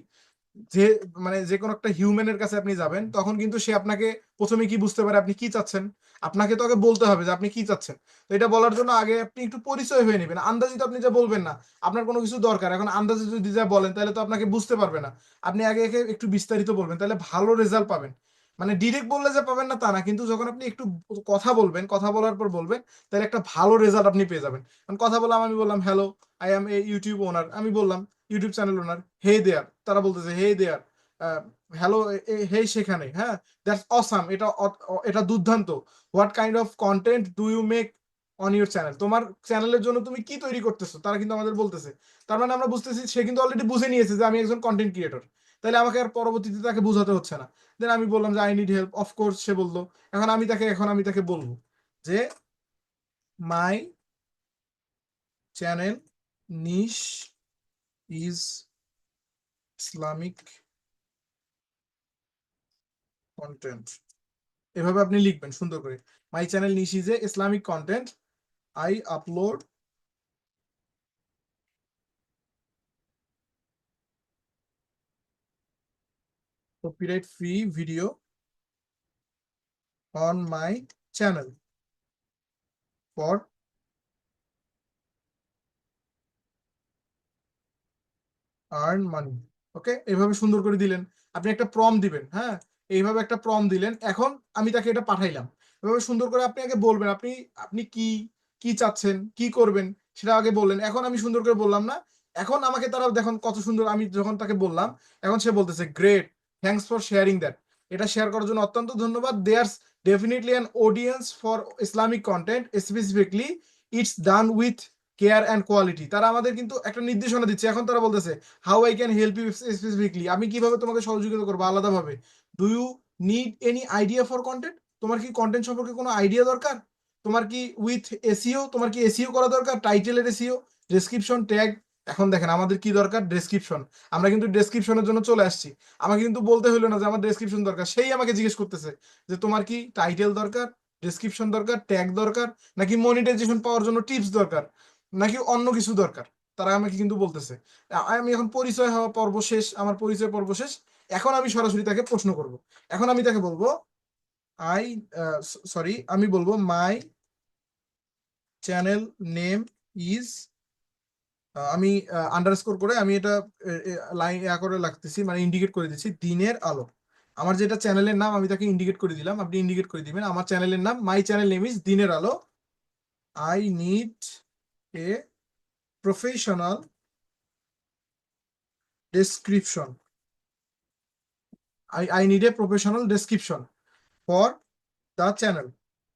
যে মানে যে কোনো একটা হিউম্যানের কাছে আপনি যাবেন, তখন কিন্তু সে আপনাকে প্রথমে কি বুঝতে পারে আপনি কি চাচ্ছেন, আপনাকে তো আগে বলতে হবে যে আপনি কি চাচ্ছেন। তো এটা বলার জন্য আগে আপনি একটু পরিচয় হয়ে নেবেন। আন্দাজিত আপনি যা বলবেন না, আপনার কোনো কিছু দরকার, এখন আন্দাজে যদি যা বলেন তাহলে তো আপনাকে বুঝতে পারবে না। আপনি আগে একে একটু বিস্তারিত বলবেন, তাহলে ভালো রেজাল্ট পাবেন। মানে ডিরেক্ট বললে যে পাবেন না তা না, কিন্তু যখন আপনি একটু কথা বলবেন, কথা বলার পর বলবেন, তাহলে একটা ভালো রেজাল্ট আপনি পেয়ে যাবেন। কারণ কথা বললাম, আমি বললাম hello, I am a YouTube owner, আমি বললাম ইউটিউব চ্যানেল ওনার, হে দেয়ার, তারা বলতেছে হে দেয়ার, হ্যালো, হে সেখানে, হ্যাঁ দ্যাটস অসাম, এটা দুর্দান্ত, what kind of content do you make on your channel, তোমার চ্যানেলের জন্য তুমি কি তৈরি করতেছো, তারা কিন্তু আমাদের বলতেছে। তার মানে আমরা বুঝতেছি সে কিন্তু অলরেডি বুঝে নিয়েছে যে আমি একজন কন্টেন্ট ক্রিয়েটর, তাহলে আমাকে আর পরবর্তীতে তাকে বোঝাতে হচ্ছে না। দেন আমি বললাম যে আই নিড হেল্প, অফকোর্স সে বললো। এখন আমি তাকে বলবো যে my channel niche is Islamic content, এভাবে আপনি লিখবেন সুন্দর করে, my channel niche is a Islamic content, I upload copyright free video on my channel for earn money. Okay, এইভাবে সুন্দর করে দিলেন। আপনি একটা প্রম্পট দিবেন, হ্যাঁ, এইভাবে একটা প্রম্পট দিলেন। এখন আমি তাকে এটা পাঠাইলাম। এভাবে সুন্দর করে আপনি আগে বলবেন আপনি আপনি কি কি চাচ্ছেন, কি করবেন সেটা আগে বললেন। এখন আমি সুন্দর করে বললাম না, এখন আমাকে তারা দেখুন কত সুন্দর, আমি যখন তাকে বললাম এখন সে বলতেছে great, thanks for sharing that. এটা শেয়ার করার জন্য অত্যন্ত ধন্যবাদ। There's definitely an audience for Islamic content, specifically it's done with care and quality. তারা আমাদের কিন্তু একটা নির্দেশনা দিচ্ছে। এখন তারা বলতেছে how I can help you specifically, আমি কিভাবে তোমাকে সহযোগিতা করবো আলাদাভাবে। Do you need any idea for content, তোমার কি কন্টেন্ট সম্পর্কে কোনো আইডিয়া দরকার? তোমার কি উইথ এসইও, তোমার কি এসইও করা দরকার, টাইটেলের এসইও, ডেসক্রিপশন, ট্যাগ। এখন দেখেন আমাদের কি দরকার, ডেসক্রিপশন। আমরা কিন্তু ডেসক্রিপশনের জন্য চলে আসছি। আমাকে কিন্তু বলতে হলো না যে আমার ডেসক্রিপশন দরকার, সেই আমাকে জিজ্ঞেস করতেছে যে তোমার কি টাইটেল দরকার, ডেসক্রিপশন দরকার, ট্যাগ দরকার, নাকি মনিটাইজেশন পাওয়ার জন্য টিপস দরকার, নাকি অন্য কিছু দরকার। তারা আমাকে কিন্তু বলতেছে। আমি এখন পরিচয় হওয়া পর্ব শেষ, আমার পরিচয় পর্ব শেষ। এখন আমি সরাসরি তাকে প্রশ্ন করব। এখন আমি তাকে বলবো আমি বলবো মাই চ্যানেল নেম ইজ, আমি আন্ডারস্কোর করে আমি এটা লাইন করে লাগতেছি, মানে ইন্ডিকেট করে দিচ্ছি দিনের আলো। আমার যেটা চ্যানেলের নাম আমি তাকে ইন্ডিকেট করে দিলাম, আপনি ইন্ডিকেট করে দিবেন আমার চ্যানেলের নাম। মাই চ্যানেল নেম ইজ দিনের আলো। I need a professional description, I need a professional description for the channel.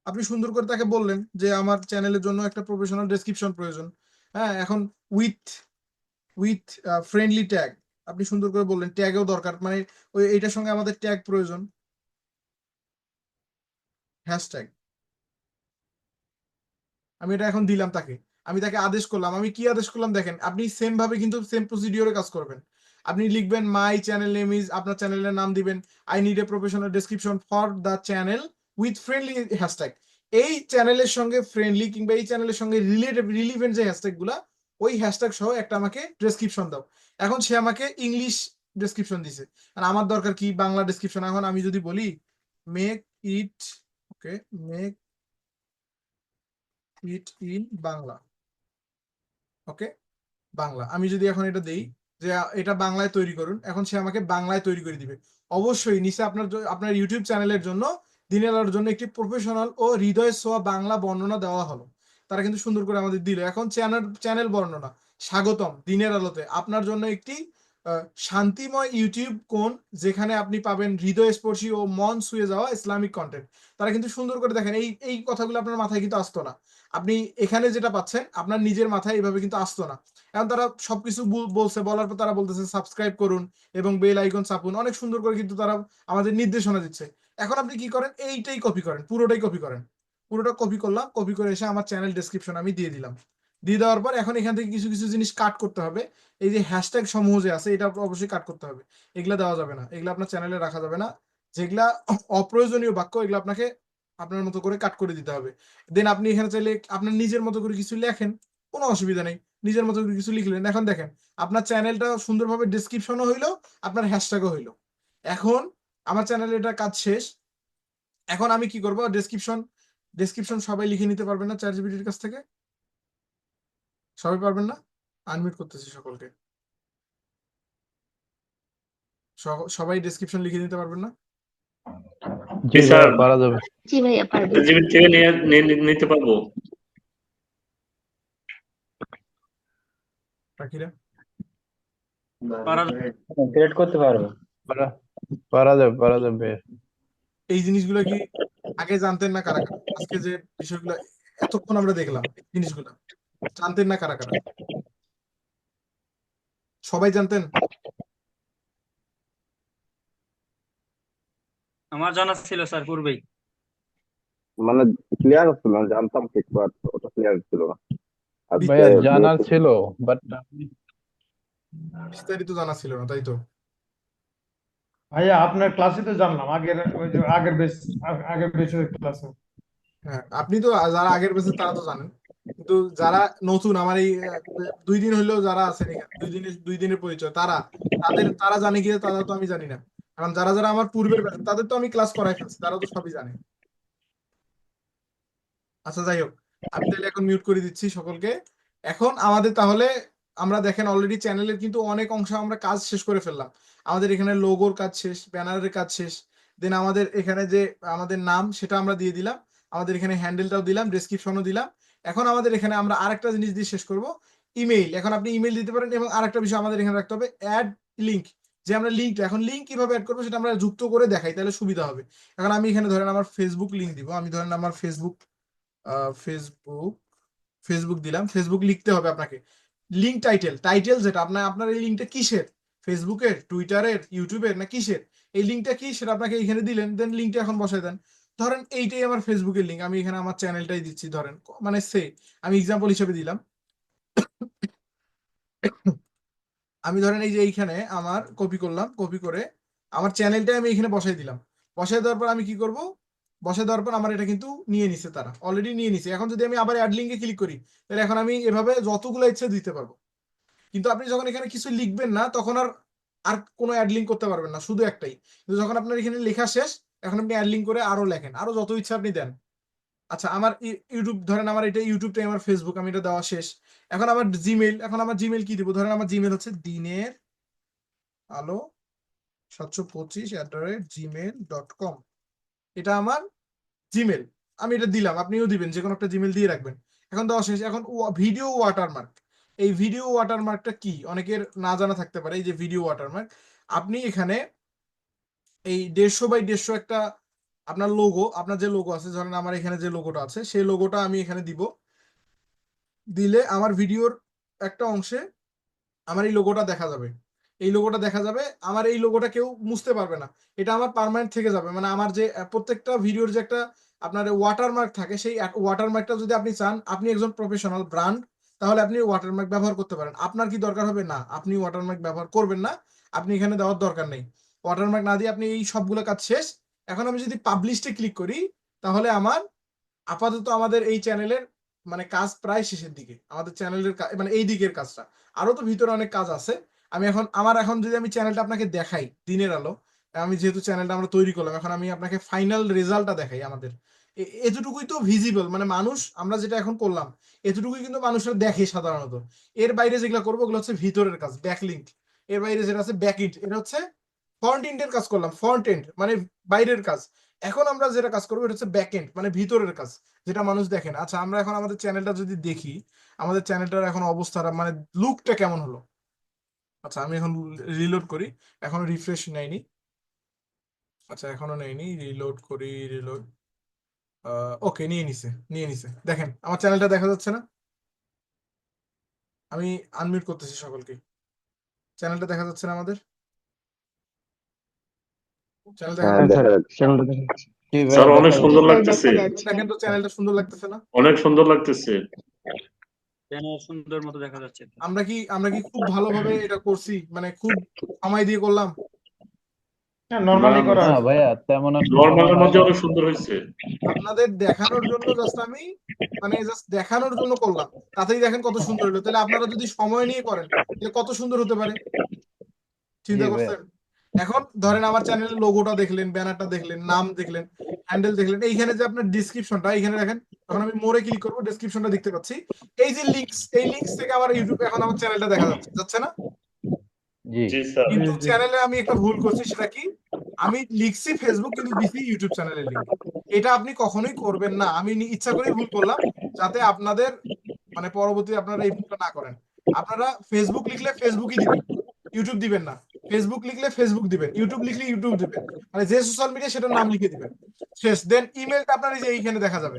আপনি সুন্দর করে তাকে বললেন যে আমার চ্যানেলের জন্য একটা প্রফেশনাল ডেসক্রিপশন প্রয়োজন। হ্যাঁ, এখন উইথ উইথ ফ্রেন্ডলি ট্যাগ, আপনি সুন্দর করে বললেন ট্যাগও দরকার, মানে ওই এইটার সঙ্গে আমাদের ট্যাগ প্রয়োজন, হ্যাশট্যাগ। আমি এটা এখন দিলাম তাকে, আমি তাকে আদেশ করলাম। আমি কি আদেশ করলাম দেখেন, আপনি সেম ভাবে কিন্তু সেম প্রসিডিওরে কাজ করবেন। আপনি লিখবেন মাই চ্যানেল নেম ইজ, আপনার চ্যানেলের নাম দিবেন, I need a professional description for the channel with friendly hashtag. এই চ্যানেলের সঙ্গে ফ্রেন্ডলি কিংবা এই চ্যানেলের সঙ্গে রিলিভেন্ট যে হ্যাশট্যাগ গুলা, ওই হ্যাশট্যাগ সহ একটা আমাকে ডেসক্রিপশন দাও। এখন সে আমাকে ইংলিশ ডেসক্রিপশন দিছে, আর আমার দরকার কি বাংলা ডেসক্রিপশন। এখন আমি যদি বলি make it, okay, make it in Bangla, okay, Bangla. আমি যদি এখন এটা দেই যে এটা বাংলায় তৈরি করুন, এখন সে আমাকে বাংলায় তৈরি করে দিবে। অবশ্যই নিচে আপনার ইউটিউব চ্যানেলের জন্য, দিনের আলোর জন্য একটি প্রফেশনাল ও হৃদয় ছোঁয়া বাংলা বর্ণনা দেওয়া হলো। তারা কিন্তু সুন্দর করে আমাদের দিল। এখন চ্যানেল বর্ণনা, স্বাগতম দিনের আলোতে, আপনার জন্য একটি শান্তিময় ইউটিউব কোণ যেখানে আপনি পাবেন হৃদয়স্পর্শী ও মন ছুঁয়ে যাওয়া ইসলামিক কন্টেন্ট। তারা কিন্তু সুন্দর করে দেখেন, এই কথাগুলো আপনার মাথায় কিন্তু আসতো না। আপনি এখানে যেটা পাচ্ছেন আপনার নিজের মাথায় এইভাবে কিন্তু আসতো না। এখন তারা সবকিছু বলছে, বলার পর তারা বলতেছে সাবস্ক্রাইব করুন এবং বেল আইকন চাপুন, অনেক সুন্দর করে কিন্তু তারা আমাদের নির্দেশনা দিচ্ছে। এখন আপনি কি করেন, এইটাই কপি করেন, পুরোটাই কপি করেন। পুরোটা কপি করলাম, কপি করে এসে আমার চ্যানেল ডেসক্রিপশন আমি দিয়ে দিলাম। দিয়ে দেওয়ার পর এখন এখান থেকে কিছু কিছু জিনিস কাট করতে হবে। এই যে হ্যাশট্যাগ সমূহ যে আছে এটা অবশ্যই কাট করতে হবে। এগুলা দেওয়া যাবে না, এগুলা আপনার চ্যানেলে রাখা যাবে না। যেগুলা অপ্রয়োজনীয় বাক্য এগুলো আপনাকে আপনার মতো করে কাট করে দিতে হবে। দেন আপনি এখানে চাইলে আপনার নিজের মতো করে কিছু লেখেন, কোনো অসুবিধা নেই, নিজের মতো করে কিছু লিখলেন। এখন দেখেন আপনার চ্যানেলটা সুন্দরভাবে ডেসক্রিপশনও হইলো, আপনার হ্যাশট্যাগও হইলো। এখন আমার চ্যানেলে এটা কাজ শেষ। এখন আমি কি করব, ডেসক্রিপশন সবাই লিখে নিতে পারবেন না চ্যাটজিপিটির কাছ থেকে? সবাই পারবেন না? আনমিউট করতেছি সকলকে। সবাই ডেসক্রিপশন লিখে দিতে পারবেন না? জি স্যার, ভাইয়া পারা যাবে। জি ভাইয়া পারবো। জিবি থেকে নিতে পারবো। পাখিরা ক্রিয়েট করতে পারবো। পারা যাবে। এই জিনিসগুলো কি আগে জানতেন না কারা কারা? আজকে যে বিষয়গুলো এতক্ষণ আমরা দেখলাম, এই জিনিসগুলো জানতেন না কারা কারা? সবাই জানতেন? আমার জানা ছিল স্যার পূর্বেই। মানে ক্লিয়ার হচ্ছিল না, জানতাম ঠিক বাট ওটা ক্লিয়ার ছিল না। ভাইয়া জানার ছিল বাট বিস্তারিত জানা ছিল না, তাই তো? ভাইয়া আপনার ক্লাসে তো জানলাম, ওই যে আগের বেসের ক্লাসে। হ্যাঁ, আপনি তো যারা আগের বেঁচে তারা তো জানেন, কিন্তু যারা নতুন আমার এই 2 দিন হইলেও যারা আছেন এখানে, 2 দিনের পরিচয়, তারা জানে কি তারা তো আমি জানি না। কারণ যারা যারা আমার পূর্বের ব্যাচ তাদের তো আমি ক্লাস করাই ফেলছি, তারা তো সবই জানে। আচ্ছা যাই হোক, আমি তাহলে এখন মিউট করে দিচ্ছি সকলকে। এখন আমাদের তাহলে আমরা দেখেন অলরেডি চ্যানেলের কিন্তু অনেক অংশ আমরা কাজ শেষ করে ফেললাম। আমাদের এখানে লোগোর কাজ শেষ, ব্যানারের কাজ শেষ, দেন আমাদের এখানে যে আমাদের নাম সেটা আমরা দিয়ে দিলাম, আমাদের এখানে হ্যান্ডেলটাও দিলাম, ডেসক্রিপশনও দিলাম। এখন আমাদের এখানে আমরা আরেকটা জিনিস দিয়ে শেষ করব, ইমেইল। এখন আপনি ইমেইল দিতে পারেন এবং আরেকটা বিষয় আমাদের এখানে রাখতে হবে, অ্যাড লিঙ্ক। যে আমরা লিঙ্কটা, এখন লিঙ্ক কিভাবে অ্যাড করবো সেটা আমরা যুক্ত করে দেখাই, তাহলে সুবিধা হবে। এখন আমি এখানে ধরেন আমার ফেসবুক লিঙ্ক দিব, আমি ধরেন আমার ফেসবুক ফেসবুক ফেসবুক দিলাম, ফেসবুক লিখতে হবে আপনাকে। লিঙ্ক টাইটেল যেটা আপনার আপনার এই লিঙ্কটা কিসের, ফেসবুকের, টুইটারের, ইউটিউবের না কিসের, এই লিঙ্কটা কি সেটা আপনাকে এখানে দিলেন, দেন লিঙ্কটা এখন বসাই দেন। ধরেন এইটাই আমার ফেসবুকের লিঙ্ক, আমি এখানে আমার চ্যানেলটাই দিচ্ছি, ধরেন মানে আমি এক্সাম্পল হিসেবে দিলাম। আমি ধরেন এই যে এইখানে আমার কপি করলাম, কপি করে আমার চ্যানেলটা আমি এখানে বসাই দিলাম। বসাই দেওয়ার পর আমি কি করব, বসাই দেওয়ার পর আমার এটা কিন্তু নিয়ে নিছে, তারা অলরেডি নিয়ে নিছে। এখন যদি আমি আবার অ্যাড লিঙ্কে ক্লিক করি, তাহলে এখন আমি এভাবে যতগুলো ইচ্ছে দিতে পারবো। কিন্তু আপনি যখন এখানে কিছু লিখবেন না, তখন আর আর কোনো অ্যাড লিঙ্ক করতে পারবেন না, শুধু একটাই। কিন্তু যখন আপনার এখানে লেখা শেষ, এখন আপনি অ্যাড লিঙ্ক করে আরো লেখেন, আরো যত ইচ্ছা আপনি দেন। আচ্ছা, আমার ইউটিউব, ধরেন আমার এটা ইউটিউবটাই আমার ফেসবুক, আমি এটা দেওয়া শেষ। এখন আমার জিমেইল, এখন আমার জিমেইল কি দিব, ধরেন আমার জিমেইল হচ্ছে দিনের আলো 725@gmail.com, এটা আমার জিমেল। আমি এটা দিলাম, আপনিও দিবেন, যে কোনো একটা জিমেল দিয়ে রাখবেন। এখন দেওয়া শেষ। এখন ভিডিও ওয়াটারমার্ক, এই ভিডিও ওয়াটারমার্কটা কি অনেকের না জানা থাকতে পারে। এই যে ভিডিও ওয়াটারমার্ক, আপনি এখানে এই 150 x 150 একটা আপনার লোগো, আপনার যে লোগো আছে, ধরেন আমার এখানে যে লোগোটা আছে, সেই লোগোটা আমি এখানে দিব। দিলে আমার ভিডিওর একটা অংশে আমার এই লোগোটা দেখা যাবে। এই লোগোটা দেখা যাবে, আমার এই লোগোটা কেউ মুছতে পারবে না, এটা আমার পার্মানেন্ট থেকে যাবে। মানে আমার যে প্রত্যেকটা ভিডিওর যে একটা আপনার ওয়াটারমার্ক থাকে, সেই ওয়াটারমার্কটা যদি আপনি চান, আপনি একজন প্রফেশনাল ব্র্যান্ড, তাহলে আপনি ওয়াটারমার্ক ব্যবহার করতে পারেন। আপনার কি দরকার হবে? না, আপনি ওয়াটারমার্ক ব্যবহার করবেন না, আপনি এখানে দেওয়ার দরকার নেই। ওয়াটারমার্ক না দিয়ে আপনি এই সবগুলো কাজ শেষ। এখন আমি যদি পাবলিশে ক্লিক করি, তাহলে আমার আপাতত আমাদের এই চ্যানেলের মানে কাজ প্রায় শেষের দিকে, আমাদের চ্যানেলের মানে এই দিকের কাজটা। আরো তো ভিতরে অনেক কাজ আছে। আমি এখন যদি আমি চ্যানেলটা আপনাকে দেখাই, দিনের আলো, আমি যেহেতু চ্যানেলটা আমরা তৈরি করলাম, এখন আমি আপনাকে ফাইনাল রেজাল্টটা দেখাই। আমাদের এতটুকুই তো ভিজিবল, মানে মানুষ, আমরা যেটা এখন করলাম এতটুকুই কিন্তু মানুষরা দেখে সাধারণত। এর বাইরে যেগুলো করবো ওগুলো হচ্ছে ভিতরের কাজ, ব্যাকলিঙ্ক। এর বাইরে যেটা আছে ব্যাক ইন্ড, এটা হচ্ছে ফ্রন্ট এন্ডের কাজ করলাম, ফ্রন্ট এন্ড মানে বাইরের কাজ। এখন আমরা যেটা কাজ করবো এটা হচ্ছে ব্যাক এন্ড, মানে ভিতরের কাজ, যেটা মানুষ দেখে না। আচ্ছা, আমরা এখন আমাদের চ্যানেলটা যদি দেখি, আমাদের চ্যানেলটার এখন অবস্থাটা মানে লুকটা কেমন হলো। আচ্ছা, আমি এখন রিলোড করি, এখনো রিফ্রেশ নেয়নি। আচ্ছা, এখনো নেয়নি, রিলোড করি, রিলোড। ওকে, নিয়ে নিছে। দেখেন আমার চ্যানেলটা দেখা যাচ্ছে না? আমি আনমিউট করতেছি সকলকে। চ্যানেলটা দেখা যাচ্ছে না আমাদের? চ্যানেল দেখা হ্যাঁ, যাচ্ছে? দেখা যাচ্ছে। চ্যানেলটা দেখা যাচ্ছে। জি স্যার ভাইয়া অনেক দেখা সুন্দর যাচ্ছে। লাগতেছে, দেখেন তো চ্যানেলটা সুন্দর লাগতেছে না? অনেক সুন্দর লাগতেছে। চ্যানেল সুন্দর মতো দেখা যাচ্ছে। আমরা কি খুব ভালোভাবে এটা করছি, মানে খুব সময় দিয়ে করলাম? হ্যাঁ, না নর্মালি করা না হয়েছে। ভাইয়া, তেমন একটা সময় নর্মালের হয় মধ্যে নাই। অনেক সুন্দর হয়েছে। আপনাদের দেখানোর জন্য জাস্ট আমি মানে জাস্ট দেখানোর জন্য করলাম, তাতেই দেখেন কত সুন্দর হলো। তাহলে আপনারা যদি সময় নিয়ে করেন, তাহলে কত সুন্দর হতে পারে, জি চিন্তা ভাইয়া। করছেন? এখন ধরেন আমার চ্যানেলের লোগোটা দেখলেন, ব্যানারটা দেখলেন, নাম দেখলেন, হ্যান্ডেল দেখলেন, এইখানে যে আপনার ডিসক্রিপশনটা এখানে দেখেন। যখন আমি মোরে ক্লিক করবো, ডিসক্রিপশনটা দেখতে পাচ্ছি। এই যে লিঙ্কস, এই লিঙ্কস থেকে আমার ইউটিউবে এখন আমার চ্যানেলটা দেখা যাচ্ছে না? জি জি স্যার। কিন্তু জি। চ্যানেলে আমি একটা ভুল করছি, সেটা কি, আমি লিখছি ফেসবুক কিন্তু দিছি ইউটিউব চ্যানেলের লিঙ্ক। এটা আপনি কখনোই করবেন না, আমি ইচ্ছা করেই ভুল করলাম, যাতে আপনাদের মানে পরবর্তী আপনারা এই ভুলটা না করেন। আপনারা ফেসবুক লিখলে ফেসবুকই দিবেন, ইউটিউব দিবেন না। ফেসবুক লিখলে ফেসবুক দিবেন, ইউটিউব লিখলে ইউটিউব দিবেন, মানে যে সোশ্যাল মিডিয়া সেটার নাম লিখে দিবেন শেষ। দেন ইমেলটা আপনার এই যে এইখানে দেখা যাবে,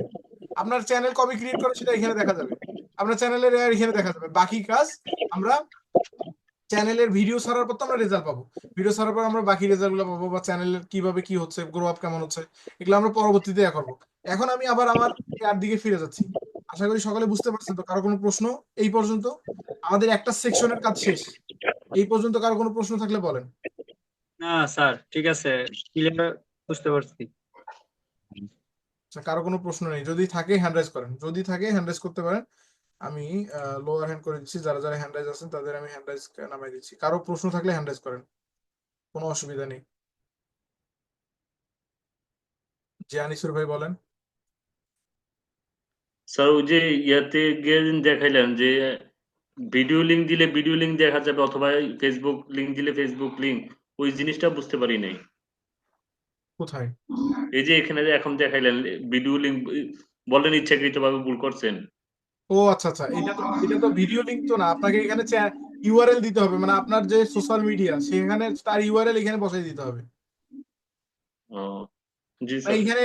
আপনার চ্যানেল কবে ক্রিয়েট করে সেটা এখানে দেখা যাবে, আপনার চ্যানেলের এখানে দেখা যাবে। বাকি কাজ আমরা চ্যানেলের ভিডিও ছাড়ার পর তো আমরা রেজাল্ট পাবো, ভিডিও ছাড়ার পর আমরা বাকি রেজাল্ট গুলো পাবো, বা চ্যানেলের কিভাবে কি হচ্ছে, গ্রো আপ কেমন হচ্ছে, এগুলো আমরা পরবর্তীতে করবো। এখন আমি আবার আমার এর দিকে ফিরে যাচ্ছি। আশা করি সকলে বুঝতে পারছেন তো? কারো কোনো প্রশ্ন এই পর্যন্ত? আমাদের একটা সেকশনের কাজ শেষ, এই পর্যন্ত কারো কোনো প্রশ্ন থাকলে বলেন। না স্যার, ঠিক আছে, ক্লিয়ার, বুঝতে পারছি। আচ্ছা, কারো কোনো প্রশ্ন নেই? যদি থাকে হ্যান্ড রাইজ করেন, যদি থাকে হ্যান্ড রাইজ করতে পারেন। আমি লোয়ার হ্যান্ড করে দিচ্ছি, যারা যারা হ্যান্ড রাইজ আছেন তাদের আমি হ্যান্ড রাইজ নামাই দিচ্ছি। কারো প্রশ্ন থাকলে হ্যান্ড রাইজ করেন, কোনো অসুবিধা নেই। জি আনিসুর ভাই বলেন। স্যার ওই যে ইয়াতে গিয়ে দেখাইলেন যে ভিডিও লিংক দিলে ভিডিও লিংক দেখা যাবে, অথবা ফেসবুক লিংক দিলে ফেসবুক লিংক, ওই জিনিসটা বুঝতে পারি নাই। কোথায়? এই যে এখানে যে এখন দেখাইলেন ভিডিও লিংক, বলেন ইচ্ছাকৃতভাবে ভুল করছেন। ও আচ্ছা আচ্ছা, এটা তো ভিডিও লিংক তো না, আপনাকে এখানে ইউআরএল দিতে হবে, মানে আপনার যে সোশ্যাল মিডিয়া সেখানে তার ইউআরএল এখানে বসাই দিতে হবে। ও জি স্যার। এইখানে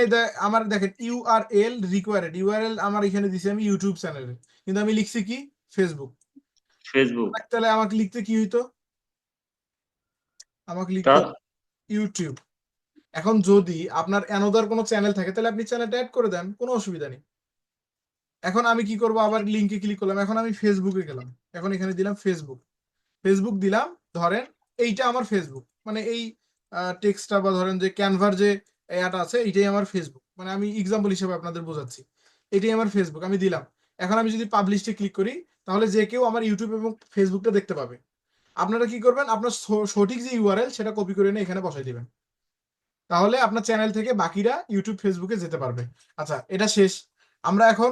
আমার দেখেন ইউআরএল রিকোয়ার্ড, ইউআরএল আমার এখানে দিছি আমি ইউটিউব চ্যানেলে, কিন্তু আমি লিখছি কি ফেসবুক। ফেসবুক তাহলে আমাকে লিখতে কি হইতো? আমাকে তা লিখতে ইউটিউব। এখন যদি আপনার অ্যানাদার কোনো চ্যানেল থাকে তাহলে আপনি চ্যানেলটা অ্যাড করে দেন, কোনো অসুবিধা নেই। এখন আমি কি করব, আবার লিংকে ক্লিক করলাম, এখন আমি ফেসবুকে গেলাম, এখন এখানে দিলাম ফেসবুক, ফেসবুক দিলাম, ধরেন এইটা আমার ফেসবুক, মানে এই টেক্সটটা বা ধরেন যে ক্যানভার যে অ্যাড আছে এইটাই আমার ফেসবুক, মানে আমি এক্সাম্পল হিসেবে আপনাদের বোঝাচ্ছি, এটাই আমার ফেসবুক, আমি দিলাম। এখন আমি যদি পাবলিশে ক্লিক করি তাহলে যে কেউ আমার ইউটিউব এবং ফেসবুকটা দেখতে পাবে। আপনারা কি করবেন, আপনার সঠিক যে ইউআরএল সেটা কপি করে এনে এখানে বসাই দিবেন, তাহলে আপনার চ্যানেল থেকে বাকিরা ইউটিউব ফেসবুকে যেতে পারবে। আচ্ছা, এটা শেষ। আমরা এখন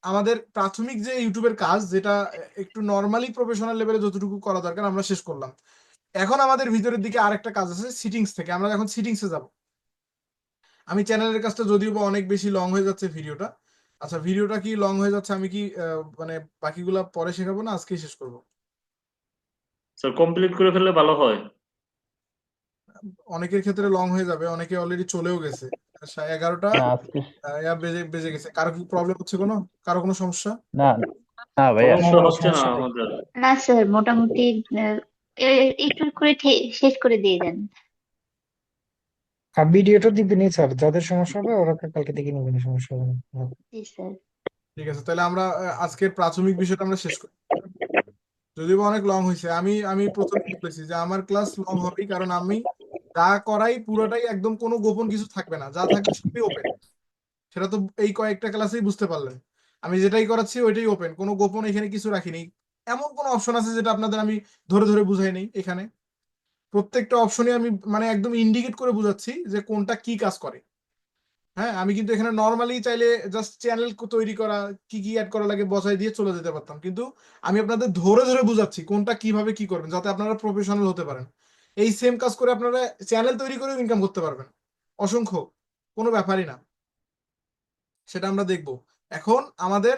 আমাদের প্রাথমিক যে ইউটিউবের কাজ, যেটা একটু নর্মালি প্রফেশনাল লেভেলে যতটুকু করা দরকার আমরা শেষ করলাম। এখন আমাদের ভিতরের দিকে আরেকটা কাজ আছে সিটিংস থেকে, আমরা এখন সিটিংসে যাব। আমি চ্যানেলের কাজটা যদিও বা অনেক বেশি লং হয়ে যাচ্ছে ভিডিওটা। আচ্ছা, ভিডিওটা কি লং হয়ে যাচ্ছে, আমি কি মানে বাকিগুলা পরে শেখাবো না আজকেই শেষ করব? স্যার কমপ্লিট করে ফেললে ভালো হয়। অনেকের ক্ষেত্রে লং হয়ে যাবে, অনেকে অলরেডি চলেও গেছে, 11টা না আজকে বেজে বেজে গেছে। কারো কি প্রবলেম হচ্ছে, কারো কোনো সমস্যা? না না ভাইয়া, সমস্যা হচ্ছে না আমাদের। না স্যার, মোটামুটি একটু করে শেষ করে দিয়ে দেন। আর ভিডিওটা দিবেনই স্যার, যাদের সমস্যা হবে ওরা কালকে দেখে নেবেন, সমস্যা হবে না। জি স্যার। ঠিক আছে, তাহলে আমরা আজকের প্রাথমিক বিষয়টা আমরা শেষ করি। যদিও বা অনেক লং হয়েছে, আমি প্রথমে বলেছি যে আমার ক্লাস লং হবেই, কারণ আমি যা করাই পুরোটাই একদম কোনো গোপন কিছু থাকবে না, যা থাকবে সবই ওপেন। সেটা তো এই কয়েকটা ক্লাসেই বুঝতে পারলেন। আমি যেটাই করাচ্ছি ওইটাই ওপেন, কোনো গোপন এখানে কিছু রাখিনি। এমন কোনো অপশন আছে যেটা আপনাদের আমি ধরে ধরে বুঝাই নেই? এখানে প্রত্যেকটা অপশনে আমি মানে একদম ইন্ডিকেট করে বুঝাচ্ছি যে কোনটা কি কাজ করে। হ্যাঁ, আমি কিন্তু এখানে নর্মালি চাইলে জাস্ট চ্যানেল তৈরি করা, কি কি অ্যাড করা লাগে বসাই দিয়ে চলে যেতে পারতাম, কিন্তু আমি আপনাদের ধরে ধরে বুঝাচ্ছি কোনটা কিভাবে কি করবেন, যাতে আপনারা প্রফেশনাল হতে পারেন। এই সেম কাজ করে আপনারা চ্যানেল তৈরি করে ইনকাম করতে পারবেন অসংখ্য, কোনো ব্যাপারই না। সেটা আমরা দেখব। এখন আমাদের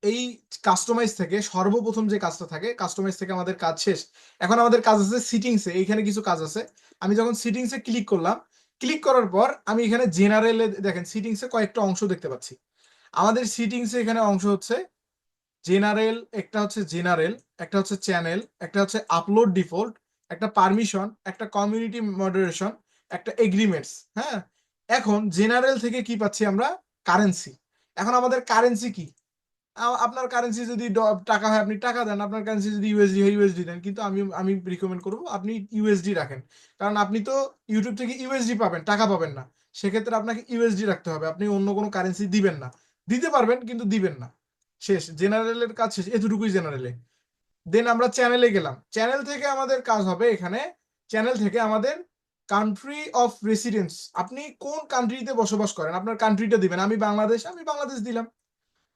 এই কাস্টমাইজ থেকে সর্বপ্রথম যে কাজটা থাকে, কাস্টমাইজ থেকে আমাদের কাজ শেষ। এখন আমাদের কাজ আছে সিটিংসে, এইখানে কিছু কাজ আছে। আমি যখন সিটিংসে ক্লিক করলাম, ক্লিক করার পর আমি এখানে জেনারেলে দেখেন সিটিংসে কয়েকটা অংশ দেখতে পাচ্ছি। আমাদের সিটিংসে এখানে অংশ হচ্ছে জেনারেল, একটা হচ্ছে জেনারেল, একটা হচ্ছে চ্যানেল, একটা হচ্ছে আপলোড ডিফল্ট, একটা পারমিশন, একটা কমিউনিটি মডারেশন, একটা এগ্রিমেন্টস। হ্যাঁ, এখন জেনারেল থেকে কি পাচ্ছি আমরা? কারেন্সি। এখন আমাদের কারেন্সি কি? আপনার কারেন্সি যদি টাকা হয় আপনি টাকা দেন, আপনার কারেন্সি যদি ইউএসডি হয় ইউএসডি দেন, কিন্তু আমি রিকমেন্ড করবো আপনি ইউএসডি রাখেন, কারণ আপনি তো ইউটিউব থেকে ইউএসডি পাবেন, টাকা পাবেন না। সেক্ষেত্রে আপনাকে ইউএসডি রাখতে হবে, আপনি অন্য কোনো কারেন্সি দিবেন না। দিতে পারবেন কিন্তু দিবেন না। শেষ, জেনারেলের কাজ শেষ, এতটুকুই জেনারেলে। দেন আমরা চ্যানেলে গেলাম, চ্যানেল থেকে আমাদের কাজ হবে এখানে, চ্যানেল থেকে আমাদের কান্ট্রি অফ রেসিডেন্স, আপনি কোন কান্ট্রিতে বসবাস করেন আপনার কান্ট্রিটা দিবেন। আমি বাংলাদেশ দিলাম।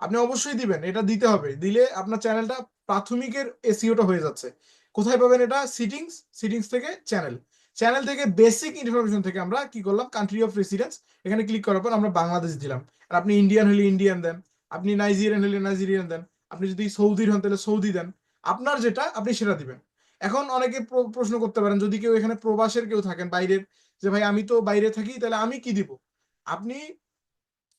আপনি অবশ্যই দিবেন, এটা দিতে হবে, দিলে আপনার চ্যানেলটা প্রাথমিকের এসইওটা হয়ে যাচ্ছে। কোথায় পাবেন এটা? সিটিংস থেকে চ্যানেল, চ্যানেল থেকে বেসিক ইনফরমেশন থেকে আমরা কি করলাম, কান্ট্রি অফ রেসিডেন্স, এখানে ক্লিক করার পর আমরা বাংলাদেশ দিলাম। আর আপনি ইন্ডিয়ান হলে ইন্ডিয়ান দেন, আপনি নাইজেরিয়ান হলে নাইজেরিয়ান দেন, আপনি যদি সৌদির হন তাহলে সৌদি দেন, আপনার যেটা আপনি সেটা দিবেন। এখন অনেকে প্রশ্ন করতে পারেন, যদি কেউ এখানে প্রবাসের কেউ থাকেন বাইরের, যে ভাই আমি তো বাইরে থাকি, তাহলে আমি কি দিব? আপনি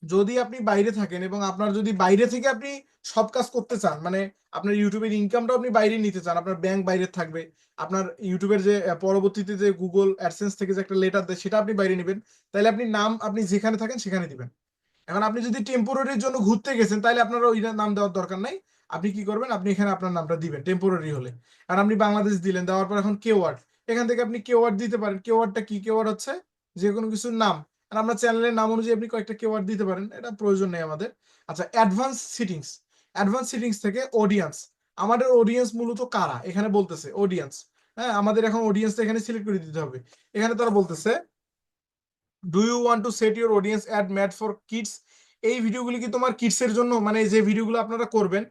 যদি আপনি বাইরে থাকেন এবং আপনার যদি বাইরে থেকে আপনি সব কাজ করতে চান, মানে আপনার ইউটিউবের ইনকামটাও আপনি বাইরে নিতে চান, আপনার ব্যাংক বাইরে থাকবে, আপনার ইউটিউবের যে পরবর্তীতে যে গুগল অ্যাডসেন্স থেকে যে একটা লেটার দেয় সেটা আপনি বাইরে নেবেন, তাহলে আপনি নাম আপনি যেখানে থাকেন সেখানে দিবেন। এখন আপনি যদি টেম্পোরারির জন্য ঘুরতে গেছেন তাহলে আপনার ওই নাম দেওয়ার দরকার নাই, আপনি কি করবেন, আপনি এখানে আপনার নামটা দিবেন টেম্পোরারি হলে। আর আপনি বাংলাদেশ দিলেন, দেওয়ার পর এখন কেওয়ার্ড, এখান থেকে আপনি কেওয়ার্ড দিতে পারেন। কেওয়ার্ডটা কি? কেওয়ার্ড হচ্ছে যে কোনো কিছুর নাম, আর আমরা চ্যানেলের নাম অনুযায়ী আপনি কয়েকটা কেওয়ার্ড দিতে পারেন, এটা প্রয়োজন নেই আমাদের। আচ্ছা, অ্যাডভান্স সিটিংস থেকে অডিয়েন্স, আমাদের অডিয়েন্স মূলত কারা এখানে বলতেছে অডিয়েন্স। হ্যাঁ, আমাদের এখন অডিয়েন্স এখানে সিলেক্ট করে দিতে হবে। এখানে তারা বলতেছে do you want to set your audience as made for kids, এই ভিডিওগুলি কি তোমার কিডস এর জন্য, মানে যে ভিডিওগুলো আপনারা করবেন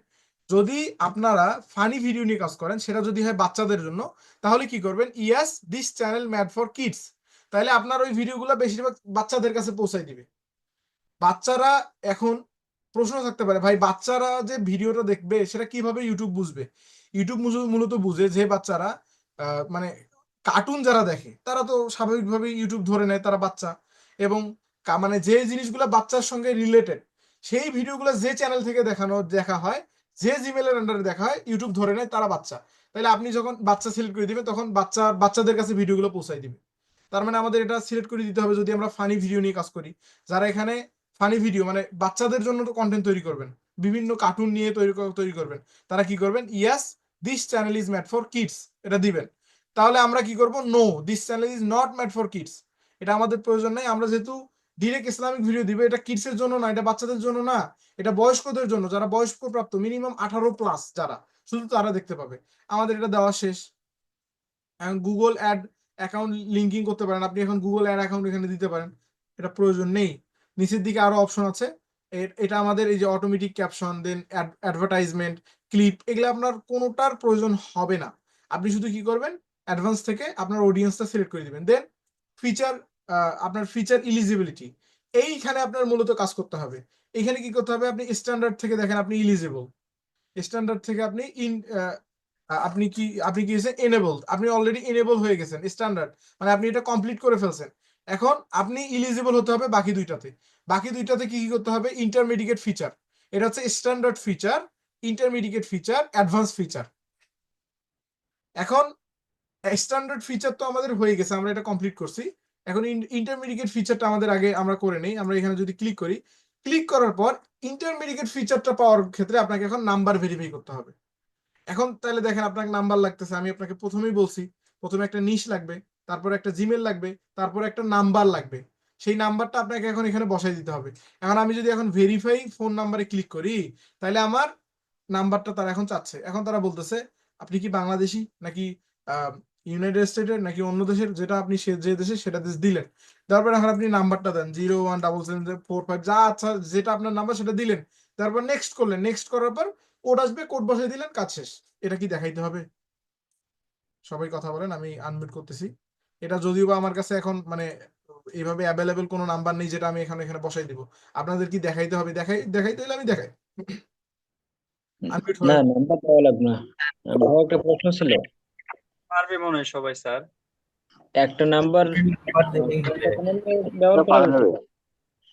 যদি আপনারা ফানি ভিডিও নিয়ে কাজ করেন, সেটা যদি হয় বাচ্চাদের জন্য, তাহলে কি করবেন, yes this channel made for kids, তাহলে আপনার ওই ভিডিওগুলো বেশিরভাগ বাচ্চাদের কাছে পৌঁছায় দিবে। বাচ্চারা এখন প্রশ্ন থাকতে পারে, ভাই বাচ্চারা যে ভিডিওটা দেখবে সেটা কিভাবে ইউটিউব বুঝবে? ইউটিউব মূলত বুঝে যে বাচ্চারা মানে কার্টুন যারা দেখে তারা তো স্বাভাবিকভাবে ইউটিউব ধরে নেয়, তারা বাচ্চা, এবং মানে যে জিনিসগুলো বাচ্চার সঙ্গে রিলেটেড সেই ভিডিওগুলো যে চ্যানেল থেকে দেখা হয়, যে জিমেলের আন্ডারে দেখা হয়, ইউটিউব ধরে নেয় তারা বাচ্চা। তাহলে আপনি যখন বাচ্চা সিলেক্ট করে দিবেন তখন বাচ্চাদের কাছে ভিডিওগুলো পৌঁছায় দিবে। তার মানে আমাদের এটা সিলেক্ট করে দিতে হবে যদি আমরা ফানি ভিডিও নিয়ে কাজ করি। যারা এখানে ফানি ভিডিও মানে বাচ্চাদের জন্য তো কন্টেন্ট তৈরি করবেন, বিভিন্ন কার্টুন নিয়ে তৈরি করবেন, তারা কি করবেন, yes this channel is made for kids এটা দিবেন। তাহলে আমরা কি করব, no this channel is not made for kids, এটা আমাদের প্রয়োজন নেই। আমরা যেহেতু ডিরেক্ট ইসলামিক ভিডিও দিব, এটা কিডস এর জন্য না, এটা বাচ্চাদের জন্য না, এটা বয়স্কদের জন্য, যারা বয়স্ক প্রাপ্ত মিনিমাম 18+ যারা, শুধু তারা দেখতে পাবে। আমাদের এটা দেওয়া শেষ। এখন গুগল অ্যাড অ্যাকাউন্ট লিঙ্কিং করতে পারেন, আপনি এখন গুগল অ্যাড অ্যাকাউন্ট এখানে দিতে পারেন, এটা প্রয়োজন নেই। নিচের দিকে আরো অপশন আছে, এটা আমাদের এই যে অটোমেটিক ক্যাপশন, দেন অ্যাডভার্টাইজমেন্ট, ক্লিপ, এগুলো আপনার কোনোটার প্রয়োজন হবে না। আপনি শুধু কি করবেন, অ্যাডভান্স থেকে আপনার অডিয়েন্সটা সিলেক্ট করে দিবেন, দেন ফিচার, আপনার ফিচার ইলিজিবিলিটি, এইখানে আপনার মূলত কাজ করতে হবে। এখানে কি করতে হবে, আপনি স্ট্যান্ডার্ড থেকে দেখেন আপনি ইলিজিবল, স্ট্যান্ডার্ড থেকে আপনি আপনি কি হয়েছে এনেবলড, আপনি অলরেডি এনেবল হয়ে গেছেন স্ট্যান্ডার্ড, মানে আপনি এটা কমপ্লিট করে ফেলছেন। এখন আপনি ইলিজিবল হতে হবে বাকি দুইটাতে কি করতে হবে, ইন্টারমিডিয়েট ফিচার, এটা হচ্ছে standard feature, intermediate feature, advance feature. এখন স্ট্যান্ডার্ড ফিচার তো আমাদের হয়ে গেছে, আমরা এটা কমপ্লিট করছি। এখন ইন্টারমিডিয়েট ফিচারটা আমাদের আগে আমরা করে নেই। আমরা এখানে যদি ক্লিক করি, ক্লিক করার পর ইন্টারমিডিয়েট ফিচারটা পাওয়ার ক্ষেত্রে আপনাকে এখন নাম্বার ভেরিফাই করতে হবে। এখন তাহলে দেখেন আপনাকে নাম্বার লাগতেছে, আমি আপনাকে প্রথমেই বলছি, প্রথমে একটা নিশ লাগবে, তারপর একটা জিমেল লাগবে, তারপর একটা নাম্বার লাগবে, সেই নাম্বারটা আপনাকে এখন এখানে বসাই দিতে হবে। এখন আমি যদি এখন ভেরিফাই ফোন নাম্বারে ক্লিক করি, তাহলে আমার নাম্বারটা তারা এখন চাচ্ছে। এখন তারা বলতেছে আপনি কি বাংলাদেশি নাকি ইউনাইটেড স্টেটের নাকি অন্য দেশের, যেটা আপনি যে দেশে সেটা দেশ দিলেন, তারপর এখন আপনি নাম্বারটা দেন 017745, যা আচ্ছা যেটা আপনার নাম্বার সেটা দিলেন, তারপর নেক্সট করলেন, নেক্সট করার পর কোড আসবে, কোড বসাই দিলেন, কাজ শেষ। এটা কি দেখাইতে হবে? সবাই কথা বলেন, আমি আনমিউট করতেছি। এটা যদিও বা আমার কাছে এখন মানে এইভাবে অ্যাভেলেবেল কোনো নাম্বার নেই যেটা আমি এখানে বসাই দিব। আপনাদের কি দেখাইতে হবে? দেখাইতে হলে আমি দেখাই। আনমিউট না, হয়ে নাম্বার দেওয়া লাগবে না। আমার একটা প্রশ্ন ছিল, পারবে মনে হয় সবাই স্যার, একটা নাম্বার ব্যবহার করা যাবে?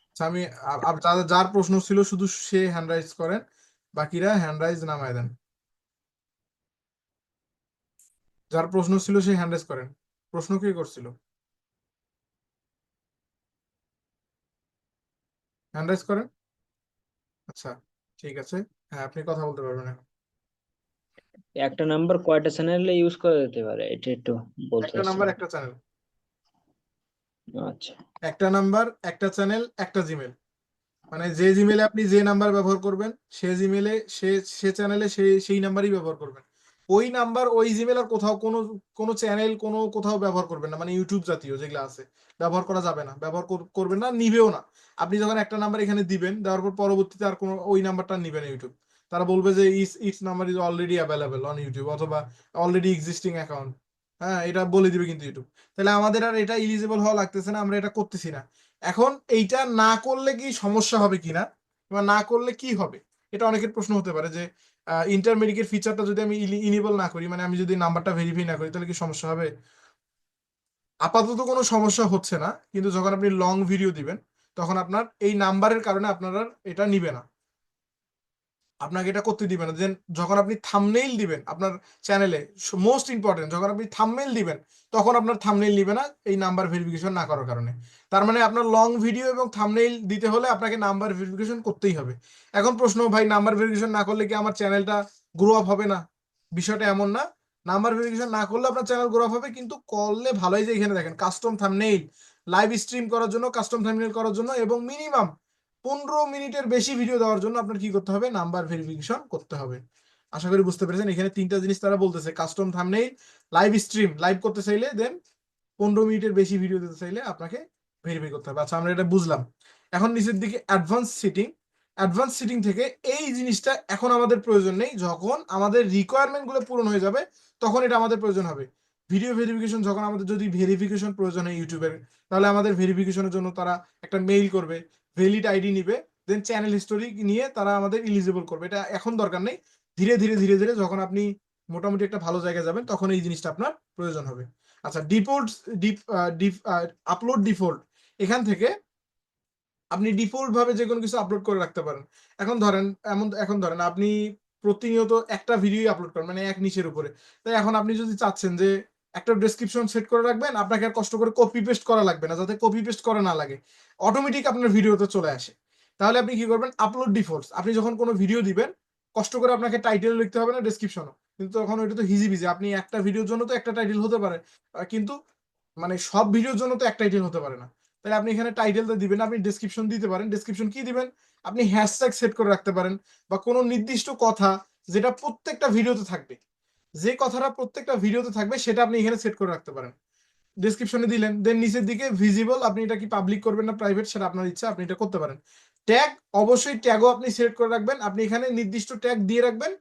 আচ্ছা, আমি যার প্রশ্ন ছিল শুধু সে হ্যান্ড রাইজ করেন, বাকিরা হ্যান্ড রাইজ নামায় দেন। যার প্রশ্ন ছিল সে হ্যান্ড রাইজ করেন। প্রশ্ন কে করছিল? হ্যান্ড রাইজ করেন। আচ্ছা, ঠিক আছে, হ্যাঁ আপনি কথা বলতে পারবেন এখন। একটা নাম্বার কয়টা চ্যানেলে ইউজ করা যেতে পারে এটা একটু বলতে একটা নাম্বার চাচ্ছিলাম। একটা চ্যানেল, আচ্ছা, একটা নাম্বার একটা চ্যানেল একটা জিমেল, মানে যে জিমেলে আপনি যে নাম্বার ব্যবহার করবেন সে জিমেলে সে চ্যানেলে সেই নাম্বারই ব্যবহার করবেন। ওই নাম্বার ওই জিমেল আর কোথাও কোনো চ্যানেল কোথাও ব্যবহার করবেন না, মানে ইউটিউব জাতীয় যেগুলো আছে ব্যবহার করা যাবে না, ব্যবহার করবেন না, নিবেও না। আপনি যখন একটা নাম্বার এখানে দিবেন, দেওয়ার পর পরবর্তীতে আর কোনো ওই নাম্বারটা নিবে না ইউটিউব। তারা বলবে যে it's number is already available on YouTube, অথবা অলরেডি এক্সিস্টিং অ্যাকাউন্ট, হ্যাঁ এটা বলে দিবে কিন্তু ইউটিউব। তাহলে আমাদের আর এটা ইলিজিবল হওয়া লাগতেছে না, আমরা এটা করতেছি না। এখন এইটা না করলে কি সমস্যা হবে কিনা, বা না করলে কি হবে, এটা অনেকের প্রশ্ন হতে পারে যে ইন্টারমিডিয়েট ফিচারটা যদি আমি ইনেবল না করি, মানে আমি যদি নাম্বারটা ভেরিফাই না করি, তাহলে কি সমস্যা হবে? আপাতত কোনো সমস্যা হচ্ছে না, কিন্তু যখন আপনি লং ভিডিও দিবেন তখন আপনার এই নাম্বারের কারণে আপনারা এটা নিবে না, আপনাকে এটা করতে দিবে না। দেন যখন আপনি থাম্বনেইল দিবেন আপনার চ্যানেলে, মোস্ট ইম্পর্টেন্ট, যখন আপনি থাম্বনেইল দিবেন তখন আপনার থাম্বনেইল নিবে না এই নাম্বার ভেরিফিকেশন না করার কারণে। তার মানে আপনার লং ভিডিও এবং থাম্বনেইল দিতে হলে আপনাকে নাম্বার ভেরিফিকেশন করতেই হবে। এখন প্রশ্ন, ভাই নাম্বার ভেরিফিকেশন না করলে কি আমার চ্যানেলটা গ্রো আপ হবে না? বিষয়টা এমন না, নাম্বার ভেরিফিকেশন না করলে আপনার চ্যানেল গ্রো আপ হবে, কিন্তু করলে ভালোই। যে এখানে দেখেন কাস্টম থাম্বনেইল, লাইভ স্ট্রিম করার জন্য, কাস্টম থাম্বনেইল করার জন্য, এবং মিনিমাম 15 মিনিটের বেশি ভিডিও দেওয়ার জন্য আপনার কি করতে হবে, নাম্বার ভেরিফিকেশন করতে হবে। আশা করি বুঝতে পেরেছেন। এখানে তিনটা জিনিস তারা বলতেছে, custom thumbnail, live stream, live করতে চাইলে, দেন 15 মিনিটের বেশি ভিডিও দিতে চাইলে আপনাকে ভেরিফাই করতে হবে। আচ্ছা, আমরা এটা বুঝলাম। এখন নিচের দিকে অ্যাডভান্স সেটিং, অ্যাডভান্স সেটিং থেকে এই জিনিসটা এখন আমাদের প্রয়োজন নেই, যখন আমাদের রিকোয়ারমেন্ট গুলো পূরণ হয়ে যাবে তখন এটা আমাদের প্রয়োজন হবে। ভিডিও ভেরিফিকেশন, যখন আমাদের যদি ভেরিফিকেশন প্রয়োজন হয় ইউটিউবের, তাহলে আমাদের ভেরিফিকেশনের জন্য তারা একটা মেইল করবে, ভ্যালিড আইডি নিবে, দেন চ্যানেল হিস্টোরি নিয়ে তারা আমাদের ইলিজিবল করবে। এটা এখন দরকার নেই, ধীরে ধীরে ধীরে ধীরে যখন আপনি মোটামুটি একটা ভালো জায়গায় যাবেন তখন এই জিনিসটা আপনার প্রয়োজন হবে। আচ্ছা, ডিফল্ট আপলোড ডিফল্ট, এখান থেকে আপনি ডিফল্ট ভাবে যে কোনো কিছু আপলোড করে রাখতে পারেন। এখন ধরেন আপনি প্রতিনিয়ত একটা ভিডিও আপলোড করেন, মানে এক নিচের উপরে। তাই এখন আপনি যদি চাচ্ছেন যে একটা ডেসক্রিপশন সেট করে রাখবেন, আপনাকে আর কষ্ট করে কপি পেস্ট করা লাগবে না, যাতে কপি পেস্ট করা না লাগে, অটোমেটিক আপনার ভিডিওতে চলে আসে। তাহলে আপনি কি করবেন, আপলোড ডিফল্টস, আপনি যখন কোনো ভিডিও দিবেন কষ্ট করে আপনাকে টাইটেল লিখতে হবে না, ডেসক্রিপশনও, কিন্তু তখন ওইটা তো হিজিবিজি, আপনি একটা ভিডিওর জন্য তো একটা টাইটেল হতে পারে, কিন্তু মানে সব ভিডিওর জন্য তো এক টাইটেল হতে পারে না। তাহলে আপনি এখানে টাইটেলটা দিবেন, আপনি ডেসক্রিপশন দিতে পারেন। ডেসক্রিপশন কি দিবেন, আপনি হ্যাশট্যাগ সেট করে রাখতে পারেন, বা কোনো নির্দিষ্ট কথা যেটা প্রত্যেকটা ভিডিওতে থাকবে, যে কথাটা প্রত্যেকটা ভিডিওতে থাকবে সেটা আপনি এখানে সেট করে রাখতে পারেন। ডেসক্রিপশনে দিলেন, দেন নিচের দিকে ভিজিবল, আপনি এটা কি পাবলিক করবেন না প্রাইভেট সেটা আপনার ইচ্ছা, আপনি এটা করতে পারেন। ট্যাগ, অবশ্যই ট্যাগও আপনি সিলেক্ট করে রাখবেন, আপনি এখানে নির্দিষ্ট ট্যাগ দিয়ে রাখবেন,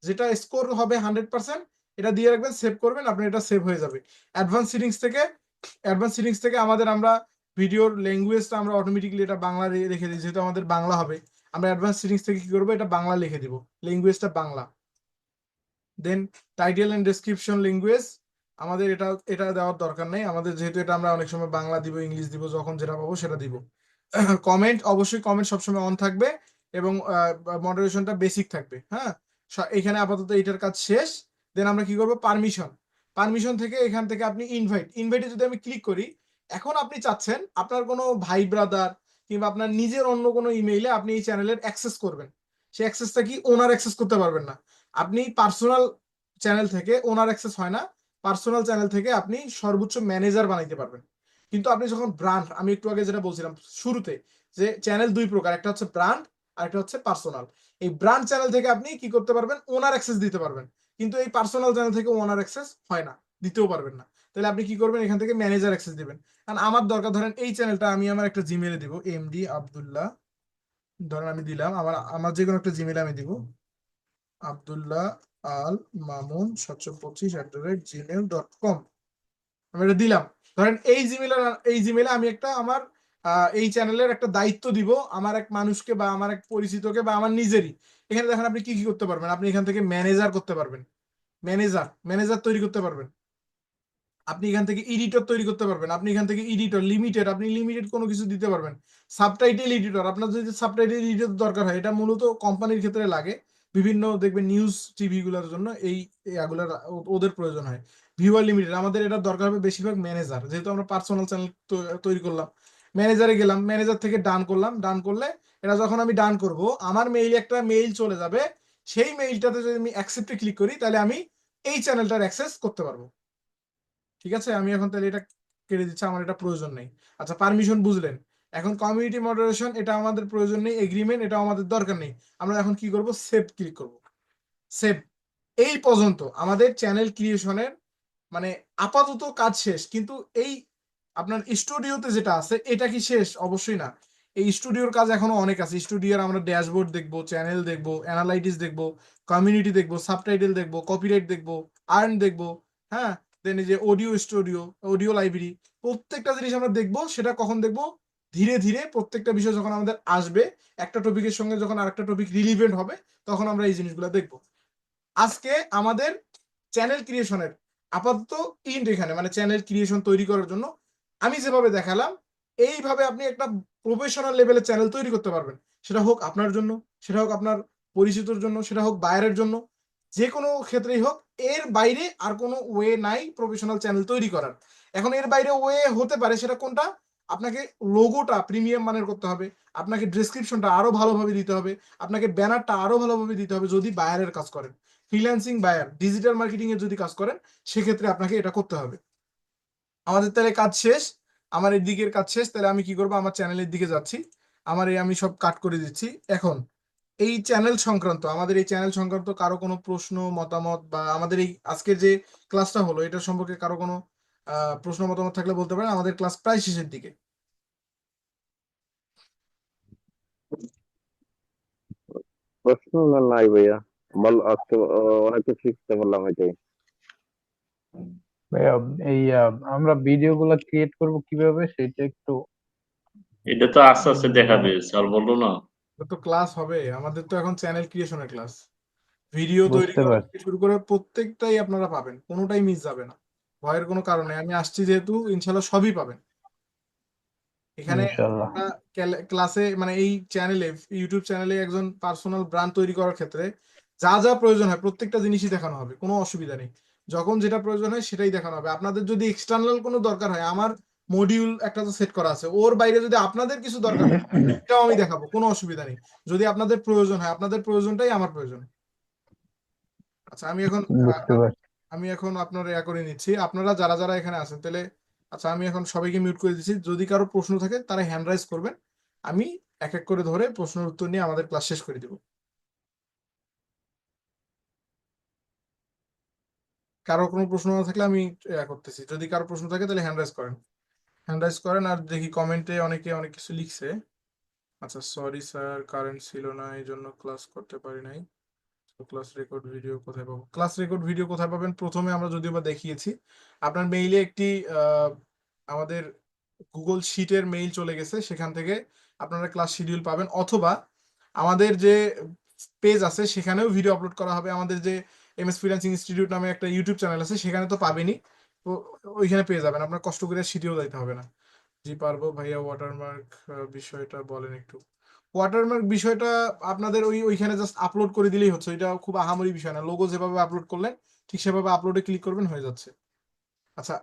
যেটা স্কোর হবে 100%, এটা দিয়ে রাখবেন, সেভ করবেন, আপনার এটা সেভ হয়ে যাবে। অ্যাডভান্স সেটিংস থেকে আমরা ভিডিওর ল্যাঙ্গুয়েজটা আমরা অটোমেটিক্যালি এটা বাংলা রেখে দিই, যেহেতু আমাদের বাংলা হবে, আমরা অ্যাডভান্স সেটিংস থেকে কি করবো, এটা বাংলা লিখে দিব, ল্যাঙ্গুয়েজটা বাংলা। দেন টাইটেল এন্ড ডেসক্রিপশন ল্যাঙ্গুয়েজ, আমাদের এটা দেওয়ার দরকার নেই আমাদের, যেহেতু এটা আমরা অনেক সময় বাংলা দিব, ইংলিশ দিব, যখন যেটা পাবো সেটা দিব। কমেন্ট, অবশ্যই কমেন্ট সবসময় অন থাকবে, এবং মডারেশনটা বেসিক থাকবে। হ্যাঁ, এখানে আপাতত এটার কাজ শেষ। দেন আমরা কি করবো, পারমিশন থেকে এখান থেকে আপনি ইনভাইটে যদি আমি ক্লিক করি, এখন আপনি চাচ্ছেন আপনার কোনো ভাই ব্রাদার কিংবা আপনার নিজের অন্য কোনো ইমেইলে আপনি এই চ্যানেলের অ্যাক্সেস করবেন, সেই অ্যাক্সেসটা কি ওনার অ্যাক্সেস করতে পারবেন না। আপনি পার্সোনাল চ্যানেল থেকে ওনার অ্যাক্সেস হয় না, পার্সোনাল চ্যানেল থেকে আপনি সর্বোচ্চ ম্যানেজার বানাইতে পারবেন। কিন্তু আপনি যখন ব্র্যান্ড, আমি একটু আগে যেটা বলছিলাম শুরুতে, যে চ্যানেল দুই প্রকার, একটা হচ্ছে ব্র্যান্ড আর একটা হচ্ছে পার্সোনাল। এই ব্র্যান্ড চ্যানেল থেকে আপনি কি করতে পারবেন, ওনার অ্যাক্সেস দিতে পারবেন, কিন্তু এই পার্সোনাল চ্যানেল থেকে ওনার অ্যাক্সেস হয় না, দিতেও পারবেন না। তাহলে আপনি কি করবেন, এখান থেকে ম্যানেজার অ্যাক্সেস দিবেন। কারণ আমার দরকার, ধরেন এই চ্যানেলটা আমি আমার একটা জিমেইলে দিব, এমডি আব্দুল্লাহ, ধরেন আমি দিলাম, আমার যে কোনো একটা জিমেইলে আমি দিব, আব্দুল্লাহ আল মামুন 725@gmail.com, আমি এটা দিলাম। ধরেন এই জিমেইলে আমি একটা আমার এই চ্যানেলের একটা দায়িত্ব দিব আমার এক মানুষকে, বা আমার এক পরিচিতকে, বা আমার নিজেরই। এখানে দেখেন আপনি কি কি করতে পারবেন, আপনি এখান থেকে ম্যানেজার করতে পারবেন, ম্যানেজার তৈরি করতে পারবেন, আপনি এখান থেকে এডিটর তৈরি করতে পারবেন, আপনি এখান থেকে এডিটর আপনি লিমিটেড কোনো কিছু দিতে পারবেন। সাবটাইটেল এডিটর, আপনার যদি সাবটাইটেল এডিটর দরকার হয়, এটা মূলত কোম্পানির ক্ষেত্রে লাগে, বিভিন্ন দেখবেন নিউজ টিভি গুলোর জন্য এগুলোর ওদের প্রয়োজন হয়। ভিউয়ার লিমিটেড, আমাদের এটা দরকার হবে বেশিরভাগ ম্যানেজার, যেহেতু আমরা পার্সোনাল চ্যানেল তৈরি করলাম, ম্যানেজারে গেলাম, ম্যানেজার থেকে ডান করলাম, ডান করলে এটা যখন আমি ডান করব, আমার মেইলে একটা মেইল চলে যাবে, সেই মেইলটাতে যদি আমি অ্যাকসেপ্টে ক্লিক করি, তাহলে আমি এই চ্যানেলটার অ্যাক্সেস করতে পারবো। ঠিক আছে, আমি এখন তাহলে এটা কেটে দিচ্ছি, আমার এটা প্রয়োজন নেই। আচ্ছা, পারমিশন বুঝলেন। এখন কমিউনিটি মডারেশন, এটা আমাদের প্রয়োজন নেই, এগ্রিমেন্ট এটাও আমাদের দরকার নেই। আমরা এখন কি করব, সেভ ক্লিক করব, সেভ। এই পর্যন্ত আমাদের চ্যানেল ক্রিয়েশনের মানে আপাতত কাজ শেষ। কিন্তু এই আপনার স্টুডিওতে যেটা আছে এটা কি শেষ? অবশ্যই না, এই স্টুডিওর কাজ এখনো অনেক আছে। স্টুডিওর আমরা ড্যাশবোর্ড দেখবো, চ্যানেল দেখবো, অ্যানালাইটিস দেখবো, কমিউনিটি দেখবো, সাবটাইটেল দেখবো, কপিরাইট দেখবো, আর্ন দেখবো, হ্যাঁ, দেন এই যে অডিও স্টুডিও, অডিও লাইব্রেরি, প্রত্যেকটা জিনিস আমরা দেখবো। সেটা কখন দেখবো? ধীরে ধীরে প্রত্যেকটা বিষয় যখন আমাদের আসবে, একটা টপিকের সঙ্গে যখন আরেকটা টপিক রিলিভেন্ট হবে, তখন আমরা এই জিনিসগুলো দেখবো। আজকে আমাদের চ্যানেল ক্রিয়েশনের আপাতত এখানে, মানে চ্যানেল ক্রিয়েশন তৈরি করার জন্য আমি যেভাবে দেখালাম, এইভাবে আপনি একটা প্রফেশনাল লেভেলের চ্যানেল তৈরি করতে পারবেন। সেটা হোক আপনার জন্য, সেটা হোক আপনার পরিচিতর জন্য, সেটা হোক বাইরের জন্য, যে কোনো ক্ষেত্রেই হোক। এর বাইরে আর কোনো ওয়ে নাই প্রফেশনাল চ্যানেল তৈরি করার। এখন এর বাইরে ওয়ে হতে পারে, সেটা কোনটা? আপনাকে লোগোটা প্রিমিয়াম মানের করতে হবে, আপনাকে ডেসক্রিপশনটা আরো ভালোভাবে দিতে হবে, আপনাকে ব্যানারটা আরো ভালোভাবে দিতে হবে যদি বায়ারের কাজ করেন। ফ্রিল্যান্সিং বায়ার, ডিজিটাল মার্কেটিং এর যদি কাজ করেন, সেক্ষেত্রে আপনাকে এটা করতে হবে। আমাদের তাহলে কাজ শেষ, আমার এই দিকের কাজ শেষ। তাহলে আমি কি করবো, আমার চ্যানেলের দিকে যাচ্ছি, আমি সব কাট করে দিচ্ছি। এখন এই চ্যানেল সংক্রান্ত, আমাদের এই চ্যানেল সংক্রান্ত কারো কোনো প্রশ্ন মতামত, বা আমাদের এই আজকের যে ক্লাসটা হলো এটা সম্পর্কে কারো কোনো প্রশ্ন মতামত থাকলে বলতে পারেন। আমাদের ক্লাস প্রায় শেষের দিকে। প্রশ্ন না নাই ভাইয়া, বল আজকে অনেক কিছু শিখতে পারলাম এটাই। ভাইয়া, এই আমরা ভিডিও গুলা ক্রিয়েট করব কিভাবে সেটা একটু এটা তো আস্তে আস্তে দেখাবে, স্যার বললো না। এটা তো ক্লাস হবে, আমাদের তো এখন চ্যানেল ক্রিয়েশনের ক্লাস। ভিডিও তৈরি বুঝতে করা পারছি। থেকে শুরু করে প্রত্যেকটাই আপনারা পাবেন, কোনোটাই মিস যাবে না। ভয়ের কোনো কারণ নেই, আমি আসছি যেহেতু ইনশাল্লাহ সবই পাবেন এখানে। ইনশাল্লাহ। আমরা ক্লাসে মানে এই চ্যানেলে, ইউটিউব চ্যানেলে একজন পার্সোনাল ব্র্যান্ড তৈরি করার ক্ষেত্রে যা যা প্রয়োজন হয় প্রত্যেকটা জিনিসই দেখানো হবে, কোনো অসুবিধা নেই। যখন যেটা প্রয়োজন হয় সেটাই দেখানো হবে। আপনাদের যদি এক্সটার্নাল কোনো দরকার হয়, আমার মডিউল একটা তো সেট করা আছে, ওর বাইরে যদি আপনাদের কিছু দরকার হয় সেটাও আমি দেখাবো, কোনো অসুবিধা নেই। যদি আপনাদের প্রয়োজন হয়, আপনাদের প্রয়োজনটাই আমার প্রয়োজন। আচ্ছা বুঝতে পারছি। আমি এখন আপনার ইয়া করে নিচ্ছি, আপনারা যারা যারা এখানে আছেন তাহলে। আচ্ছা, আমি এখন সবাইকে মিউট করে দিচ্ছি, যদি কারো প্রশ্ন থাকে তারা হ্যান্ড রাইজ করবেন, আমি এক এক করে ধরে প্রশ্নের উত্তর নিয়ে আমাদের ক্লাস শেষ করে দিব। কারো কোনো প্রশ্ন না থাকলে আমি ইয়া করতেছি, যদি কারো প্রশ্ন থাকে তাহলে হ্যান্ড রাইজ করেন, হ্যান্ড রাইজ করেন। আর দেখি কমেন্টে অনেকে অনেক কিছু লিখছে। আচ্ছা, সরি স্যার, কারেন্ট ছিল না এই জন্য ক্লাস করতে পারি নাই। ক্লাস রেকর্ড ভিডিও কোথায় পাবো? ক্লাস রেকর্ড ভিডিও কোথায় পাবেন? প্রথমে আমরা যদিও বা দেখিয়েছি, আপনার মেইলে একটি আমাদের গুগল শিটের মেইল চলে গেছে, সেখান থেকে আপনারা ক্লাস শিডিউল পাবেন। অথবা আমাদের যে পেজ আছে সেখানেও ভিডিও আপলোড করা হবে। আমাদের যে এমএস ফ্রিল্যান্সিং ইনস্টিটিউট নামে একটা ইউটিউব চ্যানেল আছে, সেখানে তো পাবেনই, তো ওইখানে পেয়ে যাবেন, আপনার কষ্ট করে শিডিউল দিতে হবে না। জি পারবো ভাইয়া। ওয়াটারমার্ক বিষয়টা বলেন একটু। ওয়াটারমার্ক বিষয়টা আপনাদের ওইখানে জাস্ট আপলোড করে দিলেই হচ্ছে, এটা খুব আহামরি বিষয় না। লোগো যেভাবে আপলোড করলেন ঠিক সেভাবে আপলোডে ক্লিক করবেন, হয়ে যাচ্ছে। আচ্ছা,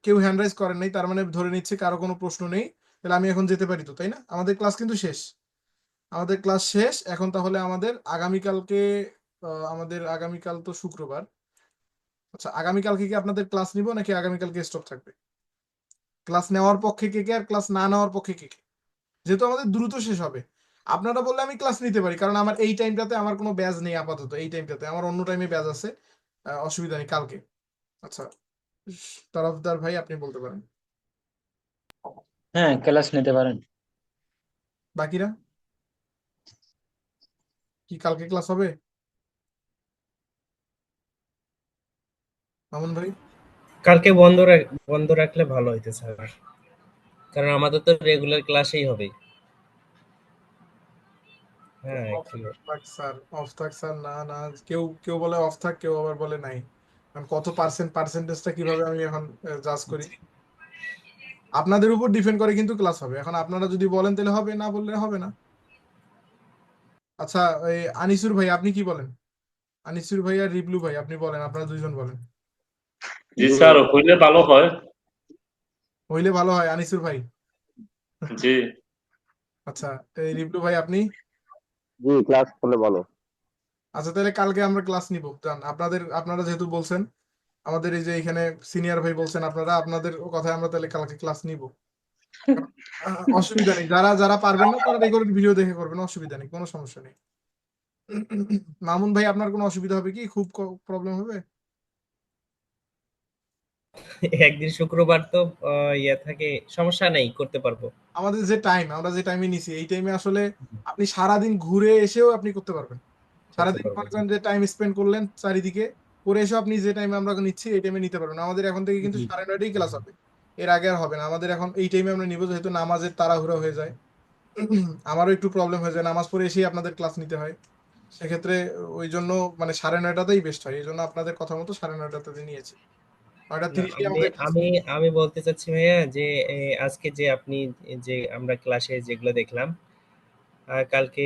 কেউ হ্যান্ড রাইজ করেন নাই, তার মানে ধরে নিচ্ছে কারো কোনো প্রশ্ন নেই। তাহলে আমি এখন যেতে পারি তো, তাই না? আমাদের ক্লাস কিন্তু শেষ, আমাদের ক্লাস শেষ এখন। তাহলে আমাদের আগামীকালকে, আমাদের আগামীকাল তো শুক্রবার। আচ্ছা, আগামীকালকে কি আপনাদের ক্লাস নিব নাকি আগামীকালকে স্টপ থাকবে? ক্লাস নেওয়ার পক্ষে কে কে, আর ক্লাস না নেওয়ার পক্ষে কে কে? যেহেতু আমাদের দ্রুত শেষ হবে, আপনারা বললে আমি ক্লাস নিতে পারি, কারণ আমার এই টাইমটাতে আমার কোনো ব্যাজ নেই আপাতত। এই টাইমটাতে আমার অন্য টাইমে ব্যাজ আছে, অসুবিধা নেই কালকে। আচ্ছা, তরফদার ভাই আপনি বলতে পারেন। হ্যাঁ, ক্লাস নিতে পারেন। বাকিরা কি কালকে ক্লাস হবে? মামুন ভাই? কালকে বন্ধ রাখলে ভালো হইতো স্যার, কারণ আমাদের তো রেগুলার ক্লাসেই হবে। হ্যাঁ, অফ থাক স্যার, অফ থাক স্যার। না না, কেউ কেউ বলে অফ থাক, কেউ আবার বলে নাই। কারণ কত পার্সেন্টেজটা কিভাবে আমি এখন জাজ করি? আপনাদের উপর ডিপেন্ড করে কিন্তু ক্লাস হবে। এখন আপনারা যদি বলেন তাহলে হবে, না বললে হবে না। আচ্ছা, এই আনিসুর ভাই আপনি কি বলেন? আনিসুর ভাই আর রিবলু ভাই আপনি বলেন, আপনারা দুইজন বলেন। জি স্যার, হইলে ভালো হয়। হইলে ভালো হয় আনিসুর ভাই। জি। আচ্ছা, এই রিবলু ভাই আপনি? জি, ক্লাস করলে ভালো। আচ্ছা, তাহলে কালকে আমরা ক্লাস নিব। জান আপনারা যেহেতু বলছেন, আমাদের এই যে এখানে সিনিয়র ভাই বলছেন, আপনাদের কথায় আমরা তাহলে কালকে ক্লাস নিব। অসুবিধা নেই, যারা যারা পারবেন না তারা রেকর্ডেড ভিডিও দেখে করবেন, অসুবিধা নেই, কোনো সমস্যা নেই। মামুন ভাই আপনার কোনো অসুবিধা হবে কি? খুব প্রবলেম হবে? একদিন শুক্রবার তো ইয়ে থাকে, সমস্যা নেই, করতে পারবো। আমাদের যে টাইম, আমরা যে টাইমে নিছি এই টাইমে আসলে আপনি সারাদিন ঘুরে এসেও আপনি করতে পারবেন। করতে সারাদিন পারবো। মনে করেন যে টাইম স্পেন্ড করলেন চারিদিকে, করে এসেও আপনি যে টাইমে আমরা নিচ্ছি এই টাইমে নিতে পারবেন। আমাদের এখন থেকে কিন্তু 9:30 ক্লাস হবে, এর আগে আর হবে না। আমাদের এখন এই টাইমে আমরা নিব, যেহেতু নামাজের তাড়াহুড়ো হয়ে যায়। আমারও একটু প্রবলেম হয়ে যায়, নামাজ পড়ে এসেই আপনাদের ক্লাস নিতে হয়। সেক্ষেত্রে ওই জন্য মানে 9:30টাতেই বেস্ট হয়। এই জন্য আপনাদের কথা মতো 9:30টাতে নিয়েছি। না, 9:30 আমি আমাদের ক্লাস। আমি আমি বলতে চাচ্ছি ভাইয়া যে আজকে যে আপনি যে আমরা ক্লাসে যেগুলো দেখলাম, কালকে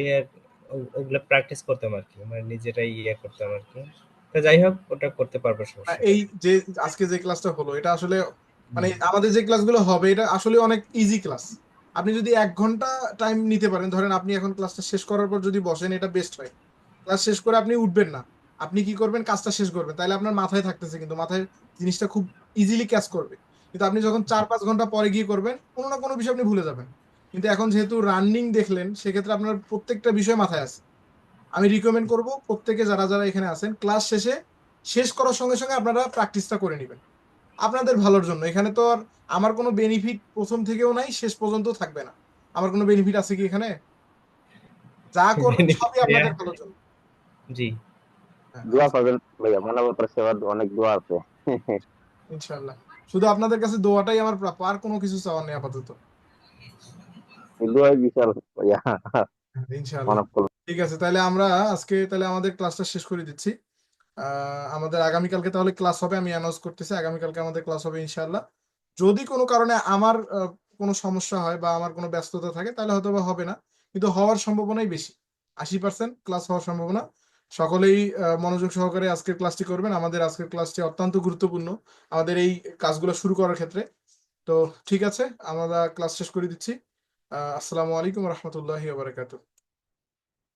ওগুলো প্র্যাকটিস করতাম আর কি, মানে নিজেরাই ইয়ে করতাম আর কি। তো যাই হোক, ওটা করতে পারবো, সমস্যা নেই। এই যে আজকে যে ক্লাসটা হলো এটা আসলে মানে আমাদের যে ক্লাসগুলো হবে এটা আসলে অনেক ইজি ক্লাস। আপনি যদি 1 ঘন্টা টাইম নিতে পারেন, ধরেন আপনি এখন ক্লাসটা শেষ করার পর যদি বসেন, এটা বেস্ট হয়। ক্লাস শেষ করে আপনি উঠবেন না, আপনি কি করবেন, কাজটা শেষ করবেন, তাহলে আপনার মাথায় থাকতেছে, কিন্তু মাথায় জিনিসটা খুব ইজিলি ক্যাচ করবে। কিন্তু আপনি যখন 4-5 ঘন্টা পরে গিয়ে করবেন, কোনো না কোনো বিষয় আপনি ভুলে যাবেন। কিন্তু এখন যেহেতু রানিং দেখলেন, সেক্ষেত্রে আপনার প্রত্যেকটা বিষয় মাথায় আছে। আমি রিকমেন্ড করব প্রত্যেকে যারা যারা এখানে আছেন, ক্লাস শেষ করার সঙ্গে সঙ্গে আপনারা প্র্যাকটিসটা করে নেবেন, আপনাদের ভালোর জন্য। এখানে তো আর আমার কোনো বেনিফিট প্রথম থেকেও নাই, শেষ পর্যন্ত থাকবে না। আমার কোনো বেনিফিট আছে কি এখানে? যা করবেন সবই ভাইয়া আপনাদের ভালোর জন্য। জি হ্যাঁ, দোয়া করবেন ভাইয়া, মানবতার সেবার অনেক দোয়া আছে। ইনশাআল্লাহ। শুধু আপনাদের কাছে দোয়াটাই আমার প্রাপ্য, আর কোনো কিছু চাওয়ার নেই আপাতত। এই দোয়াই বিশাল ভাইয়া, ইনশাআল্লাহ। মানব কল্যাণ। ঠিক আছে, তাহলে আমরা আজকে তাহলে আমাদের ক্লাসটা শেষ করে দিচ্ছি। আমাদের আগামীকালকে তাহলে ক্লাস হবে, আমি অ্যানাউন্স করতেছি আগামীকালকে আমাদের ক্লাস হবে ইনশাআল্লাহ। যদি কোনো কারণে আমার কোনো সমস্যা হয় বা আমার কোনো ব্যস্ততা থাকে তাহলে হয়তো বা হবে না, কিন্তু হওয়ার সম্ভাবনাই বেশি, 80% ক্লাস হওয়ার সম্ভাবনা। সকলেই মনোযোগ সহকারে আজকের ক্লাসটি করবেন। আমাদের আজকের ক্লাসটি অত্যন্ত গুরুত্বপূর্ণ আমাদের এই কাজগুলো শুরু করার ক্ষেত্রে। তো ঠিক আছে, আমরা ক্লাস শেষ করে দিচ্ছি। আসসালামু আলাইকুম রহমতুল্লাহি ওয়া বারাকাতুহু।